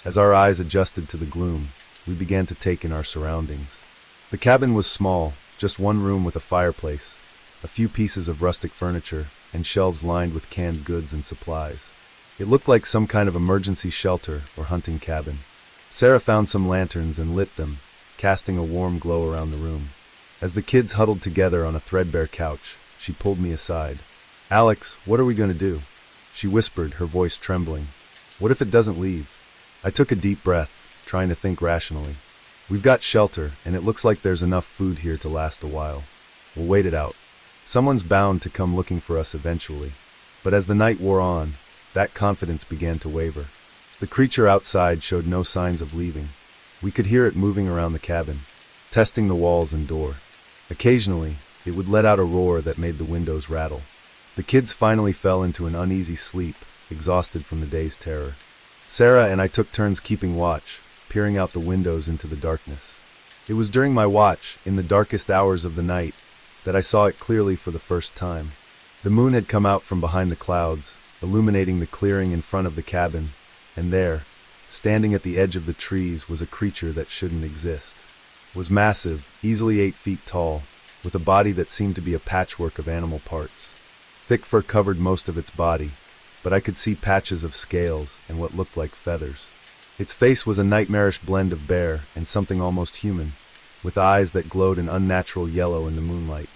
A: As our eyes adjusted to the gloom, we began to take in our surroundings. The cabin was small, just one room with a fireplace, a few pieces of rustic furniture, and shelves lined with canned goods and supplies. It looked like some kind of emergency shelter or hunting cabin. Sarah found some lanterns and lit them, casting a warm glow around the room. As the kids huddled together on a threadbare couch, she pulled me aside. "Alex, what are we going to do?" She whispered, her voice trembling. "What if it doesn't leave?" I took a deep breath, trying to think rationally. "We've got shelter, and it looks like there's enough food here to last a while. We'll wait it out. Someone's bound to come looking for us eventually." But as the night wore on, that confidence began to waver. The creature outside showed no signs of leaving. We could hear it moving around the cabin, testing the walls and door. Occasionally, it would let out a roar that made the windows rattle. The kids finally fell into an uneasy sleep, exhausted from the day's terror. Sarah and I took turns keeping watch, peering out the windows into the darkness. It was during my watch, in the darkest hours of the night, that I saw it clearly for the first time. The moon had come out from behind the clouds, illuminating the clearing in front of the cabin, and there, standing at the edge of the trees, was a creature that shouldn't exist. It was massive, easily 8 feet tall, with a body that seemed to be a patchwork of animal parts. Thick fur covered most of its body, but I could see patches of scales and what looked like feathers. Its face was a nightmarish blend of bear and something almost human, with eyes that glowed an unnatural yellow in the moonlight.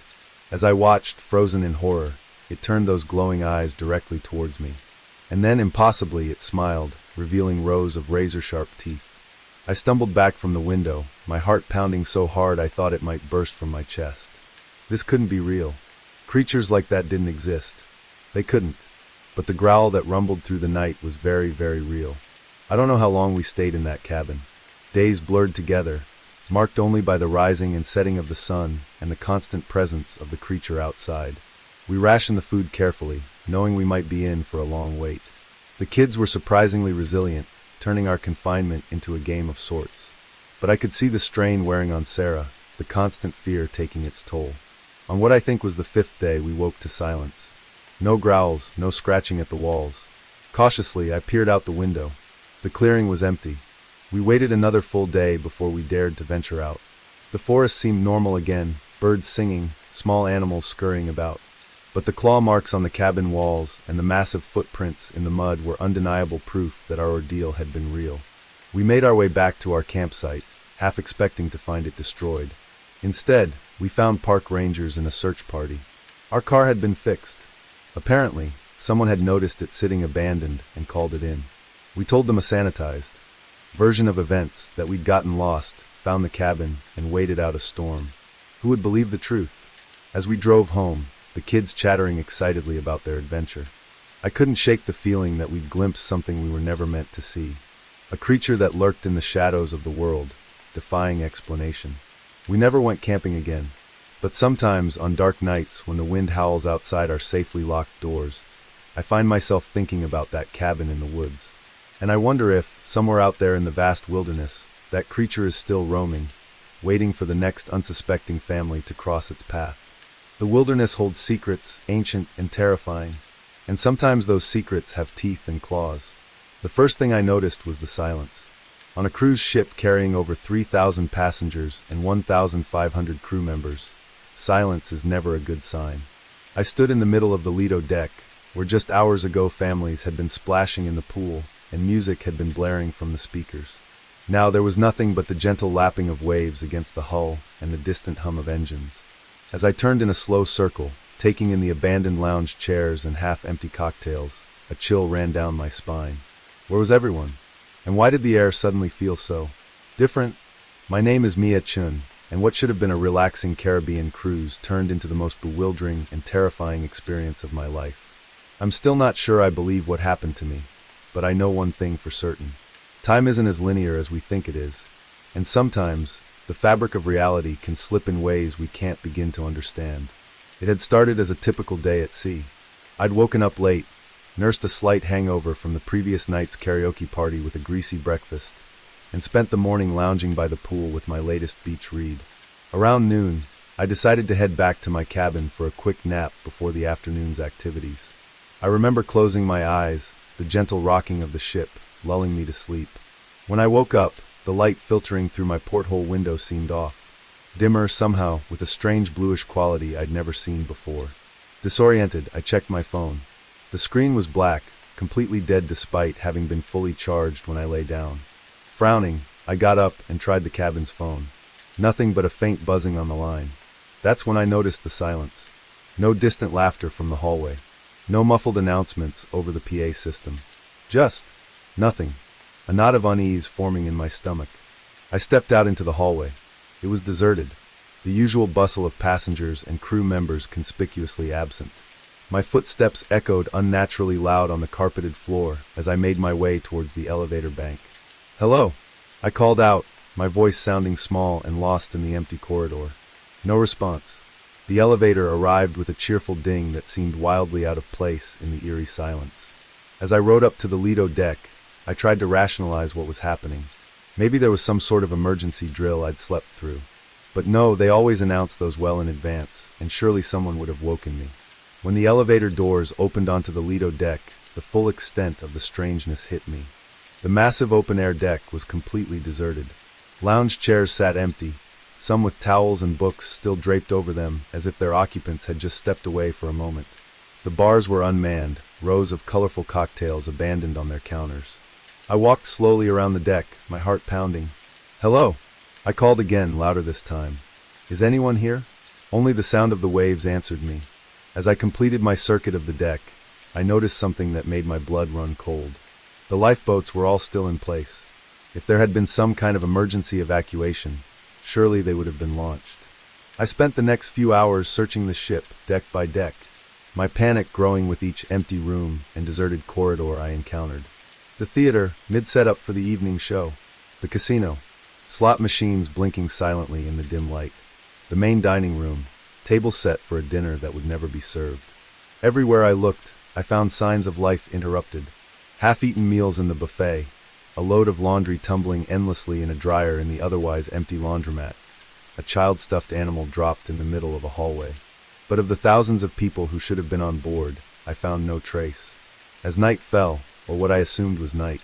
A: As I watched, frozen in horror, it turned those glowing eyes directly towards me. And then, impossibly, it smiled, revealing rows of razor-sharp teeth. I stumbled back from the window, my heart pounding so hard I thought it might burst from my chest. This couldn't be real. Creatures like that didn't exist. They couldn't. But the growl that rumbled through the night was very, very real. I don't know how long we stayed in that cabin. Days blurred together, marked only by the rising and setting of the sun and the constant presence of the creature outside. We rationed the food carefully, knowing we might be in for a long wait. The kids were surprisingly resilient, turning our confinement into a game of sorts. But I could see the strain wearing on Sarah, the constant fear taking its toll. On what I think was the 5th day, we woke to silence. No growls, no scratching at the walls. Cautiously, I peered out the window. The clearing was empty. We waited another full day before we dared to venture out. The forest seemed normal again, birds singing, small animals scurrying about. But the claw marks on the cabin walls and the massive footprints in the mud were undeniable proof that our ordeal had been real. We made our way back to our campsite, half expecting to find it destroyed. Instead, we found park rangers and a search party. Our car had been fixed. Apparently, someone had noticed it sitting abandoned and called it in. We told them a sanitized version of events, that we'd gotten lost, found the cabin, and waited out a storm. Who would believe the truth? As we drove home, the kids chattering excitedly about their adventure. I couldn't shake the feeling that we'd glimpsed something we were never meant to see. A creature that lurked in the shadows of the world, defying explanation. We never went camping again. But sometimes, on dark nights, when the wind howls outside our safely locked doors, I find myself thinking about that cabin in the woods. And I wonder if, somewhere out there in the vast wilderness, that creature is still roaming, waiting for the next unsuspecting family to cross its path. The wilderness holds secrets, ancient and terrifying, and sometimes those secrets have teeth and claws. The first thing I noticed was the silence. On a cruise ship carrying over 3,000 passengers and 1,500 crew members, silence is never a good sign. I stood in the middle of the Lido deck, where just hours ago families had been splashing in the pool and music had been blaring from the speakers. Now there was nothing but the gentle lapping of waves against the hull and the distant hum of engines. As I turned in a slow circle, taking in the abandoned lounge chairs and half-empty cocktails, a chill ran down my spine. Where was everyone? And why did the air suddenly feel so different? My name is Mia Chun, and what should have been a relaxing Caribbean cruise turned into the most bewildering and terrifying experience of my life. I'm still not sure I believe what happened to me, but I know one thing for certain. Time isn't as linear as we think it is, and sometimes the fabric of reality can slip in ways we can't begin to understand. It had started as a typical day at sea. I'd woken up late, nursed a slight hangover from the previous night's karaoke party with a greasy breakfast, and spent the morning lounging by the pool with my latest beach read. Around noon, I decided to head back to my cabin for a quick nap before the afternoon's activities. I remember closing my eyes, the gentle rocking of the ship lulling me to sleep. When I woke up, the light filtering through my porthole window seemed off. Dimmer somehow, with a strange bluish quality I'd never seen before. Disoriented, I checked my phone. The screen was black, completely dead despite having been fully charged when I lay down. Frowning, I got up and tried the cabin's phone. Nothing but a faint buzzing on the line. That's when I noticed the silence. No distant laughter from the hallway. No muffled announcements over the PA system. Just nothing. A knot of unease forming in my stomach. I stepped out into the hallway. It was deserted. The usual bustle of passengers and crew members conspicuously absent. My footsteps echoed unnaturally loud on the carpeted floor as I made my way towards the elevator bank. "Hello," I called out, my voice sounding small and lost in the empty corridor. No response. The elevator arrived with a cheerful ding that seemed wildly out of place in the eerie silence. As I rode up to the Lido deck, I tried to rationalize what was happening. Maybe there was some sort of emergency drill I'd slept through. But no, they always announced those well in advance, and surely someone would have woken me. When the elevator doors opened onto the Lido deck, the full extent of the strangeness hit me. The massive open-air deck was completely deserted. Lounge chairs sat empty, some with towels and books still draped over them as if their occupants had just stepped away for a moment. The bars were unmanned, rows of colorful cocktails abandoned on their counters. I walked slowly around the deck, my heart pounding. "Hello," I called again, louder this time. "Is anyone here?" Only the sound of the waves answered me. As I completed my circuit of the deck, I noticed something that made my blood run cold. The lifeboats were all still in place. If there had been some kind of emergency evacuation, surely they would have been launched. I spent the next few hours searching the ship, deck by deck, my panic growing with each empty room and deserted corridor I encountered. The theater, mid-setup for the evening show. The casino, slot machines blinking silently in the dim light. The main dining room, table set for a dinner that would never be served. Everywhere I looked, I found signs of life interrupted. Half-eaten meals in the buffet, a load of laundry tumbling endlessly in a dryer in the otherwise empty laundromat, a child-stuffed animal dropped in the middle of a hallway. But of the thousands of people who should have been on board, I found no trace. As night fell, or what I assumed was night,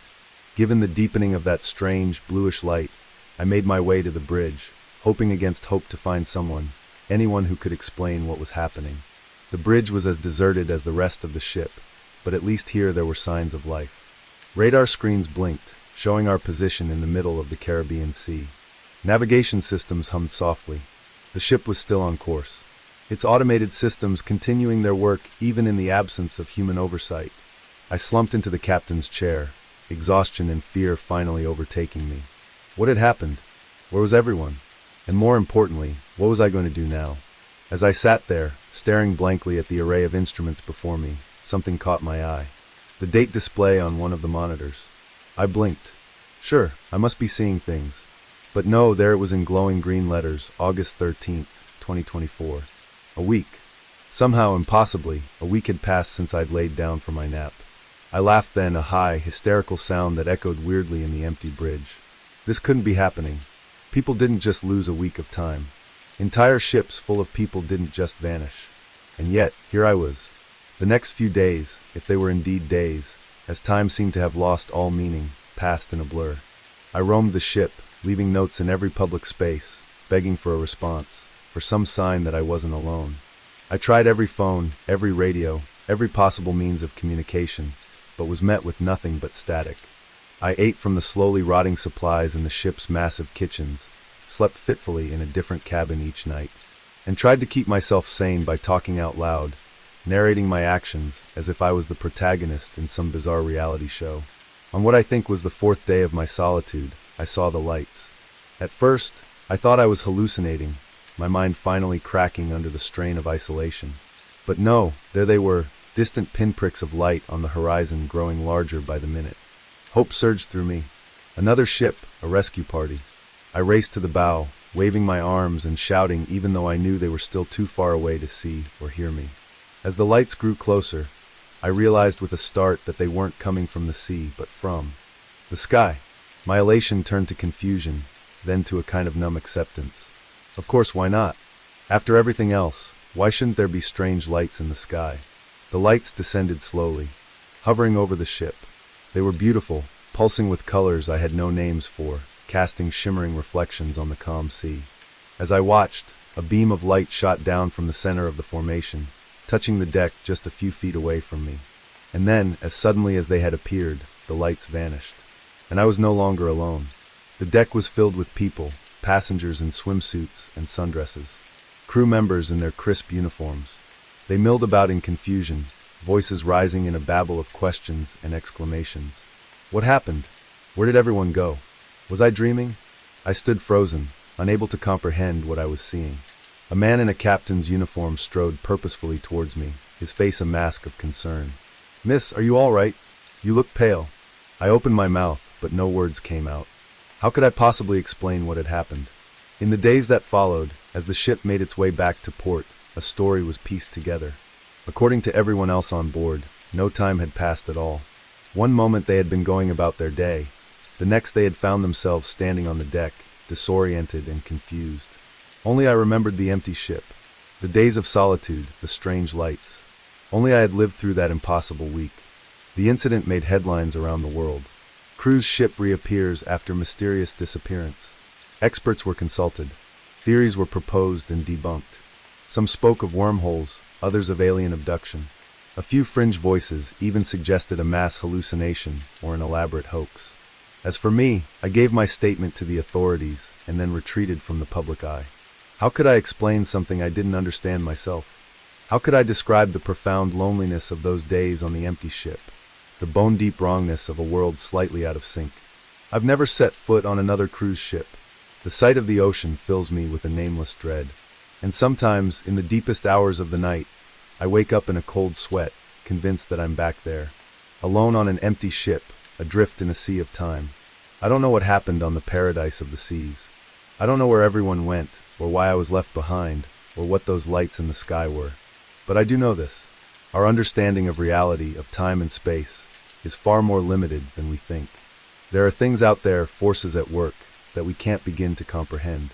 A: given the deepening of that strange, bluish light, I made my way to the bridge, hoping against hope to find someone, anyone who could explain what was happening. The bridge was as deserted as the rest of the ship, but at least here there were signs of life. Radar screens blinked, showing our position in the middle of the Caribbean Sea. Navigation systems hummed softly. The ship was still on course, its automated systems continuing their work even in the absence of human oversight. I slumped into the captain's chair, exhaustion and fear finally overtaking me. What had happened? Where was everyone? And more importantly, what was I going to do now? As I sat there, staring blankly at the array of instruments before me, something caught my eye. The date display on one of the monitors. I blinked. Sure, I must be seeing things. But no, there it was in glowing green letters, August 13th, 2024. A week. Somehow, impossibly, a week had passed since I'd laid down for my nap. I laughed then, a high, hysterical sound that echoed weirdly in the empty bridge. This couldn't be happening. People didn't just lose a week of time. Entire ships full of people didn't just vanish. And yet, here I was. The next few days, if they were indeed days, as time seemed to have lost all meaning, passed in a blur. I roamed the ship, leaving notes in every public space, begging for a response, for some sign that I wasn't alone. I tried every phone, every radio, every possible means of communication, but was met with nothing but static. I ate from the slowly rotting supplies in the ship's massive kitchens, slept fitfully in a different cabin each night, and tried to keep myself sane by talking out loud, narrating my actions as if I was the protagonist in some bizarre reality show. On what I think was the fourth day of my solitude, I saw the lights. At first, I thought I was hallucinating, my mind finally cracking under the strain of isolation. But no, there they were, distant pinpricks of light on the horizon growing larger by the minute. Hope surged through me. Another ship, a rescue party. I raced to the bow, waving my arms and shouting even though I knew they were still too far away to see or hear me. As the lights grew closer, I realized with a start that they weren't coming from the sea, but from the sky. My elation turned to confusion, then to a kind of numb acceptance. Of course, why not? After everything else, why shouldn't there be strange lights in the sky? The lights descended slowly, hovering over the ship. They were beautiful, pulsing with colors I had no names for, casting shimmering reflections on the calm sea. As I watched, a beam of light shot down from the center of the formation, touching the deck just a few feet away from me. And then, as suddenly as they had appeared, the lights vanished. And I was no longer alone. The deck was filled with people, passengers in swimsuits and sundresses, crew members in their crisp uniforms. They milled about in confusion, voices rising in a babble of questions and exclamations. What happened? Where did everyone go? Was I dreaming? I stood frozen, unable to comprehend what I was seeing. A man in a captain's uniform strode purposefully towards me, his face a mask of concern. "Miss, are you all right? You look pale." I opened my mouth, but no words came out. How could I possibly explain what had happened? In the days that followed, as the ship made its way back to port, a story was pieced together. According to everyone else on board, no time had passed at all. One moment they had been going about their day, the next they had found themselves standing on the deck, disoriented and confused. Only I remembered the empty ship, the days of solitude, the strange lights. Only I had lived through that impossible week. The incident made headlines around the world. Cruise ship reappears after mysterious disappearance. Experts were consulted. Theories were proposed and debunked. Some spoke of wormholes, others of alien abduction. A few fringe voices even suggested a mass hallucination or an elaborate hoax. As for me, I gave my statement to the authorities and then retreated from the public eye. How could I explain something I didn't understand myself? How could I describe the profound loneliness of those days on the empty ship, the bone-deep wrongness of a world slightly out of sync? I've never set foot on another cruise ship. The sight of the ocean fills me with a nameless dread. And sometimes, in the deepest hours of the night, I wake up in a cold sweat, convinced that I'm back there, alone on an empty ship, adrift in a sea of time. I don't know what happened on the paradise of the seas. I don't know where everyone went, or why I was left behind, or what those lights in the sky were. But I do know this. Our understanding of reality, of time and space, is far more limited than we think. There are things out there, forces at work, that we can't begin to comprehend.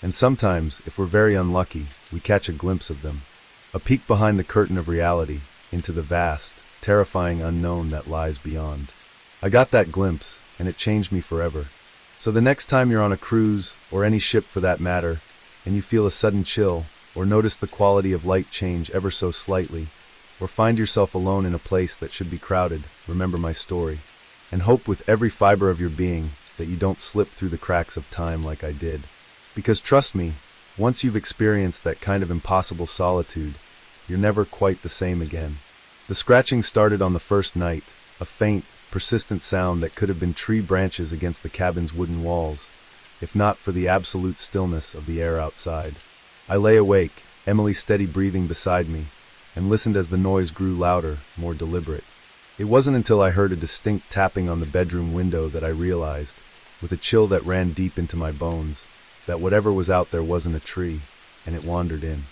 A: And sometimes, if we're very unlucky, we catch a glimpse of them. A peek behind the curtain of reality, into the vast, terrifying unknown that lies beyond. I got that glimpse, and it changed me forever. So the next time you're on a cruise, or any ship for that matter, and you feel a sudden chill, or notice the quality of light change ever so slightly, or find yourself alone in a place that should be crowded, remember my story, and hope with every fiber of your being that you don't slip through the cracks of time like I did. Because trust me, once you've experienced that kind of impossible solitude, you're never quite the same again. The scratching started on the first night, a faint, persistent sound that could have been tree branches against the cabin's wooden walls, if not for the absolute stillness of the air outside. I lay awake, Emily's steady breathing beside me, and listened as the noise grew louder, more deliberate. It wasn't until I heard a distinct tapping on the bedroom window that I realized, with a chill that ran deep into my bones, that whatever was out there wasn't a tree, and it wandered in.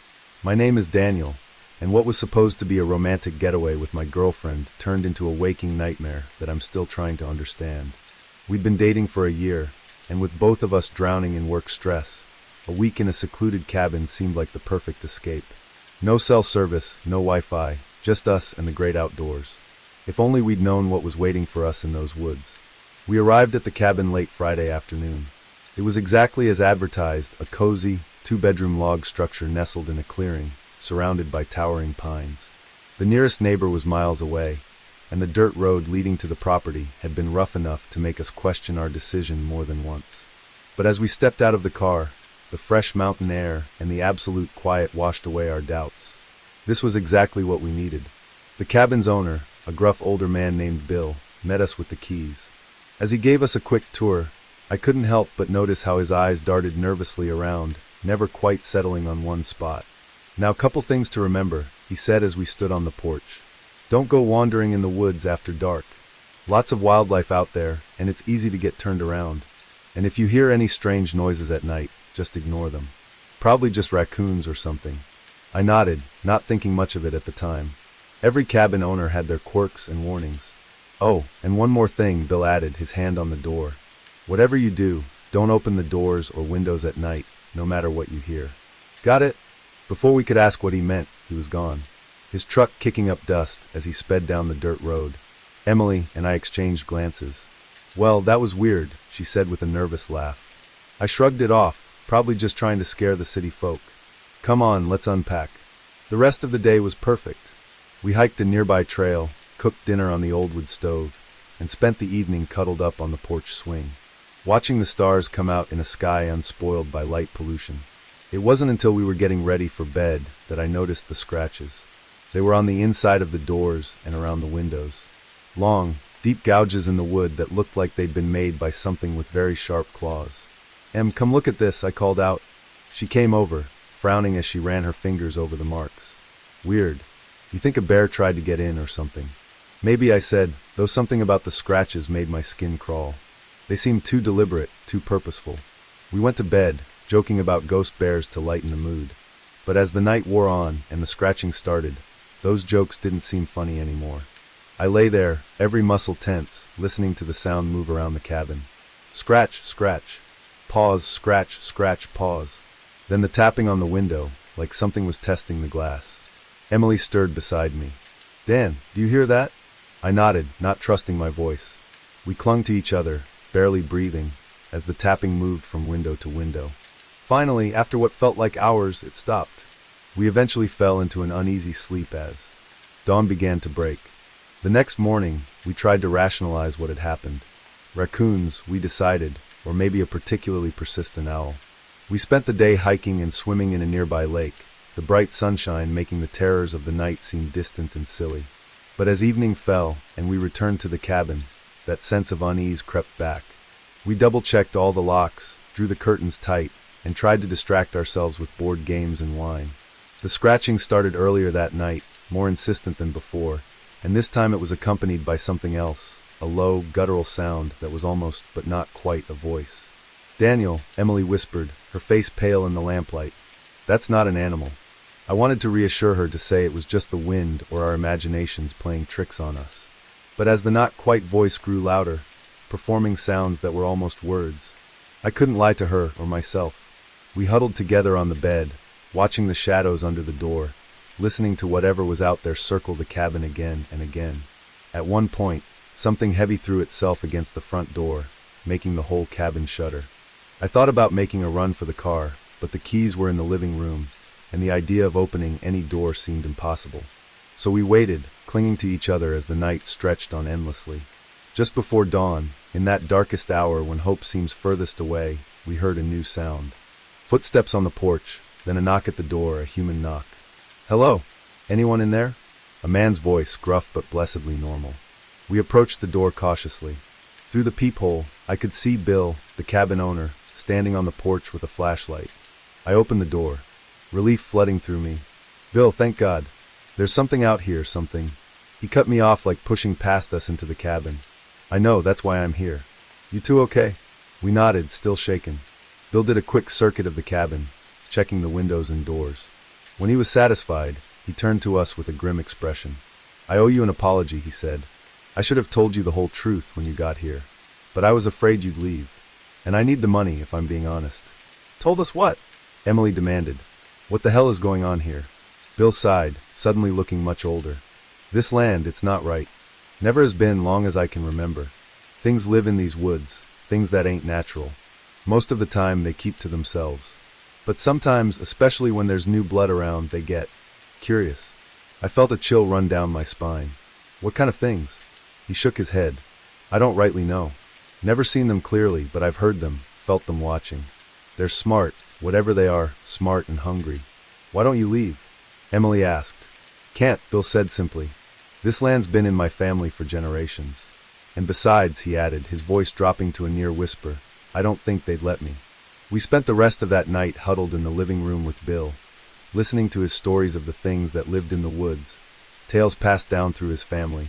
A: My name is Daniel, and what was supposed to be a romantic getaway with my girlfriend turned into a waking nightmare that I'm still trying to understand. We'd been dating for a year, and with both of us drowning in work stress, a week in a secluded cabin seemed like the perfect escape. No cell service, no Wi-Fi, just us and the great outdoors. If only we'd known what was waiting for us in those woods. We arrived at the cabin late Friday afternoon. It was exactly as advertised, a cozy, two-bedroom log structure nestled in a clearing, surrounded by towering pines. The nearest neighbor was miles away, and the dirt road leading to the property had been rough enough to make us question our decision more than once. But as we stepped out of the car, the fresh mountain air and the absolute quiet washed away our doubts. This was exactly what we needed. The cabin's owner, a gruff older man named Bill, met us with the keys. As he gave us a quick tour, I couldn't help but notice how his eyes darted nervously around, never quite settling on one spot. "Now, couple things to remember," he said as we stood on the porch. "Don't go wandering in the woods after dark. Lots of wildlife out there, and it's easy to get turned around. And if you hear any strange noises at night, just ignore them. Probably just raccoons or something." I nodded, not thinking much of it at the time. Every cabin owner had their quirks and warnings. "Oh, and one more thing," Bill added, his hand on the door. "Whatever you do, don't open the doors or windows at night, no matter what you hear." "Got it?" Before we could ask what he meant, he was gone, his truck kicking up dust as he sped down the dirt road. Emily and I exchanged glances. Well, that was weird, she said with a nervous laugh. I shrugged it off, probably just trying to scare the city folk. Come on, let's unpack. The rest of the day was perfect. We hiked a nearby trail, cooked dinner on the old wood stove, and spent the evening cuddled up on the porch swing, watching the stars come out in a sky unspoiled by light pollution. It wasn't until we were getting ready for bed that I noticed the scratches. They were on the inside of the doors and around the windows. Long, deep gouges in the wood that looked like they'd been made by something with very sharp claws. Em, come look at this, I called out. She came over, frowning as she ran her fingers over the marks. Weird. You think a bear tried to get in or something? Maybe, I said, though something about the scratches made my skin crawl. They seemed too deliberate, too purposeful. We went to bed, joking about ghost bears to lighten the mood. But as the night wore on and the scratching started, those jokes didn't seem funny anymore. I lay there, every muscle tense, listening to the sound move around the cabin. Scratch, scratch. Pause, scratch, scratch, pause. Then the tapping on the window, like something was testing the glass. Emily stirred beside me. Dan, do you hear that? I nodded, not trusting my voice. We clung to each other, barely breathing, as the tapping moved from window to window. Finally, after what felt like hours, it stopped. We eventually fell into an uneasy sleep as dawn began to break. The next morning, we tried to rationalize what had happened. Raccoons, we decided, or maybe a particularly persistent owl. We spent the day hiking and swimming in a nearby lake, the bright sunshine making the terrors of the night seem distant and silly. But as evening fell and we returned to the cabin, that sense of unease crept back. We double-checked all the locks, drew the curtains tight, and tried to distract ourselves with board games and wine. The scratching started earlier that night, more insistent than before, and this time it was accompanied by something else, a low, guttural sound that was almost, but not quite, a voice. Daniel, Emily whispered, her face pale in the lamplight. That's not an animal. I wanted to reassure her to say it was just the wind or our imaginations playing tricks on us. But as the not-quite voice grew louder, performing sounds that were almost words, I couldn't lie to her or myself. We huddled together on the bed, watching the shadows under the door, listening to whatever was out there circle the cabin again and again. At one point, something heavy threw itself against the front door, making the whole cabin shudder. I thought about making a run for the car, but the keys were in the living room, and the idea of opening any door seemed impossible. So we waited, clinging to each other as the night stretched on endlessly. Just before dawn, in that darkest hour when hope seems furthest away, we heard a new sound. Footsteps on the porch, then a knock at the door, a human knock. Hello? Anyone in there? A man's voice, gruff but blessedly normal. We approached the door cautiously. Through the peephole, I could see Bill, the cabin owner, standing on the porch with a flashlight. I opened the door, relief flooding through me. Bill, thank God. There's something out here, something. He cut me off like pushing past us into the cabin. I know, that's why I'm here. You two okay? We nodded, still shaken. Bill did a quick circuit of the cabin, checking the windows and doors. When he was satisfied, he turned to us with a grim expression. I owe you an apology, he said. I should have told you the whole truth when you got here. But I was afraid you'd leave. And I need the money, if I'm being honest. Told us what? Emily demanded. What the hell is going on here? Bill sighed, suddenly looking much older. This land, it's not right. Never has been long as I can remember. Things live in these woods, things that ain't natural. Most of the time they keep to themselves. But sometimes, especially when there's new blood around, they get curious. I felt a chill run down my spine. What kind of things? He shook his head. I don't rightly know. Never seen them clearly, but I've heard them, felt them watching. They're smart, whatever they are, smart and hungry. Why don't you leave? Emily asked. Can't, Bill said simply. This land's been in my family for generations. And besides, he added, his voice dropping to a near whisper, I don't think they'd let me. We spent the rest of that night huddled in the living room with Bill, listening to his stories of the things that lived in the woods, tales passed down through his family,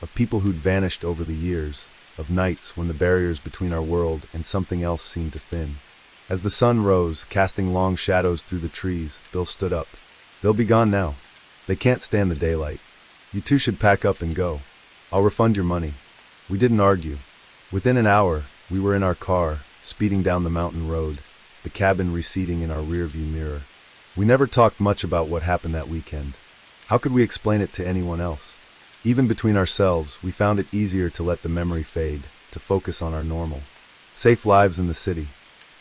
A: of people who'd vanished over the years, of nights when the barriers between our world and something else seemed to thin. As the sun rose, casting long shadows through the trees, Bill stood up. They'll be gone now. They can't stand the daylight. You two should pack up and go. I'll refund your money. We didn't argue. Within an hour, we were in our car, speeding down the mountain road, the cabin receding in our rearview mirror. We never talked much about what happened that weekend. How could we explain it to anyone else? Even between ourselves, we found it easier to let the memory fade, to focus on our normal, safe lives in the city.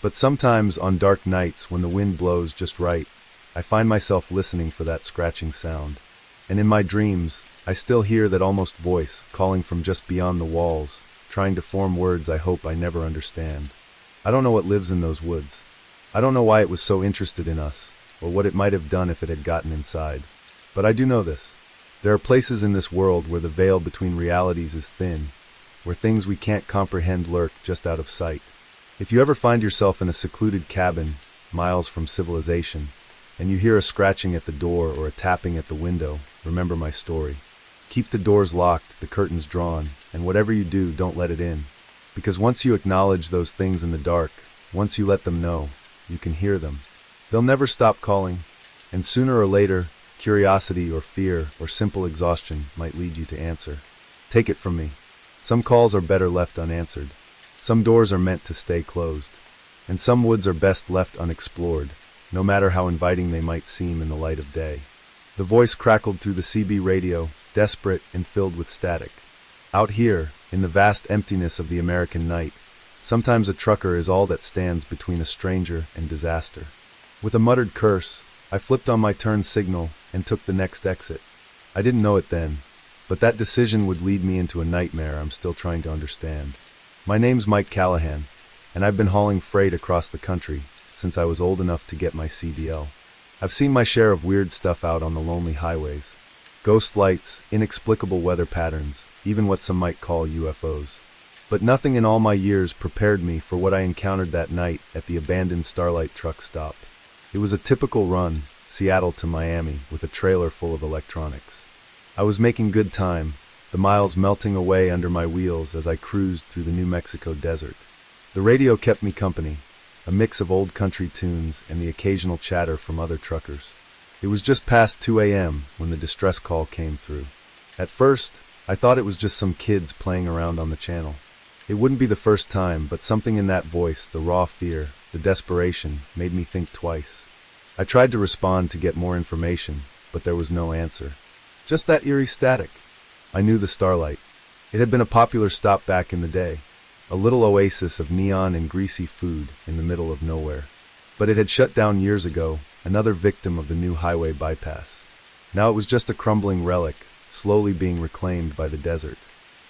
A: But sometimes on dark nights when the wind blows just right, I find myself listening for that scratching sound. And in my dreams, I still hear that almost voice calling from just beyond the walls, trying to form words I hope I never understand. I don't know what lives in those woods. I don't know why it was so interested in us, or what it might have done if it had gotten inside. But I do know this. There are places in this world where the veil between realities is thin, where things we can't comprehend lurk just out of sight. If you ever find yourself in a secluded cabin, miles from civilization, and you hear a scratching at the door or a tapping at the window, remember my story. Keep the doors locked, the curtains drawn, and whatever you do, don't let it in. Because once you acknowledge those things in the dark, once you let them know, you can hear them. They'll never stop calling, and sooner or later, curiosity or fear or simple exhaustion might lead you to answer. Take it from me. Some calls are better left unanswered. Some doors are meant to stay closed. And some woods are best left unexplored, no matter how inviting they might seem in the light of day. The voice crackled through the CB radio, desperate and filled with static. Out here, in the vast emptiness of the American night, sometimes a trucker is all that stands between a stranger and disaster. With a muttered curse, I flipped on my turn signal and took the next exit. I didn't know it then, but that decision would lead me into a nightmare I'm still trying to understand. My name's Mike Callahan, and I've been hauling freight across the country since I was old enough to get my CDL. I've seen my share of weird stuff out on the lonely highways. Ghost lights, inexplicable weather patterns, even what some might call UFOs. But nothing in all my years prepared me for what I encountered that night at the abandoned Starlight truck stop. It was a typical run, Seattle to Miami, with a trailer full of electronics. I was making good time, the miles melting away under my wheels as I cruised through the New Mexico desert. The radio kept me company, a mix of old country tunes and the occasional chatter from other truckers. It was just past 2 a.m. when the distress call came through. At first, I thought it was just some kids playing around on the channel. It wouldn't be the first time, but something in that voice, the raw fear, the desperation, made me think twice. I tried to respond to get more information, but there was no answer. Just that eerie static. I knew the Starlight. It had been a popular stop back in the day, a little oasis of neon and greasy food in the middle of nowhere. But it had shut down years ago, another victim of the new highway bypass. Now it was just a crumbling relic, slowly being reclaimed by the desert.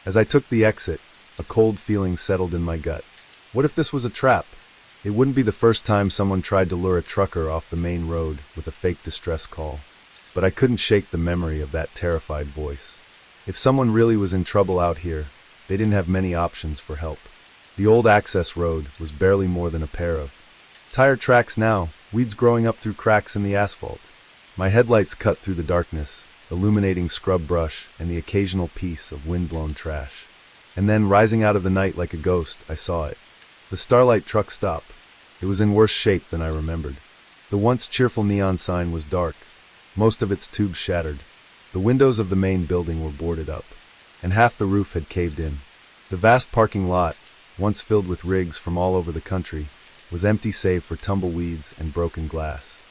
A: As I took the exit, a cold feeling settled in my gut. What if this was a trap? It wouldn't be the first time someone tried to lure a trucker off the main road with a fake distress call. But I couldn't shake the memory of that terrified voice. If someone really was in trouble out here, they didn't have many options for help. The old access road was barely more than a pair of tire tracks now, weeds growing up through cracks in the asphalt. My headlights cut through the darkness, illuminating scrub brush and the occasional piece of wind-blown trash. And then, rising out of the night like a ghost, I saw it. The Starlight truck stop. It was in worse shape than I remembered. The once cheerful neon sign was dark, most of its tubes shattered. The windows of the main building were boarded up, and half the roof had caved in. The vast parking lot, once filled with rigs from all over the country, was empty save for tumbleweeds and broken glass.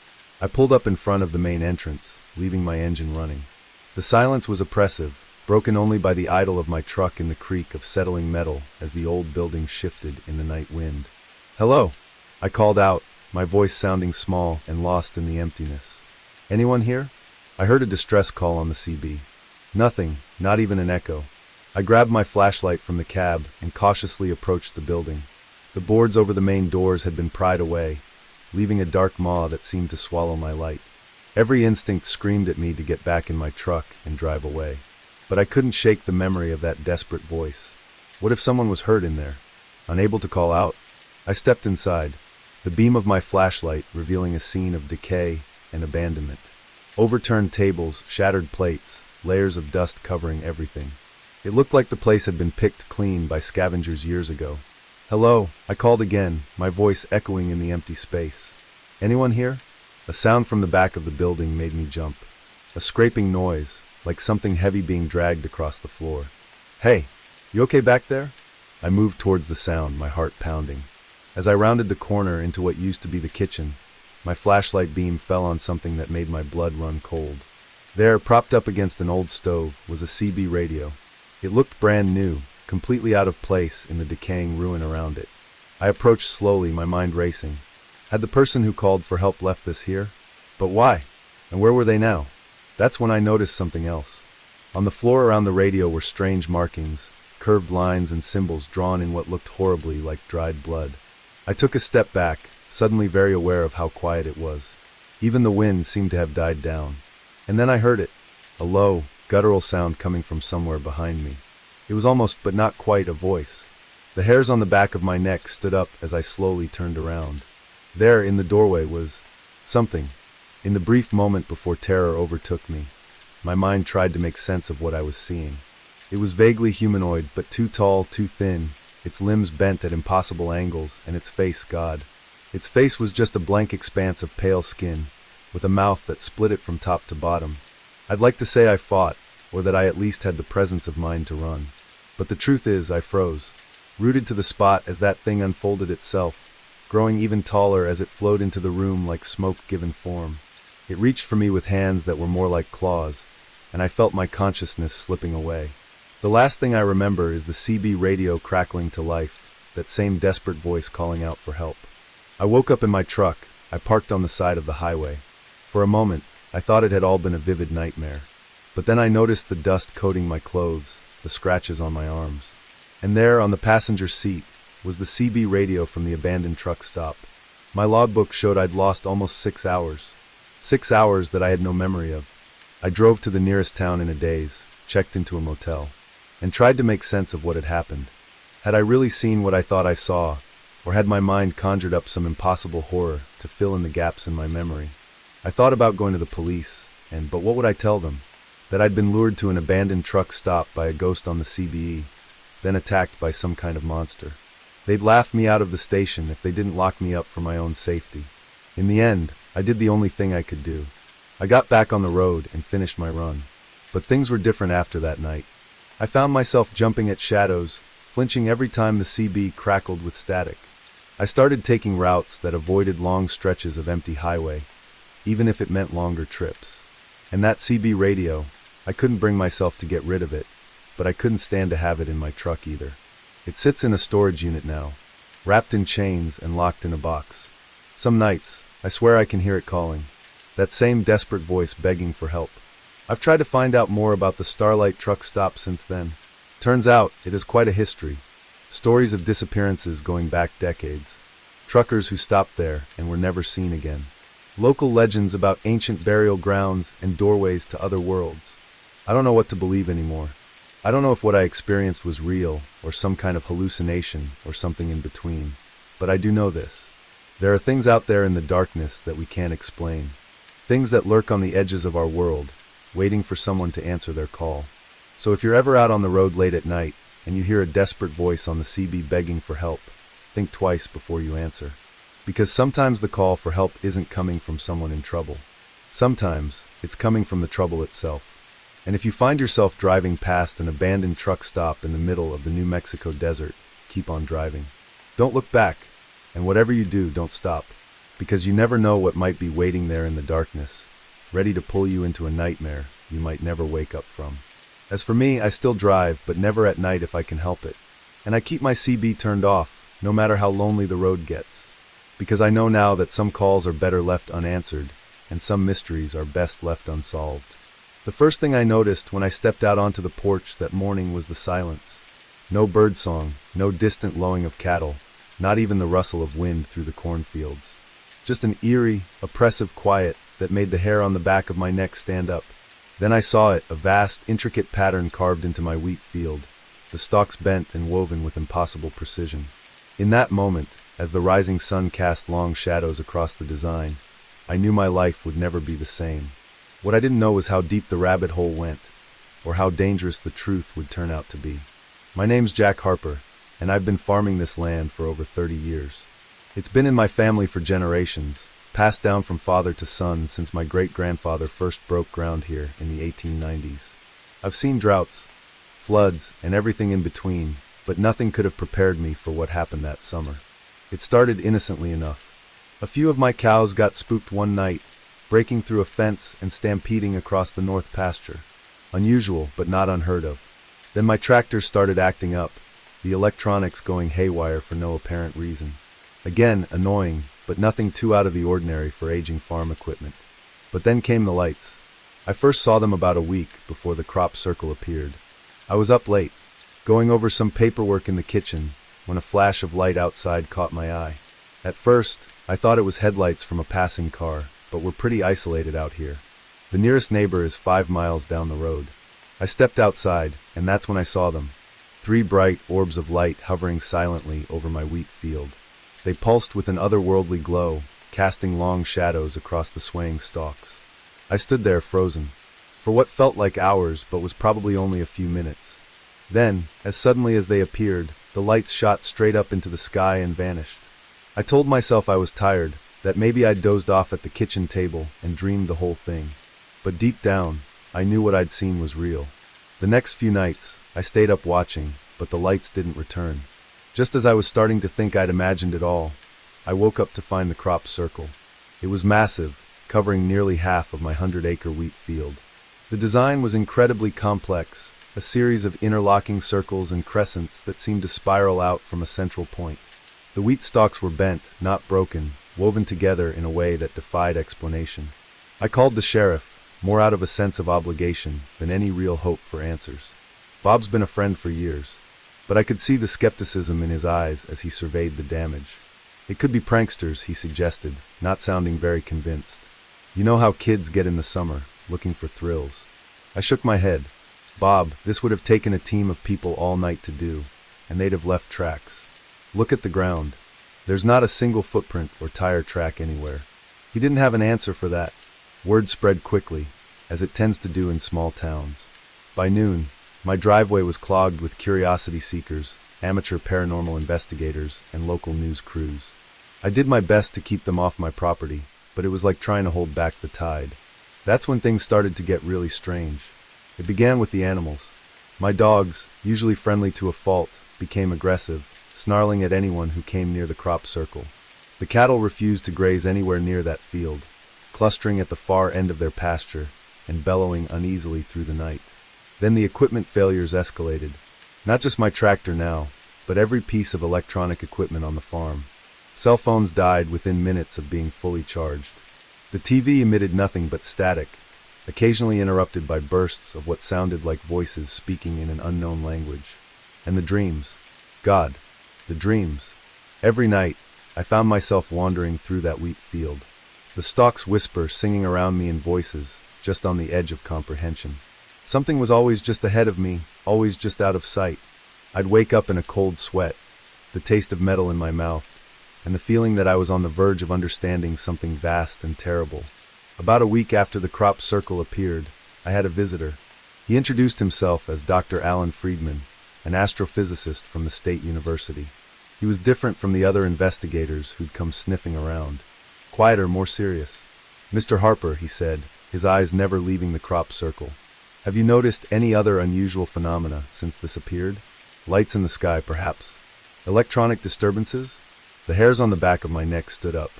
A: I pulled up in front of the main entrance, leaving my engine running. The silence was oppressive, broken only by the idle of my truck in the creak of settling metal as the old building shifted in the night wind. "Hello," I called out, my voice sounding small and lost in the emptiness. "Anyone here?" I heard a distress call on the CB. Nothing, not even an echo. I grabbed my flashlight from the cab and cautiously approached the building. The boards over the main doors had been pried away, leaving a dark maw that seemed to swallow my light. Every instinct screamed at me to get back in my truck and drive away. But I couldn't shake the memory of that desperate voice. What if someone was hurt in there? Unable to call out, I stepped inside, the beam of my flashlight revealing a scene of decay and abandonment. Overturned tables, shattered plates, layers of dust covering everything. It looked like the place had been picked clean by scavengers years ago. "Hello," I called again, my voice echoing in the empty space. "Anyone here?" A sound from the back of the building made me jump. A scraping noise, like something heavy being dragged across the floor. "Hey, you okay back there?" I moved towards the sound, my heart pounding. As I rounded the corner into what used to be the kitchen, my flashlight beam fell on something that made my blood run cold. There, propped up against an old stove, was a CB radio. It looked brand new, completely out of place in the decaying ruin around it. I approached slowly, my mind racing. Had the person who called for help left this here? But why? And where were they now? That's when I noticed something else. On the floor around the radio were strange markings, curved lines and symbols drawn in what looked horribly like dried blood. I took a step back, suddenly very aware of how quiet it was. Even the wind seemed to have died down. And then I heard it, a low, guttural sound coming from somewhere behind me. It was almost, but not quite, a voice. The hairs on the back of my neck stood up as I slowly turned around. There, in the doorway, was something. In the brief moment before terror overtook me, my mind tried to make sense of what I was seeing. It was vaguely humanoid, but too tall, too thin, its limbs bent at impossible angles, and its face God. Its face was just a blank expanse of pale skin, with a mouth that split it from top to bottom. I'd like to say I fought, or that I at least had the presence of mind to run. But the truth is, I froze, rooted to the spot as that thing unfolded itself, growing even taller as it flowed into the room like smoke given form. It reached for me with hands that were more like claws, and I felt my consciousness slipping away. The last thing I remember is the CB radio crackling to life, that same desperate voice calling out for help. I woke up in my truck. I parked on the side of the highway. For a moment, I thought it had all been a vivid nightmare. But then I noticed the dust coating my clothes, the scratches on my arms. And there, on the passenger seat, was the CB radio from the abandoned truck stop. My logbook showed I'd lost almost 6 hours. 6 hours that I had no memory of. I drove to the nearest town in a daze, checked into a motel, and tried to make sense of what had happened. Had I really seen what I thought I saw, or had my mind conjured up some impossible horror to fill in the gaps in my memory? I thought about going to the police, but what would I tell them? That I'd been lured to an abandoned truck stop by a ghost on the CBE, then attacked by some kind of monster. They'd laugh me out of the station if they didn't lock me up for my own safety. In the end, I did the only thing I could do. I got back on the road and finished my run. But things were different after that night. I found myself jumping at shadows, flinching every time the CB crackled with static. I started taking routes that avoided long stretches of empty highway, even if it meant longer trips. And that CB radio, I couldn't bring myself to get rid of it, but I couldn't stand to have it in my truck either. It sits in a storage unit now, wrapped in chains and locked in a box. Some nights, I swear I can hear it calling, that same desperate voice begging for help. I've tried to find out more about the Starlight truck stop since then. Turns out, it is quite a history. Stories of disappearances going back decades. Truckers who stopped there and were never seen again. Local legends about ancient burial grounds and doorways to other worlds. I don't know what to believe anymore. I don't know if what I experienced was real, or some kind of hallucination, or something in between. But I do know this. There are things out there in the darkness that we can't explain. Things that lurk on the edges of our world, waiting for someone to answer their call. So if you're ever out on the road late at night, and you hear a desperate voice on the CB begging for help, think twice before you answer. Because sometimes the call for help isn't coming from someone in trouble. Sometimes, it's coming from the trouble itself. And if you find yourself driving past an abandoned truck stop in the middle of the New Mexico desert, keep on driving. Don't look back, and whatever you do, don't stop. Because you never know what might be waiting there in the darkness, ready to pull you into a nightmare you might never wake up from. As for me, I still drive, but never at night if I can help it. And I keep my CB turned off, no matter how lonely the road gets. Because I know now that some calls are better left unanswered, and some mysteries are best left unsolved. The first thing I noticed when I stepped out onto the porch that morning was the silence. No birdsong, no distant lowing of cattle, not even the rustle of wind through the cornfields. Just an eerie, oppressive quiet that made the hair on the back of my neck stand up. Then I saw it, a vast, intricate pattern carved into my wheat field, the stalks bent and woven with impossible precision. In that moment, as the rising sun cast long shadows across the design, I knew my life would never be the same. What I didn't know was how deep the rabbit hole went, or how dangerous the truth would turn out to be. My name's Jack Harper, and I've been farming this land for over 30 years. It's been in my family for generations, passed down from father to son since my great-grandfather first broke ground here in the 1890s. I've seen droughts, floods, and everything in between, but nothing could have prepared me for what happened that summer. It started innocently enough. A few of my cows got spooked one night, breaking through a fence and stampeding across the north pasture. Unusual, but not unheard of. Then my tractor started acting up, the electronics going haywire for no apparent reason. Again, annoying, but nothing too out of the ordinary for aging farm equipment. But then came the lights. I first saw them about a week before the crop circle appeared. I was up late, going over some paperwork in the kitchen, when a flash of light outside caught my eye. At first, I thought it was headlights from a passing car, but we're pretty isolated out here. The nearest neighbor is 5 miles down the road. I stepped outside, and that's when I saw them. 3 bright orbs of light hovering silently over my wheat field. They pulsed with an otherworldly glow, casting long shadows across the swaying stalks. I stood there frozen, for what felt like hours but was probably only a few minutes. Then, as suddenly as they appeared, the lights shot straight up into the sky and vanished. I told myself I was tired, that maybe I'd dozed off at the kitchen table and dreamed the whole thing. But deep down, I knew what I'd seen was real. The next few nights, I stayed up watching, but the lights didn't return. Just as I was starting to think I'd imagined it all, I woke up to find the crop circle. It was massive, covering nearly half of my 100-acre wheat field. The design was incredibly complex, a series of interlocking circles and crescents that seemed to spiral out from a central point. The wheat stalks were bent, not broken, woven together in a way that defied explanation. I called the sheriff, more out of a sense of obligation than any real hope for answers. Bob's been a friend for years, but I could see the skepticism in his eyes as he surveyed the damage. It could be pranksters, he suggested, not sounding very convinced. You know how kids get in the summer, looking for thrills. I shook my head. Bob, this would have taken a team of people all night to do, and they'd have left tracks. Look at the ground. There's not a single footprint or tire track anywhere. He didn't have an answer for that. Word spread quickly, as it tends to do in small towns. By noon, my driveway was clogged with curiosity seekers, amateur paranormal investigators, and local news crews. I did my best to keep them off my property, but it was like trying to hold back the tide. That's when things started to get really strange. It began with the animals. My dogs, usually friendly to a fault, became aggressive, snarling at anyone who came near the crop circle. The cattle refused to graze anywhere near that field, clustering at the far end of their pasture and bellowing uneasily through the night. Then the equipment failures escalated. Not just my tractor now, but every piece of electronic equipment on the farm. Cell phones died within minutes of being fully charged. The TV emitted nothing but static, occasionally interrupted by bursts of what sounded like voices speaking in an unknown language. And the dreams. God, the dreams. Every night, I found myself wandering through that wheat field. The stalks whisper, singing around me in voices, just on the edge of comprehension. Something was always just ahead of me, always just out of sight. I'd wake up in a cold sweat, the taste of metal in my mouth, and the feeling that I was on the verge of understanding something vast and terrible. About a week after the crop circle appeared, I had a visitor. He introduced himself as Dr. Alan Friedman, an astrophysicist from the State University. He was different from the other investigators who'd come sniffing around. Quieter, more serious. "Mr. Harper," he said, his eyes never leaving the crop circle. "Have you noticed any other unusual phenomena since this appeared? Lights in the sky, perhaps? Electronic disturbances?" The hairs on the back of my neck stood up.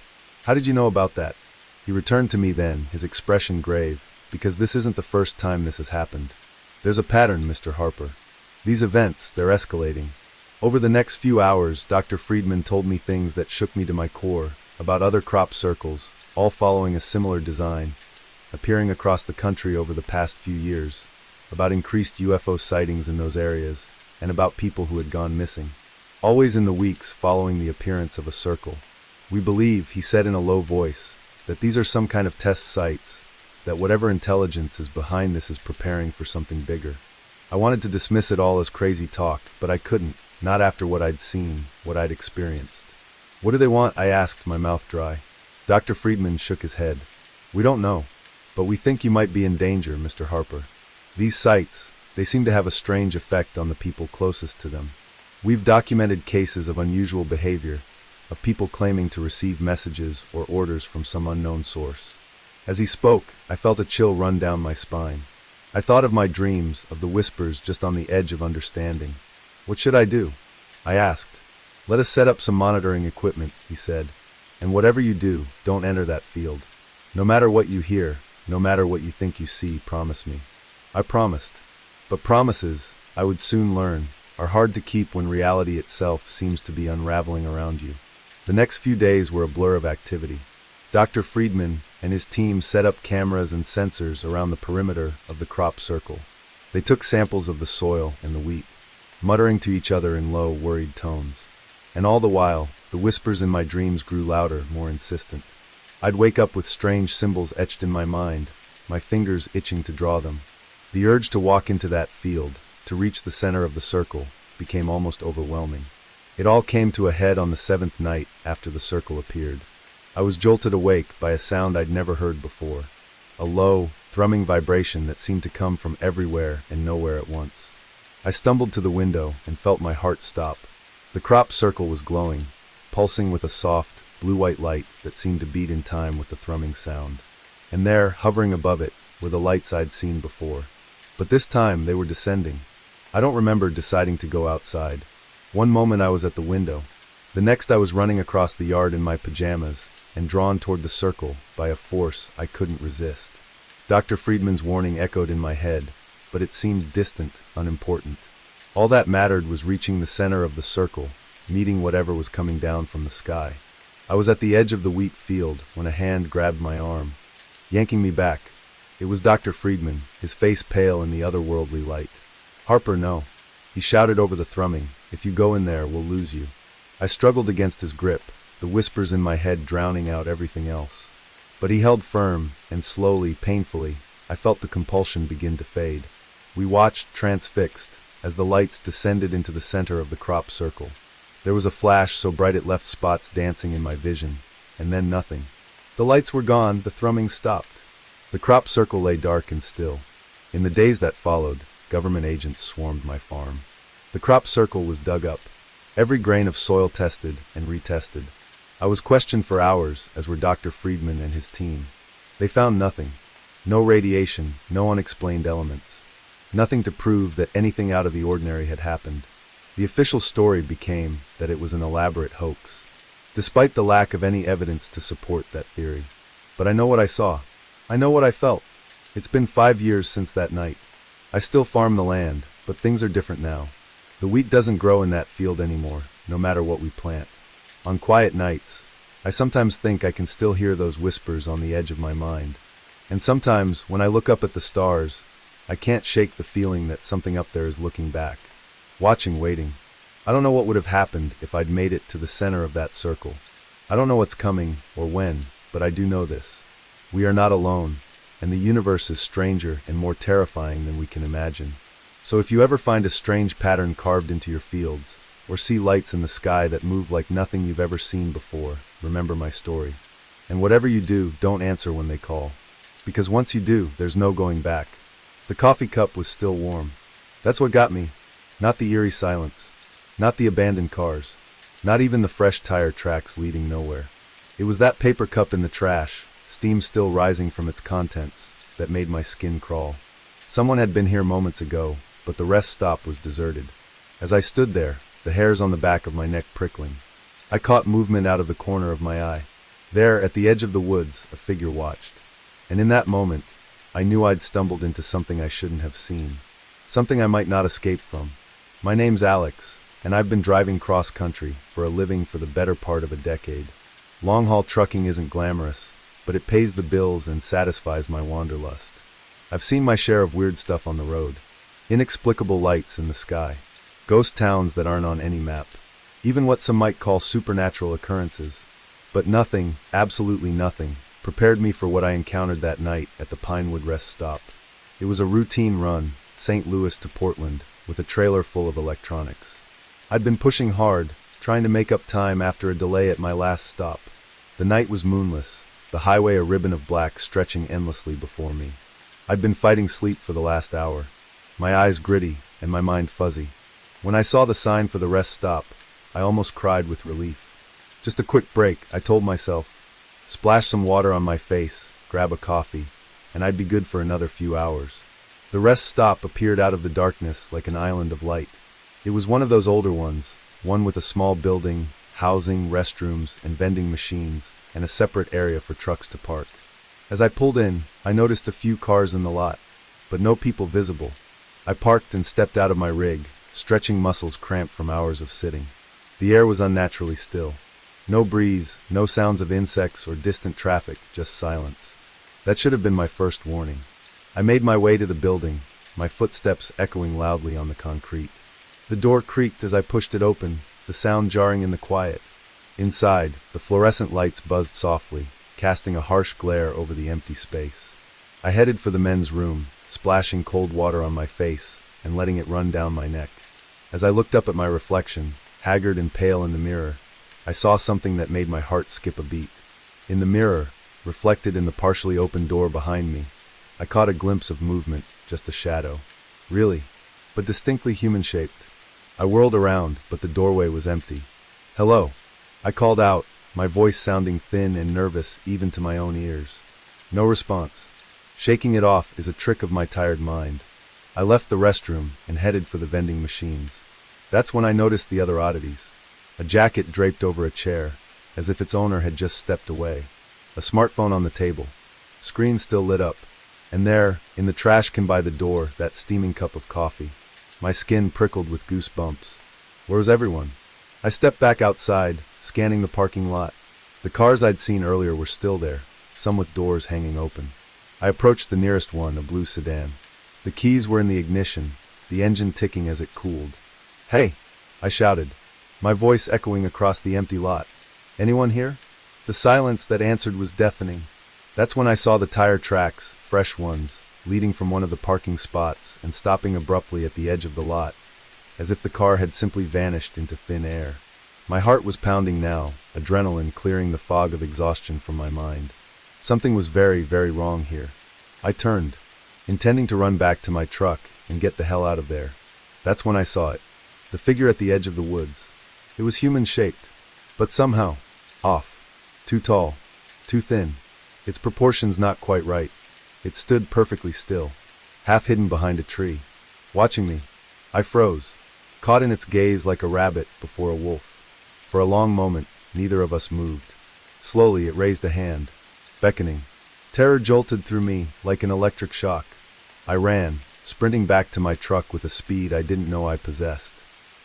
A: "How did you know about that?" He returned to me then, his expression grave, "Because this isn't the first time this has happened. There's a pattern, Mr. Harper. These events, they're escalating." Over the next few hours, Dr. Friedman told me things that shook me to my core, about other crop circles, all following a similar design, appearing across the country over the past few years, about increased UFO sightings in those areas, and about people who had gone missing. Always in the weeks following the appearance of a circle. "We believe," he said in a low voice, "that these are some kind of test sites, that whatever intelligence is behind this is preparing for something bigger." I wanted to dismiss it all as crazy talk, but I couldn't, not after what I'd seen, what I'd experienced. "What do they want?" I asked, my mouth dry. Dr. Friedman shook his head. "We don't know, but we think you might be in danger, Mr. Harper. These sites, they seem to have a strange effect on the people closest to them. We've documented cases of unusual behavior, of people claiming to receive messages or orders from some unknown source." As he spoke, I felt a chill run down my spine. I thought of my dreams, of the whispers just on the edge of understanding. "What should I do?" I asked. "Let us set up some monitoring equipment," he said. "And whatever you do, don't enter that field. No matter what you hear, no matter what you think you see, promise me." I promised. But promises, I would soon learn, are hard to keep when reality itself seems to be unraveling around you. The next few days were a blur of activity. Dr. Friedman and his team set up cameras and sensors around the perimeter of the crop circle. They took samples of the soil and the wheat, muttering to each other in low, worried tones. And all the while, the whispers in my dreams grew louder, more insistent. I'd wake up with strange symbols etched in my mind, my fingers itching to draw them. The urge to walk into that field, to reach the center of the circle, became almost overwhelming. It all came to a head on the 7th night after the circle appeared. I was jolted awake by a sound I'd never heard before. A low, thrumming vibration that seemed to come from everywhere and nowhere at once. I stumbled to the window and felt my heart stop. The crop circle was glowing, pulsing with a soft, blue-white light that seemed to beat in time with the thrumming sound. And there, hovering above it, were the lights I'd seen before. But this time they were descending. I don't remember deciding to go outside. One moment I was at the window. The next I was running across the yard in my pajamas and drawn toward the circle by a force I couldn't resist. Dr. Friedman's warning echoed in my head, but it seemed distant, unimportant. All that mattered was reaching the center of the circle, meeting whatever was coming down from the sky. I was at the edge of the wheat field when a hand grabbed my arm, yanking me back. It was Dr. Friedman, his face pale in the otherworldly light. "Harper, no," he shouted over the thrumming. "If you go in there, we'll lose you." I struggled against his grip, the whispers in my head drowning out everything else. But he held firm, and slowly, painfully, I felt the compulsion begin to fade. We watched, transfixed, as the lights descended into the center of the crop circle. There was a flash so bright it left spots dancing in my vision, and then nothing. The lights were gone, the thrumming stopped. The crop circle lay dark and still. In the days that followed, government agents swarmed my farm. The crop circle was dug up, every grain of soil tested and retested. I was questioned for hours, as were Dr. Friedman and his team. They found nothing. No radiation, no unexplained elements. Nothing to prove that anything out of the ordinary had happened. The official story became that it was an elaborate hoax, despite the lack of any evidence to support that theory. But I know what I saw. I know what I felt. It's been 5 years since that night. I still farm the land, but things are different now. The wheat doesn't grow in that field anymore, no matter what we plant. On quiet nights, I sometimes think I can still hear those whispers on the edge of my mind. And sometimes, when I look up at the stars, I can't shake the feeling that something up there is looking back, watching, waiting. I don't know what would have happened if I'd made it to the center of that circle. I don't know what's coming or when, but I do know this. We are not alone, and the universe is stranger and more terrifying than we can imagine. So if you ever find a strange pattern carved into your fields, or see lights in the sky that move like nothing you've ever seen before, remember my story. And whatever you do, don't answer when they call. Because once you do, there's no going back. The coffee cup was still warm. That's what got me. Not the eerie silence. Not the abandoned cars. Not even the fresh tire tracks leading nowhere. It was that paper cup in the trash, steam still rising from its contents, that made my skin crawl. Someone had been here moments ago, but the rest stop was deserted. As I stood there, the hairs on the back of my neck prickling, I caught movement out of the corner of my eye. There, at the edge of the woods, a figure watched. And in that moment, I knew I'd stumbled into something I shouldn't have seen. Something I might not escape from. My name's Alex, and I've been driving cross-country for a living for the better part of a decade. Long-haul trucking isn't glamorous, but it pays the bills and satisfies my wanderlust. I've seen my share of weird stuff on the road. Inexplicable lights in the sky. Ghost towns that aren't on any map. Even what some might call supernatural occurrences. But nothing, absolutely nothing, prepared me for what I encountered that night at the Pinewood Rest Stop. It was a routine run, St. Louis to Portland, with a trailer full of electronics. I'd been pushing hard, trying to make up time after a delay at my last stop. The night was moonless, the highway a ribbon of black stretching endlessly before me. I'd been fighting sleep for the last hour, my eyes gritty and my mind fuzzy. When I saw the sign for the rest stop, I almost cried with relief. Just a quick break, I told myself. Splash some water on my face, grab a coffee, and I'd be good for another few hours. The rest stop appeared out of the darkness like an island of light. It was one of those older ones, one with a small building, housing, restrooms, and vending machines, and a separate area for trucks to park. As I pulled in, I noticed a few cars in the lot, but no people visible. I parked and stepped out of my rig, stretching muscles cramped from hours of sitting. The air was unnaturally still. No breeze, no sounds of insects or distant traffic, just silence. That should have been my first warning. I made my way to the building, my footsteps echoing loudly on the concrete. The door creaked as I pushed it open, the sound jarring in the quiet. Inside, the fluorescent lights buzzed softly, casting a harsh glare over the empty space. I headed for the men's room, splashing cold water on my face and letting it run down my neck. As I looked up at my reflection, haggard and pale in the mirror, I saw something that made my heart skip a beat. In the mirror, reflected in the partially open door behind me, I caught a glimpse of movement, just a shadow. Really, but distinctly human-shaped. I whirled around, but the doorway was empty. "Hello," I called out, my voice sounding thin and nervous even to my own ears. No response. Shaking it off is a trick of my tired mind. I left the restroom and headed for the vending machines. That's when I noticed the other oddities. A jacket draped over a chair, as if its owner had just stepped away. A smartphone on the table. Screen still lit up. And there, in the trash can by the door, that steaming cup of coffee. My skin prickled with goosebumps. Where was everyone? I stepped back outside, scanning the parking lot. The cars I'd seen earlier were still there, some with doors hanging open. I approached the nearest one, a blue sedan. The keys were in the ignition, the engine ticking as it cooled. "Hey!" I shouted, my voice echoing across the empty lot. "Anyone here?" The silence that answered was deafening. That's when I saw the tire tracks, fresh ones, leading from one of the parking spots and stopping abruptly at the edge of the lot, as if the car had simply vanished into thin air. My heart was pounding now, adrenaline clearing the fog of exhaustion from my mind. Something was very, very wrong here. I turned, intending to run back to my truck and get the hell out of there. That's when I saw it. The figure at the edge of the woods. It was human-shaped, but somehow off. Too tall, too thin. Its proportions not quite right. It stood perfectly still, half hidden behind a tree, watching me. I froze, caught in its gaze like a rabbit before a wolf. For a long moment, neither of us moved. Slowly, it raised a hand, beckoning. Terror jolted through me like an electric shock. I ran, sprinting back to my truck with a speed I didn't know I possessed.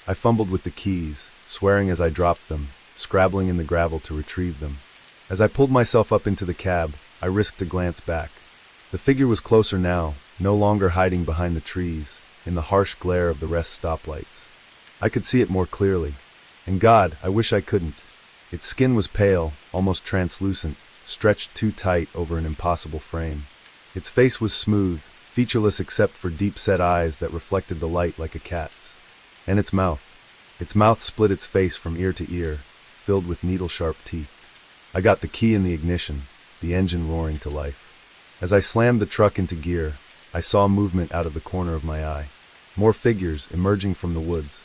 A: I fumbled with the keys, swearing as I dropped them, scrabbling in the gravel to retrieve them. As I pulled myself up into the cab, I risked a glance back. The figure was closer now, no longer hiding behind the trees, in the harsh glare of the rest stoplights. I could see it more clearly. And God, I wish I couldn't. Its skin was pale, almost translucent, stretched too tight over an impossible frame. Its face was smooth, featureless except for deep-set eyes that reflected the light like a cat's. And its mouth. Its mouth split its face from ear to ear, filled with needle-sharp teeth. I got the key in the ignition, the engine roaring to life. As I slammed the truck into gear, I saw movement out of the corner of my eye. More figures emerging from the woods.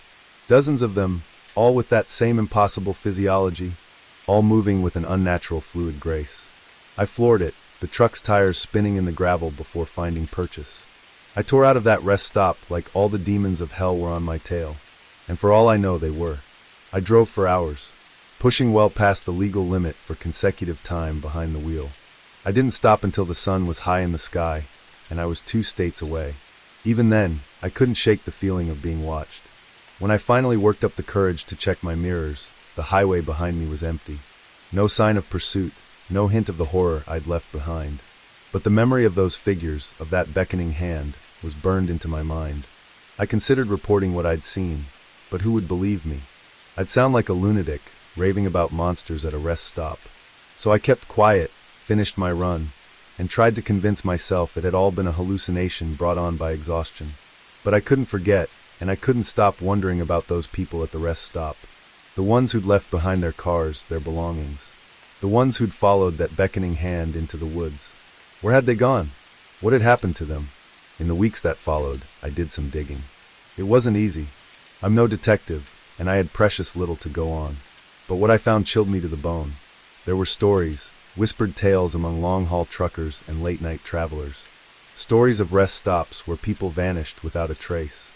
A: Dozens of them, all with that same impossible physiology, all moving with an unnatural fluid grace. I floored it, the truck's tires spinning in the gravel before finding purchase. I tore out of that rest stop like all the demons of hell were on my tail. And for all I know, they were. I drove for hours, pushing well past the legal limit for consecutive time behind the wheel. I didn't stop until the sun was high in the sky, and I was 2 states away. Even then, I couldn't shake the feeling of being watched. When I finally worked up the courage to check my mirrors, the highway behind me was empty. No sign of pursuit, no hint of the horror I'd left behind. But the memory of those figures, of that beckoning hand, was burned into my mind. I considered reporting what I'd seen, but who would believe me? I'd sound like a lunatic, raving about monsters at a rest stop. So I kept quiet, finished my run, and tried to convince myself it had all been a hallucination brought on by exhaustion. But I couldn't forget, and I couldn't stop wondering about those people at the rest stop. The ones who'd left behind their cars, their belongings. The ones who'd followed that beckoning hand into the woods. Where had they gone? What had happened to them? In the weeks that followed, I did some digging. It wasn't easy. I'm no detective, and I had precious little to go on. But what I found chilled me to the bone. There were stories, whispered tales among long-haul truckers and late-night travelers. Stories of rest stops where people vanished without a trace.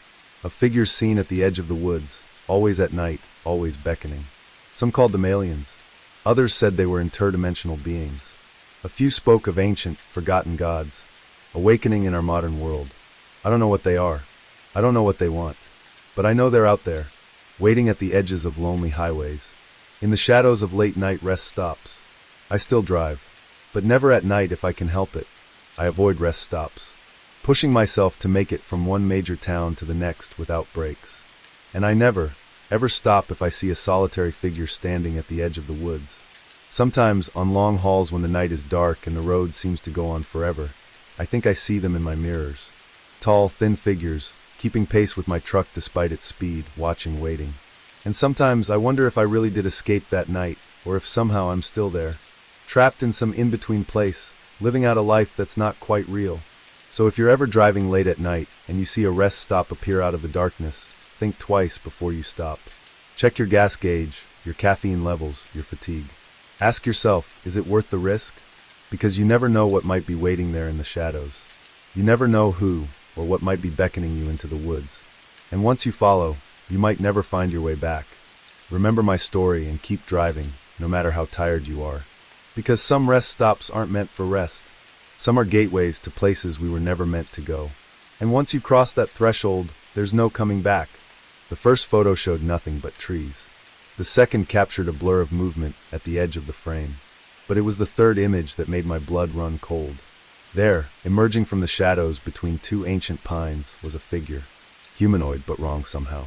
A: Of figures seen at the edge of the woods, always at night, always beckoning. Some called them aliens. Others said they were interdimensional beings. A few spoke of ancient, forgotten gods, awakening in our modern world. I don't know what they are, I don't know what they want, but I know they're out there, waiting at the edges of lonely highways, in the shadows of late-night rest stops. I still drive, but never at night if I can help it. I avoid rest stops, pushing myself to make it from one major town to the next without breaks. And I never, ever stop if I see a solitary figure standing at the edge of the woods. Sometimes, on long hauls when the night is dark and the road seems to go on forever, I think I see them in my mirrors. Tall, thin figures, keeping pace with my truck despite its speed, watching, waiting. And sometimes I wonder if I really did escape that night, or if somehow I'm still there, trapped in some in-between place, living out a life that's not quite real. So if you're ever driving late at night and you see a rest stop appear out of the darkness, think twice before you stop. Check your gas gauge, your caffeine levels, your fatigue. Ask yourself, is it worth the risk? Because you never know what might be waiting there in the shadows. You never know who or what might be beckoning you into the woods. And once you follow, you might never find your way back. Remember my story and keep driving, no matter how tired you are. Because some rest stops aren't meant for rest. Some are gateways to places we were never meant to go. And once you cross that threshold, there's no coming back. The first photo showed nothing but trees. The second captured a blur of movement at the edge of the frame. But it was the third image that made my blood run cold. There, emerging from the shadows between two ancient pines, was a figure. Humanoid, but wrong somehow.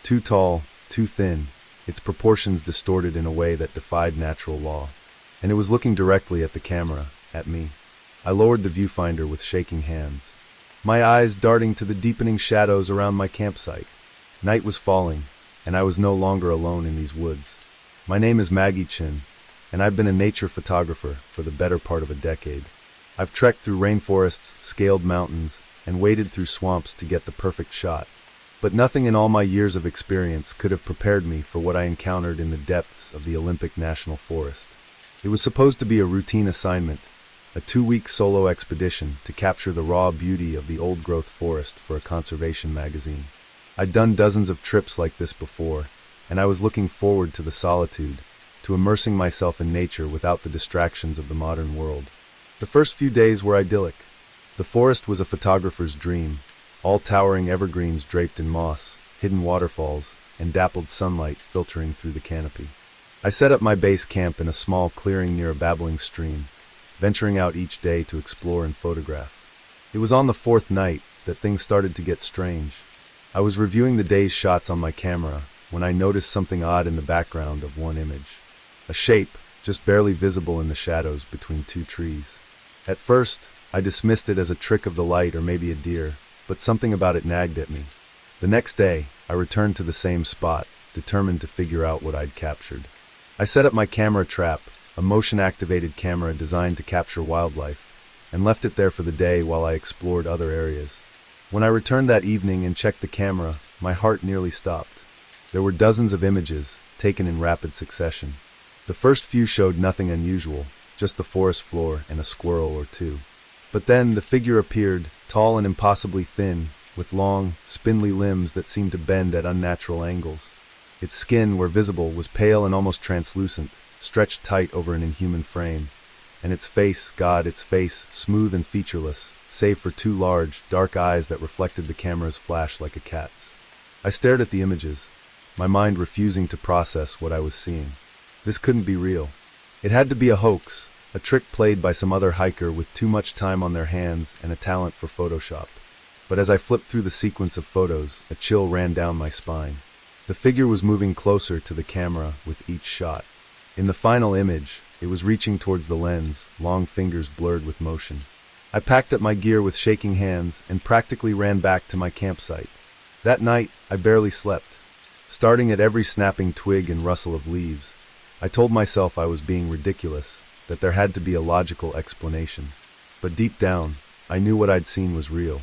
A: Too tall, too thin, its proportions distorted in a way that defied natural law. And it was looking directly at the camera, at me. I lowered the viewfinder with shaking hands, my eyes darting to the deepening shadows around my campsite. Night was falling, and I was no longer alone in these woods. My name is Maggie Chin, and I've been a nature photographer for the better part of a decade. I've trekked through rainforests, scaled mountains, and waded through swamps to get the perfect shot. But nothing in all my years of experience could have prepared me for what I encountered in the depths of the Olympic National Forest. It was supposed to be a routine assignment, a 2-week solo expedition to capture the raw beauty of the old-growth forest for a conservation magazine. I'd done dozens of trips like this before, and I was looking forward to the solitude, to immersing myself in nature without the distractions of the modern world. The first few days were idyllic. The forest was a photographer's dream, all towering evergreens draped in moss, hidden waterfalls, and dappled sunlight filtering through the canopy. I set up my base camp in a small clearing near a babbling stream, venturing out each day to explore and photograph. It was on the fourth night that things started to get strange. I was reviewing the day's shots on my camera when I noticed something odd in the background of one image. A shape, just barely visible in the shadows between two trees. At first, I dismissed it as a trick of the light or maybe a deer, but something about it nagged at me. The next day, I returned to the same spot, determined to figure out what I'd captured. I set up my camera trap, a motion-activated camera designed to capture wildlife, and left it there for the day while I explored other areas. When I returned that evening and checked the camera, my heart nearly stopped. There were dozens of images, taken in rapid succession. The first few showed nothing unusual, just the forest floor and a squirrel or two. But then the figure appeared, tall and impossibly thin, with long, spindly limbs that seemed to bend at unnatural angles. Its skin, where visible, was pale and almost translucent, stretched tight over an inhuman frame. And its face, its face, smooth and featureless, save for two large, dark eyes that reflected the camera's flash like a cat's. I stared at the images, my mind refusing to process what I was seeing. This couldn't be real. It had to be a hoax, a trick played by some other hiker with too much time on their hands and a talent for Photoshop. But as I flipped through the sequence of photos, a chill ran down my spine. The figure was moving closer to the camera with each shot. In the final image, it was reaching towards the lens, long fingers blurred with motion. I packed up my gear with shaking hands and practically ran back to my campsite. That night, I barely slept. Starting at every snapping twig and rustle of leaves, I told myself I was being ridiculous, that there had to be a logical explanation. But deep down, I knew what I'd seen was real.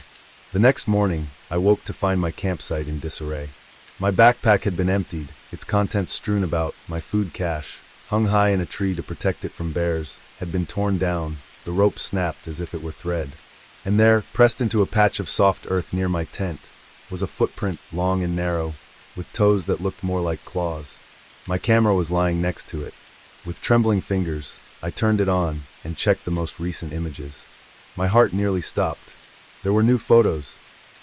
A: The next morning, I woke to find my campsite in disarray. My backpack had been emptied, its contents strewn about, my food cache, hung high in a tree to protect it from bears, had been torn down, the rope snapped as if it were thread. And there, pressed into a patch of soft earth near my tent, was a footprint, long and narrow, with toes that looked more like claws. My camera was lying next to it. With trembling fingers, I turned it on and checked the most recent images. My heart nearly stopped. There were new photos,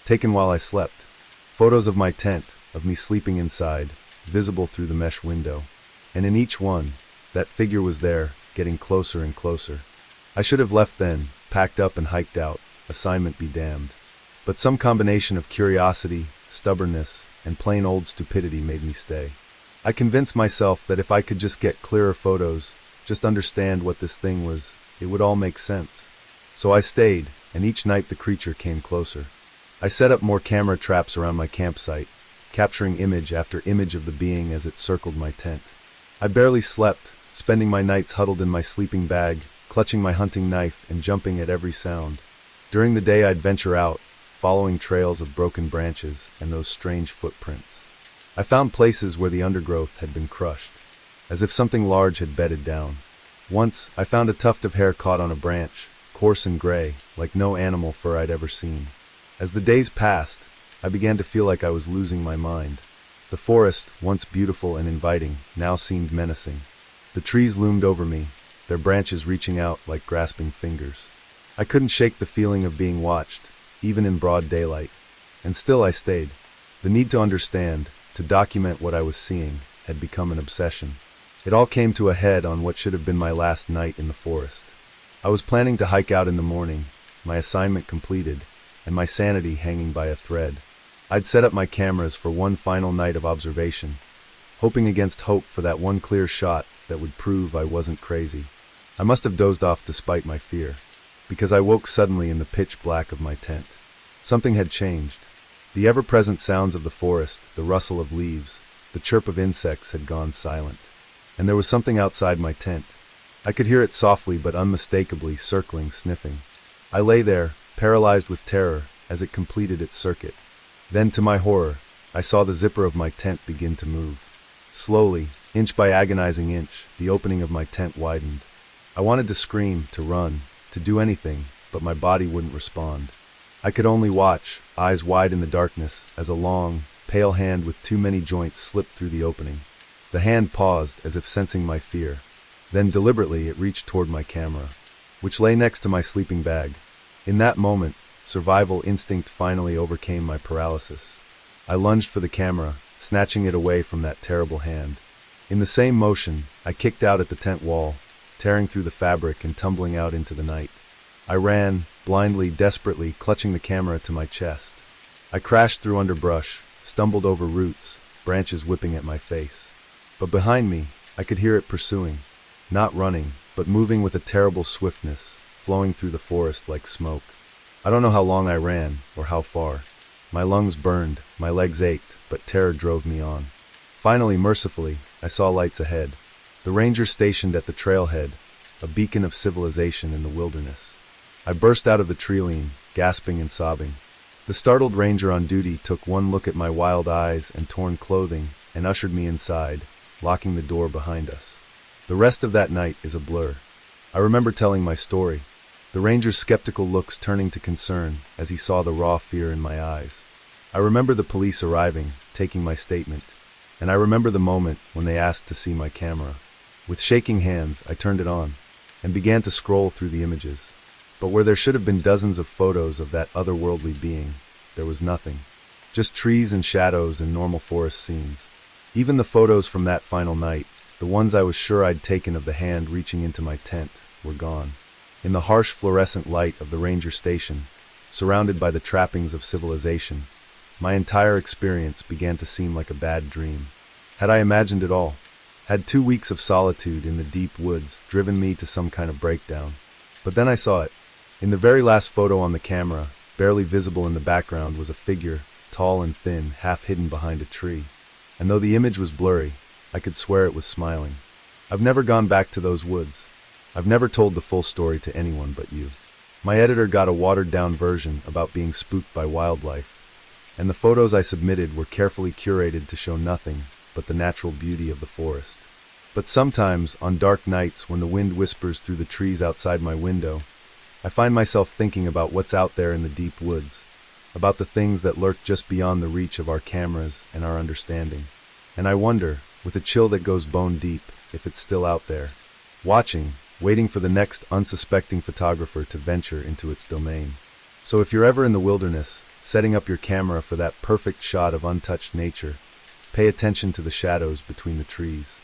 A: taken while I slept, Photos of my tent, of me sleeping inside, visible through the mesh window. And in each one, that figure was there, getting closer and closer. I should have left then, packed up and hiked out, assignment be damned. But some combination of curiosity, stubbornness, and plain old stupidity made me stay. I convinced myself that if I could just get clearer photos, just understand what this thing was, it would all make sense. So I stayed, and each night the creature came closer. I set up more camera traps around my campsite, capturing image after image of the being as it circled my tent. I barely slept, spending my nights huddled in my sleeping bag, clutching my hunting knife and jumping at every sound. During the day I'd venture out, following trails of broken branches and those strange footprints. I found places where the undergrowth had been crushed, as if something large had bedded down. Once, I found a tuft of hair caught on a branch, coarse and gray, like no animal fur I'd ever seen. As the days passed, I began to feel like I was losing my mind. The forest, once beautiful and inviting, now seemed menacing. The trees loomed over me, their branches reaching out like grasping fingers. I couldn't shake the feeling of being watched, even in broad daylight. And still I stayed. The need to understand, to document what I was seeing, had become an obsession. It all came to a head on what should have been my last night in the forest. I was planning to hike out in the morning, my assignment completed, and my sanity hanging by a thread. I'd set up my cameras for one final night of observation, hoping against hope for that one clear shot that would prove I wasn't crazy. I must have dozed off despite my fear, because I woke suddenly in the pitch black of my tent. Something had changed. The ever-present sounds of the forest, the rustle of leaves, the chirp of insects had gone silent. And there was something outside my tent. I could hear it softly but unmistakably circling, sniffing. I lay there, paralyzed with terror, as it completed its circuit. Then, to my horror, I saw the zipper of my tent begin to move. Slowly, inch by agonizing inch, the opening of my tent widened. I wanted to scream, to run, to do anything, but my body wouldn't respond. I could only watch, eyes wide in the darkness, as a long, pale hand with too many joints slipped through the opening. The hand paused, as if sensing my fear. Then deliberately it reached toward my camera, which lay next to my sleeping bag. In that moment, survival instinct finally overcame my paralysis. I lunged for the camera, snatching it away from that terrible hand. In the same motion, I kicked out at the tent wall, tearing through the fabric and tumbling out into the night. I ran, blindly, desperately, clutching the camera to my chest. I crashed through underbrush, stumbled over roots, branches whipping at my face. But behind me, I could hear it pursuing, not running, but moving with a terrible swiftness, flowing through the forest like smoke. I don't know how long I ran, or how far. My lungs burned, my legs ached, but terror drove me on. Finally, mercifully, I saw lights ahead. The ranger stationed at the trailhead, a beacon of civilization in the wilderness. I burst out of the tree-line, gasping and sobbing. The startled ranger on duty took one look at my wild eyes and torn clothing and ushered me inside, locking the door behind us. The rest of that night is a blur. I remember telling my story, the ranger's skeptical looks turning to concern as he saw the raw fear in my eyes. I remember the police arriving, taking my statement, and I remember the moment when they asked to see my camera. With shaking hands, I turned it on and began to scroll through the images. But where there should have been dozens of photos of that otherworldly being, there was nothing. Just trees and shadows and normal forest scenes. Even the photos from that final night, the ones I was sure I'd taken of the hand reaching into my tent, were gone. In the harsh fluorescent light of the ranger station, surrounded by the trappings of civilization, my entire experience began to seem like a bad dream. Had I imagined it all? Had 2 weeks of solitude in the deep woods driven me to some kind of breakdown? But then I saw it. In the very last photo on the camera, barely visible in the background, was a figure, tall and thin, half hidden behind a tree. And though the image was blurry, I could swear it was smiling. I've never gone back to those woods. I've never told the full story to anyone but you. My editor got a watered-down version about being spooked by wildlife, and the photos I submitted were carefully curated to show nothing but the natural beauty of the forest. But sometimes, on dark nights when the wind whispers through the trees outside my window, I find myself thinking about what's out there in the deep woods, about the things that lurk just beyond the reach of our cameras and our understanding. And I wonder, with a chill that goes bone deep, if it's still out there, watching, waiting for the next unsuspecting photographer to venture into its domain. So if you're ever in the wilderness, setting up your camera for that perfect shot of untouched nature. Pay attention to the shadows between the trees.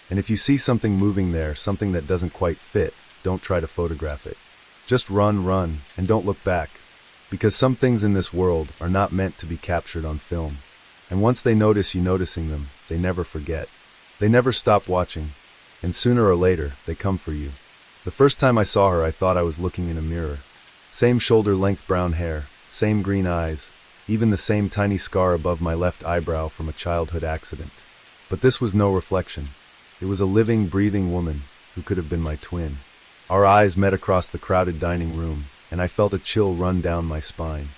A: And if you see something moving there, something that doesn't quite fit, don't try to photograph it. Just run, and don't look back. Because some things in this world are not meant to be captured on film. And once they notice you noticing them, they never forget. They never stop watching. And sooner or later, they come for you. The first time I saw her, I thought I was looking in a mirror. Same shoulder-length brown hair, same green eyes, even the same tiny scar above my left eyebrow from a childhood accident. But this was no reflection. It was a living, breathing woman who could have been my twin. Our eyes met across the crowded dining room, and I felt a chill run down my spine.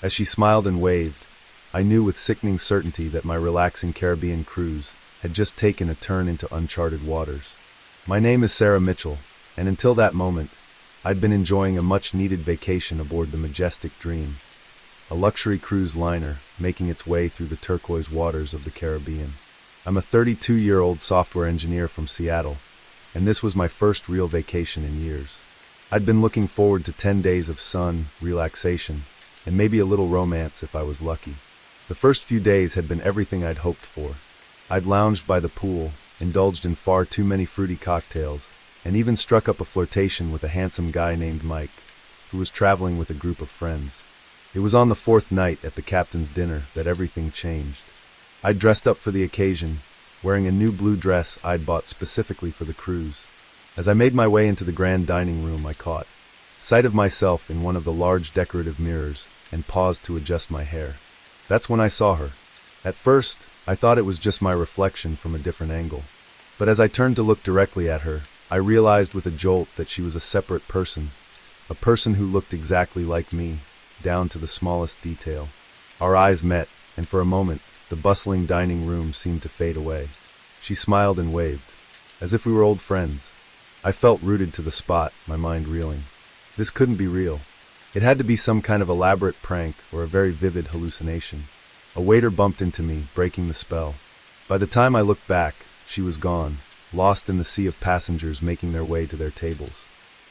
A: As she smiled and waved, I knew with sickening certainty that my relaxing Caribbean cruise had just taken a turn into uncharted waters. My name is Sarah Mitchell, and until that moment, I'd been enjoying a much-needed vacation aboard the Majestic Dream, a luxury cruise liner making its way through the turquoise waters of the Caribbean. I'm a 32-year-old software engineer from Seattle, and this was my first real vacation in years. I'd been looking forward to 10 days of sun, relaxation, and maybe a little romance if I was lucky. The first few days had been everything I'd hoped for. I'd lounged by the pool, indulged in far too many fruity cocktails, and even struck up a flirtation with a handsome guy named Mike, who was traveling with a group of friends. It was on the fourth night at the captain's dinner that everything changed. I'd dressed up for the occasion, wearing a new blue dress I'd bought specifically for the cruise. As I made my way into the grand dining room, I caught sight of myself in one of the large decorative mirrors and paused to adjust my hair. That's when I saw her. At first, I thought it was just my reflection from a different angle. But as I turned to look directly at her, I realized with a jolt that she was a separate person, a person who looked exactly like me, down to the smallest detail. Our eyes met, and for a moment, the bustling dining room seemed to fade away. She smiled and waved, as if we were old friends. I felt rooted to the spot, my mind reeling. This couldn't be real. It had to be some kind of elaborate prank or a very vivid hallucination. A waiter bumped into me, breaking the spell. By the time I looked back, she was gone, lost in the sea of passengers making their way to their tables.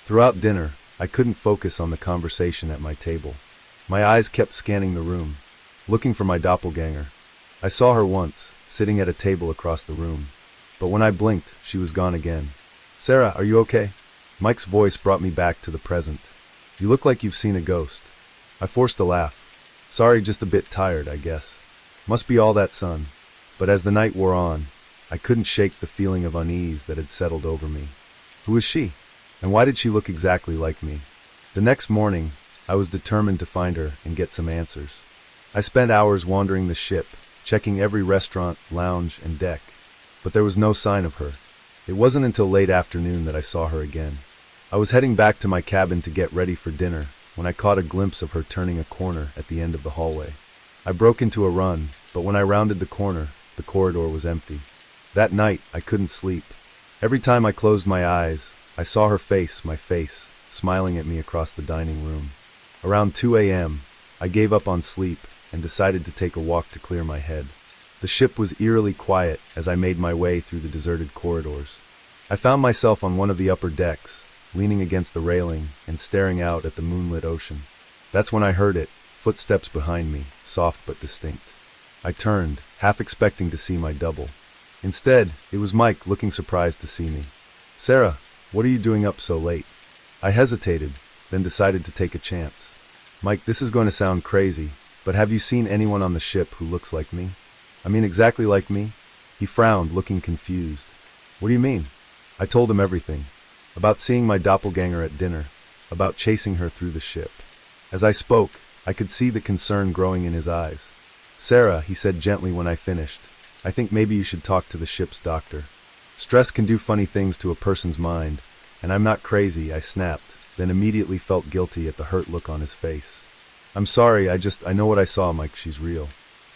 A: Throughout dinner, I couldn't focus on the conversation at my table. My eyes kept scanning the room, looking for my doppelganger. I saw her once, sitting at a table across the room. But when I blinked, she was gone again. "Sarah, are you okay?" Mike's voice brought me back to the present. "You look like you've seen a ghost." I forced a laugh. "Sorry, just a bit tired, I guess. Must be all that sun." But as the night wore on, I couldn't shake the feeling of unease that had settled over me. Who was she? And why did she look exactly like me? The next morning, I was determined to find her and get some answers. I spent hours wandering the ship, checking every restaurant, lounge, and deck. But there was no sign of her. It wasn't until late afternoon that I saw her again. I was heading back to my cabin to get ready for dinner when I caught a glimpse of her turning a corner at the end of the hallway. I broke into a run, but when I rounded the corner, the corridor was empty. That night, I couldn't sleep. Every time I closed my eyes, I saw her face, my face, smiling at me across the dining room. Around 2 a.m., I gave up on sleep and decided to take a walk to clear my head. The ship was eerily quiet as I made my way through the deserted corridors. I found myself on one of the upper decks, leaning against the railing and staring out at the moonlit ocean. That's when I heard it, footsteps behind me, soft but distinct. I turned, half expecting to see my double. Instead, it was Mike, looking surprised to see me. "Sarah, what are you doing up so late?" I hesitated, then decided to take a chance. "Mike, this is going to sound crazy, but have you seen anyone on the ship who looks like me? I mean exactly like me?" He frowned, looking confused. "What do you mean?" I told him everything. About seeing my doppelganger at dinner, about chasing her through the ship. As I spoke, I could see the concern growing in his eyes. "Sarah," he said gently when I finished, "I think maybe you should talk to the ship's doctor. Stress can do funny things to a person's mind, and I'm not crazy," I snapped, then immediately felt guilty at the hurt look on his face. "I'm sorry, I know what I saw, Mike, she's real."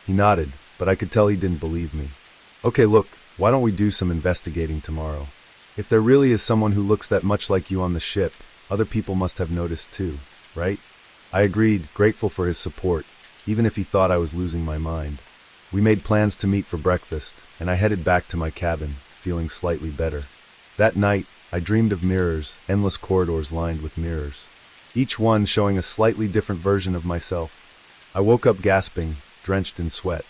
A: He nodded, but I could tell he didn't believe me. "Okay, look, why don't we do some investigating tomorrow? If there really is someone who looks that much like you on the ship, other people must have noticed too, right?" I agreed, grateful for his support, even if he thought I was losing my mind. We made plans to meet for breakfast, and I headed back to my cabin, feeling slightly better. That night, I dreamed of mirrors, endless corridors lined with mirrors, each one showing a slightly different version of myself. I woke up gasping, drenched in sweat.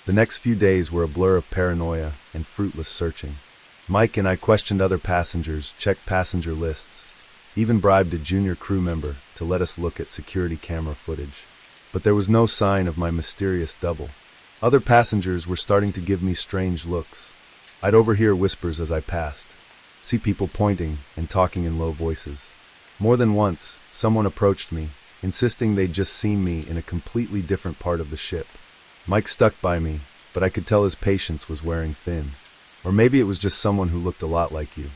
A: The next few days were a blur of paranoia and fruitless searching. Mike and I questioned other passengers, checked passenger lists, even bribed a junior crew member to let us look at security camera footage. But there was no sign of my mysterious double. Other passengers were starting to give me strange looks. I'd overhear whispers as I passed, see people pointing and talking in low voices. More than once, someone approached me, insisting they'd just seen me in a completely different part of the ship. Mike stuck by me, but I could tell his patience was wearing thin. Or maybe it was just someone who looked a lot like you.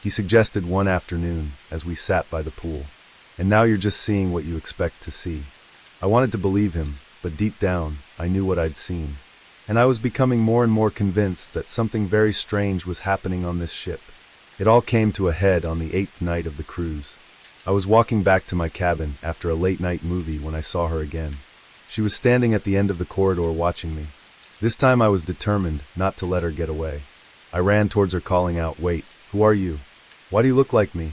A: He suggested one afternoon as we sat by the pool. And now you're just seeing what you expect to see. I wanted to believe him, but deep down, I knew what I'd seen. And I was becoming more and more convinced that something very strange was happening on this ship. It all came to a head on the 8th night of the cruise. I was walking back to my cabin after a late-night movie when I saw her again. She was standing at the end of the corridor watching me. This time I was determined not to let her get away. I ran towards her calling out, "Wait, who are you? Why do you look like me?"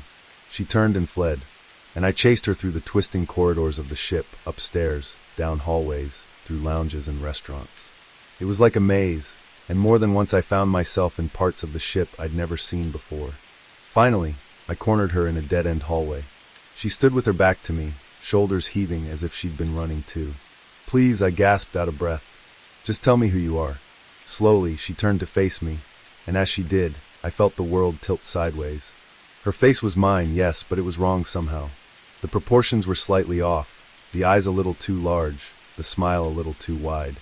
A: She turned and fled, and I chased her through the twisting corridors of the ship, upstairs, down hallways, through lounges and restaurants. It was like a maze, and more than once I found myself in parts of the ship I'd never seen before. Finally, I cornered her in a dead-end hallway. She stood with her back to me, shoulders heaving as if she'd been running too. "Please," I gasped out of breath. "Just tell me who you are." Slowly, she turned to face me, and as she did, I felt the world tilt sideways. Her face was mine, yes, but it was wrong somehow. The proportions were slightly off, the eyes a little too large, the smile a little too wide.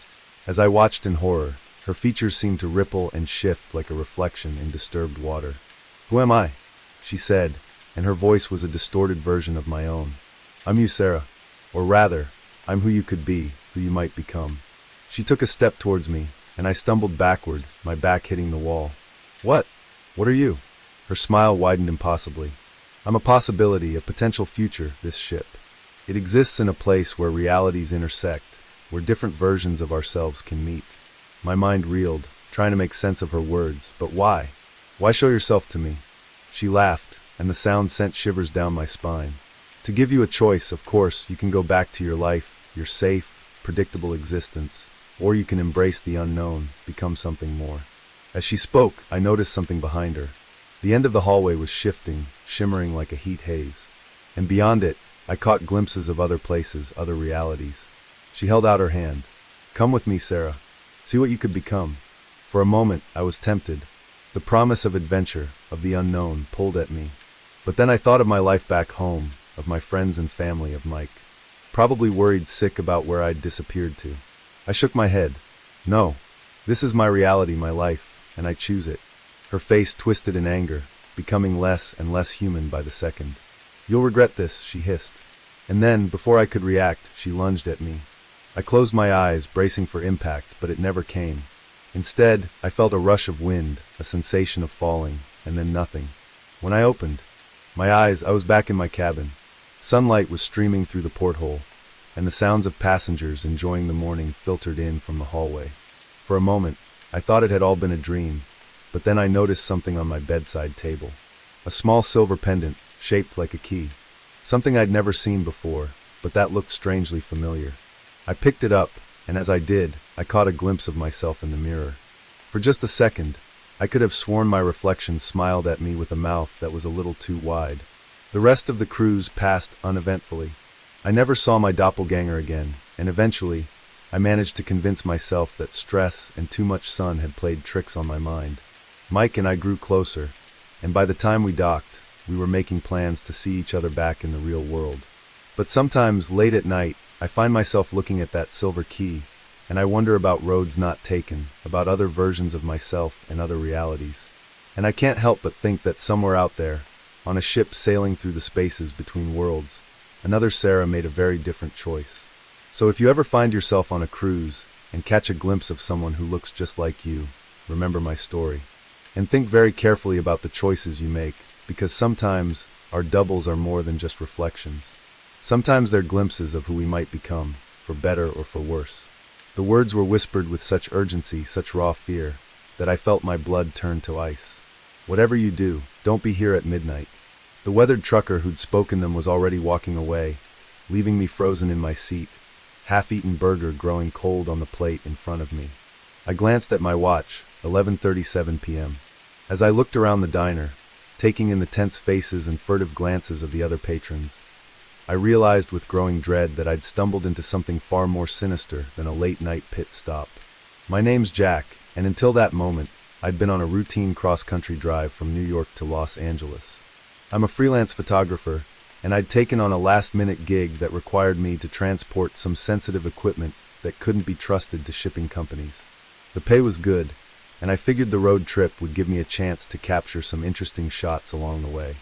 A: As I watched in horror, her features seemed to ripple and shift like a reflection in disturbed water. "Who am I?" she said, and her voice was a distorted version of my own. "I'm you, Sarah. Or rather, I'm who you could be, who you might become." She took a step towards me, and I stumbled backward, my back hitting the wall. "What? What are you?" Her smile widened impossibly. "I'm a possibility, a potential future, this ship. It exists in a place where realities intersect, where different versions of ourselves can meet." My mind reeled, trying to make sense of her words, but why? Why show yourself to me? She laughed, and the sound sent shivers down my spine. "To give you a choice, of course, you can go back to your life, your safe, predictable existence, or you can embrace the unknown, become something more." As she spoke, I noticed something behind her. The end of the hallway was shifting, shimmering like a heat haze. And beyond it, I caught glimpses of other places, other realities. She held out her hand. "Come with me, Sarah. See what you could become." For a moment, I was tempted. The promise of adventure, of the unknown, pulled at me. But then I thought of my life back home, of my friends and family, of Mike. Probably worried sick about where I'd disappeared to. I shook my head. "No. This is my reality, my life, and I choose it." Her face twisted in anger, becoming less and less human by the second. "You'll regret this," she hissed. And then, before I could react, she lunged at me. I closed my eyes, bracing for impact, but it never came. Instead, I felt a rush of wind, a sensation of falling, and then nothing. When I opened my eyes, I was back in my cabin. Sunlight was streaming through the porthole, and the sounds of passengers enjoying the morning filtered in from the hallway. For a moment, I thought it had all been a dream, but then I noticed something on my bedside table. A small silver pendant, shaped like a key. Something I'd never seen before, but that looked strangely familiar. I picked it up, and as I did, I caught a glimpse of myself in the mirror. For just a second, I could have sworn my reflection smiled at me with a mouth that was a little too wide. The rest of the cruise passed uneventfully. I never saw my doppelganger again, and eventually, I managed to convince myself that stress and too much sun had played tricks on my mind. Mike and I grew closer, and by the time we docked, we were making plans to see each other back in the real world. But sometimes, late at night, I find myself looking at that silver key, and I wonder about roads not taken, about other versions of myself and other realities. And I can't help but think that somewhere out there, on a ship sailing through the spaces between worlds, another Sarah made a very different choice. So if you ever find yourself on a cruise and catch a glimpse of someone who looks just like you, remember my story. And think very carefully about the choices you make, because sometimes our doubles are more than just reflections. Sometimes they're glimpses of who we might become, for better or for worse. The words were whispered with such urgency, such raw fear, that I felt my blood turn to ice. "Whatever you do, don't be here at midnight." The weathered trucker who'd spoken them was already walking away, leaving me frozen in my seat, half-eaten burger growing cold on the plate in front of me. I glanced at my watch, 11:37 p.m. As I looked around the diner, taking in the tense faces and furtive glances of the other patrons, I realized with growing dread that I'd stumbled into something far more sinister than a late-night pit stop. My name's Jack, and until that moment, I'd been on a routine cross-country drive from New York to Los Angeles. I'm a freelance photographer, and I'd taken on a last-minute gig that required me to transport some sensitive equipment that couldn't be trusted to shipping companies. The pay was good, and I figured the road trip would give me a chance to capture some interesting shots along the way.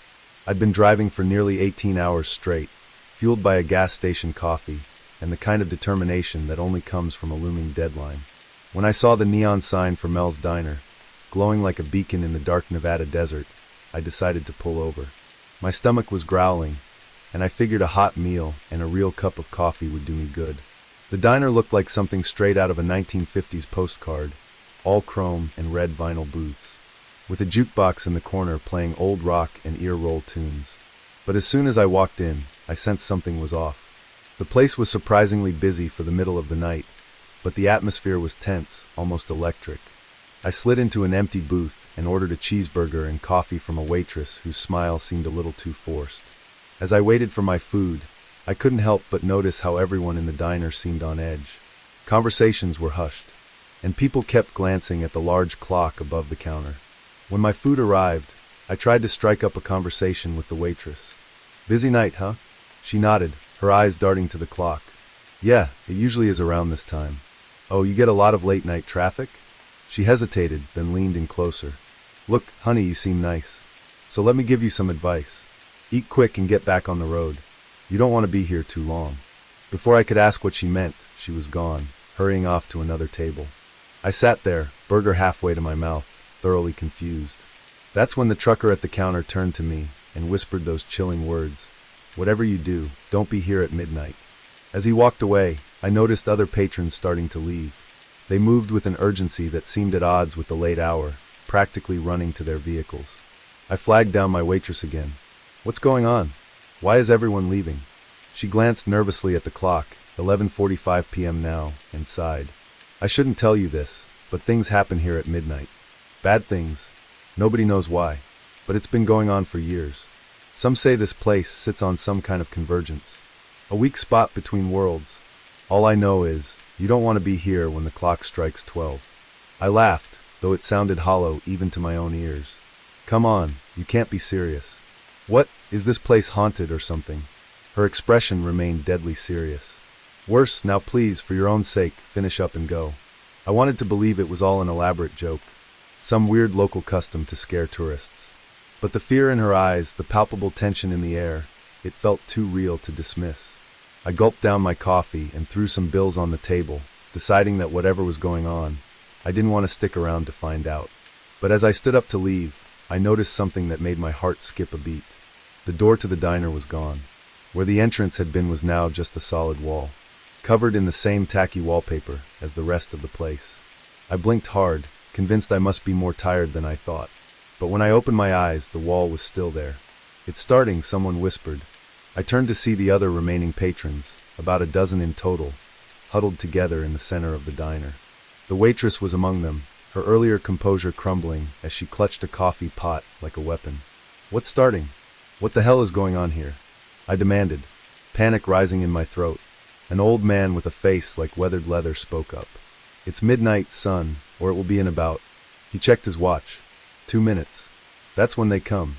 A: I'd been driving for nearly 18 hours straight, fueled by a gas station coffee and the kind of determination that only comes from a looming deadline. When I saw the neon sign for Mel's Diner, glowing like a beacon in the dark Nevada desert, I decided to pull over. My stomach was growling, and I figured a hot meal and a real cup of coffee would do me good. The diner looked like something straight out of a 1950s postcard, all chrome and red vinyl booths, with a jukebox in the corner playing old rock and ear roll tunes. But as soon as I walked in, I sensed something was off. The place was surprisingly busy for the middle of the night, but the atmosphere was tense, almost electric. I slid into an empty booth and ordered a cheeseburger and coffee from a waitress whose smile seemed a little too forced. As I waited for my food, I couldn't help but notice how everyone in the diner seemed on edge. Conversations were hushed, and people kept glancing at the large clock above the counter. When my food arrived, I tried to strike up a conversation with the waitress. "Busy night, huh?" She nodded, her eyes darting to the clock. "Yeah, it usually is around this time." "Oh, you get a lot of late-night traffic?" She hesitated, then leaned in closer. "Look, honey, you seem nice. So let me give you some advice. Eat quick and get back on the road. You don't want to be here too long." Before I could ask what she meant, she was gone, hurrying off to another table. I sat there, burger halfway to my mouth, thoroughly confused. That's when the trucker at the counter turned to me and whispered those chilling words, "Whatever you do, don't be here at midnight." As he walked away, I noticed other patrons starting to leave. They moved with an urgency that seemed at odds with the late hour, practically running to their vehicles. I flagged down my waitress again. "What's going on? Why is everyone leaving?" She glanced nervously at the clock, 11:45 p.m. now, and sighed. "I shouldn't tell you this, but things happen here at midnight. Bad things. Nobody knows why. But it's been going on for years. Some say this place sits on some kind of convergence. A weak spot between worlds. All I know is, you don't want to be here when the clock strikes 12. I laughed, though it sounded hollow even to my own ears. "Come on, you can't be serious. What, is this place haunted or something?" Her expression remained deadly serious. "Worse, now please, for your own sake, finish up and go." I wanted to believe it was all an elaborate joke. Some weird local custom to scare tourists. But the fear in her eyes, the palpable tension in the air, it felt too real to dismiss. I gulped down my coffee and threw some bills on the table, deciding that whatever was going on, I didn't want to stick around to find out. But as I stood up to leave, I noticed something that made my heart skip a beat. The door to the diner was gone. Where the entrance had been was now just a solid wall, covered in the same tacky wallpaper as the rest of the place. I blinked hard, convinced I must be more tired than I thought. But when I opened my eyes, the wall was still there. "It's starting," someone whispered. I turned to see the other remaining patrons, about a dozen in total, huddled together in the center of the diner. The waitress was among them, her earlier composure crumbling as she clutched a coffee pot like a weapon. "What's starting? What the hell is going on here?" I demanded, panic rising in my throat. An old man with a face like weathered leather spoke up. "It's midnight, son, or it will be in about..." He checked his watch. 2 minutes. "That's when they come."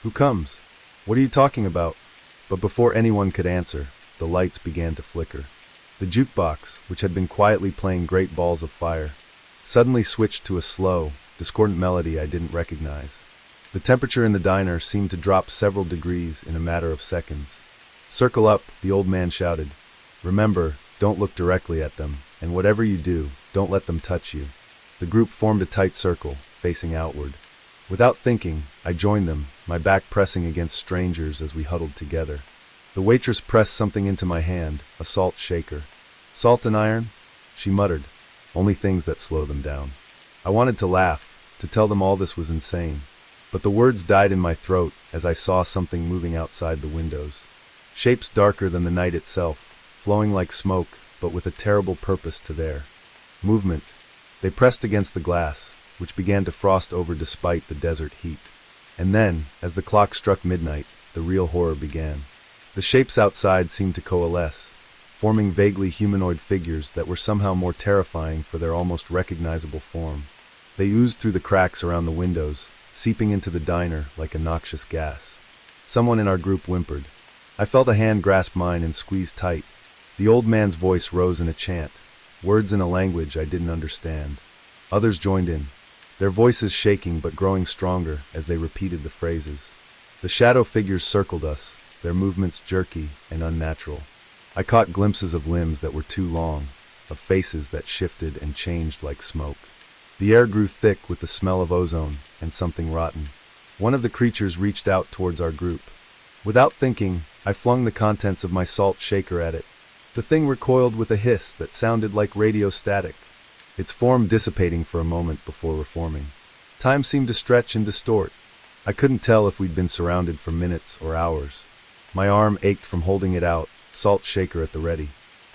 A: "Who comes? What are you talking about?" But before anyone could answer, the lights began to flicker. The jukebox, which had been quietly playing Great Balls of Fire, suddenly switched to a slow, discordant melody I didn't recognize. The temperature in the diner seemed to drop several degrees in a matter of seconds. "Circle up," the old man shouted. "Remember, don't look directly at them, and whatever you do, don't let them touch you." The group formed a tight circle, facing outward. Without thinking, I joined them, my back pressing against strangers as we huddled together. The waitress pressed something into my hand, a salt shaker. "Salt and iron?" she muttered. "Only things that slow them down." I wanted to laugh, to tell them all this was insane. But the words died in my throat as I saw something moving outside the windows. Shapes darker than the night itself, flowing like smoke, but with a terrible purpose to their movement. They pressed against the glass, which began to frost over despite the desert heat. And then, as the clock struck midnight, the real horror began. The shapes outside seemed to coalesce, forming vaguely humanoid figures that were somehow more terrifying for their almost recognizable form. They oozed through the cracks around the windows, seeping into the diner like a noxious gas. Someone in our group whimpered. I felt a hand grasp mine and squeeze tight. The old man's voice rose in a chant, words in a language I didn't understand. Others joined in, their voices shaking but growing stronger as they repeated the phrases. The shadow figures circled us, their movements jerky and unnatural. I caught glimpses of limbs that were too long, of faces that shifted and changed like smoke. The air grew thick with the smell of ozone and something rotten. One of the creatures reached out towards our group. Without thinking, I flung the contents of my salt shaker at it. The thing recoiled with a hiss that sounded like radio static, its form dissipating for a moment before reforming. Time seemed to stretch and distort. I couldn't tell if we'd been surrounded for minutes or hours. My arm ached from holding it out, salt shaker at the ready.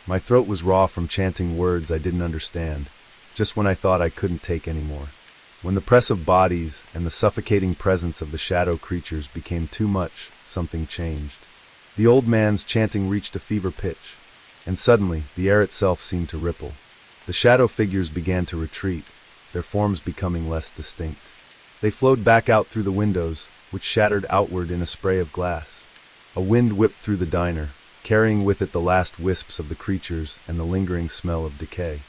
A: My throat was raw from chanting words I didn't understand, just when I thought I couldn't take any more. When the press of bodies and the suffocating presence of the shadow creatures became too much, something changed. The old man's chanting reached a fever pitch, and suddenly the air itself seemed to ripple. The shadow figures began to retreat, their forms becoming less distinct. They flowed back out through the windows, which shattered outward in a spray of glass. A wind whipped through the diner, carrying with it the last wisps of the creatures and the lingering smell of decay.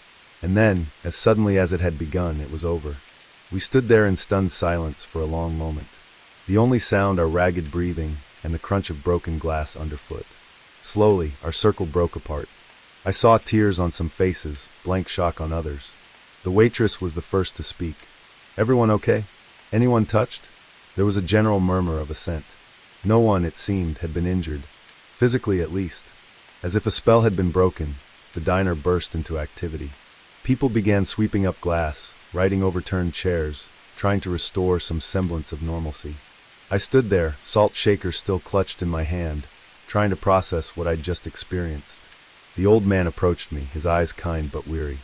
A: And then, as suddenly as it had begun, it was over. We stood there in stunned silence for a long moment. The only sound our ragged breathing and the crunch of broken glass underfoot. Slowly, our circle broke apart. I saw tears on some faces, blank shock on others. The waitress was the first to speak. Everyone okay? Anyone touched? There was a general murmur of assent. No one, it seemed, had been injured, physically at least. As if a spell had been broken, the diner burst into activity. People began sweeping up glass, righting overturned chairs, trying to restore some semblance of normalcy. I stood there, salt shaker still clutched in my hand, trying to process what I'd just experienced. The old man approached me, his eyes kind but weary.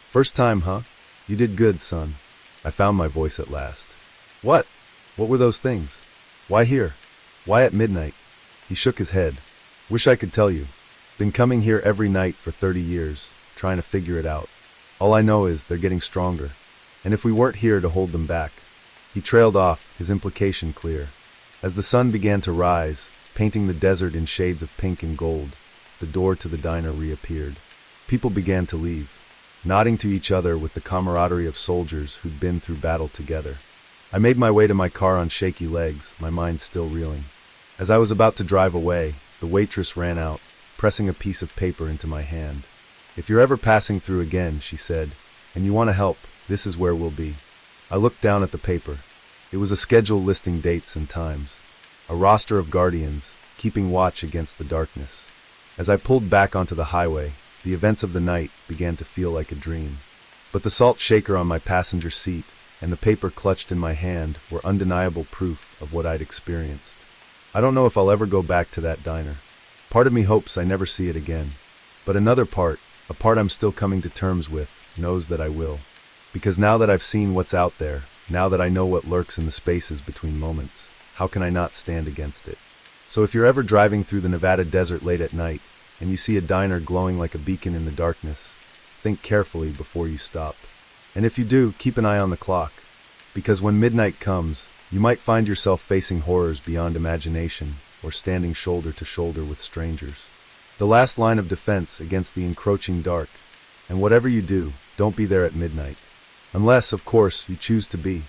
A: First time, huh? You did good, son. I found my voice at last. What? What were those things? Why here? Why at midnight? He shook his head. Wish I could tell you. Been coming here every night for 30 years, trying to figure it out. All I know is they're getting stronger. And if we weren't here to hold them back. He trailed off, his implication clear. As the sun began to rise, painting the desert in shades of pink and gold, the door to the diner reappeared. People began to leave, nodding to each other with the camaraderie of soldiers who'd been through battle together. I made my way to my car on shaky legs, my mind still reeling. As I was about to drive away, the waitress ran out, pressing a piece of paper into my hand. If you're ever passing through again, she said, and you want to help, this is where we'll be. I looked down at the paper. It was a schedule listing dates and times. A roster of guardians, keeping watch against the darkness. As I pulled back onto the highway, the events of the night began to feel like a dream. But the salt shaker on my passenger seat and the paper clutched in my hand were undeniable proof of what I'd experienced. I don't know if I'll ever go back to that diner. Part of me hopes I never see it again. But another part, a part I'm still coming to terms with, knows that I will. Because now that I've seen what's out there, now that I know what lurks in the spaces between moments, how can I not stand against it? So if you're ever driving through the Nevada desert late at night, and you see a diner glowing like a beacon in the darkness, think carefully before you stop. And if you do, keep an eye on the clock. Because when midnight comes, you might find yourself facing horrors beyond imagination, or standing shoulder to shoulder with strangers. The last line of defense against the encroaching dark. And whatever you do, don't be there at midnight. Unless, of course, you choose to be.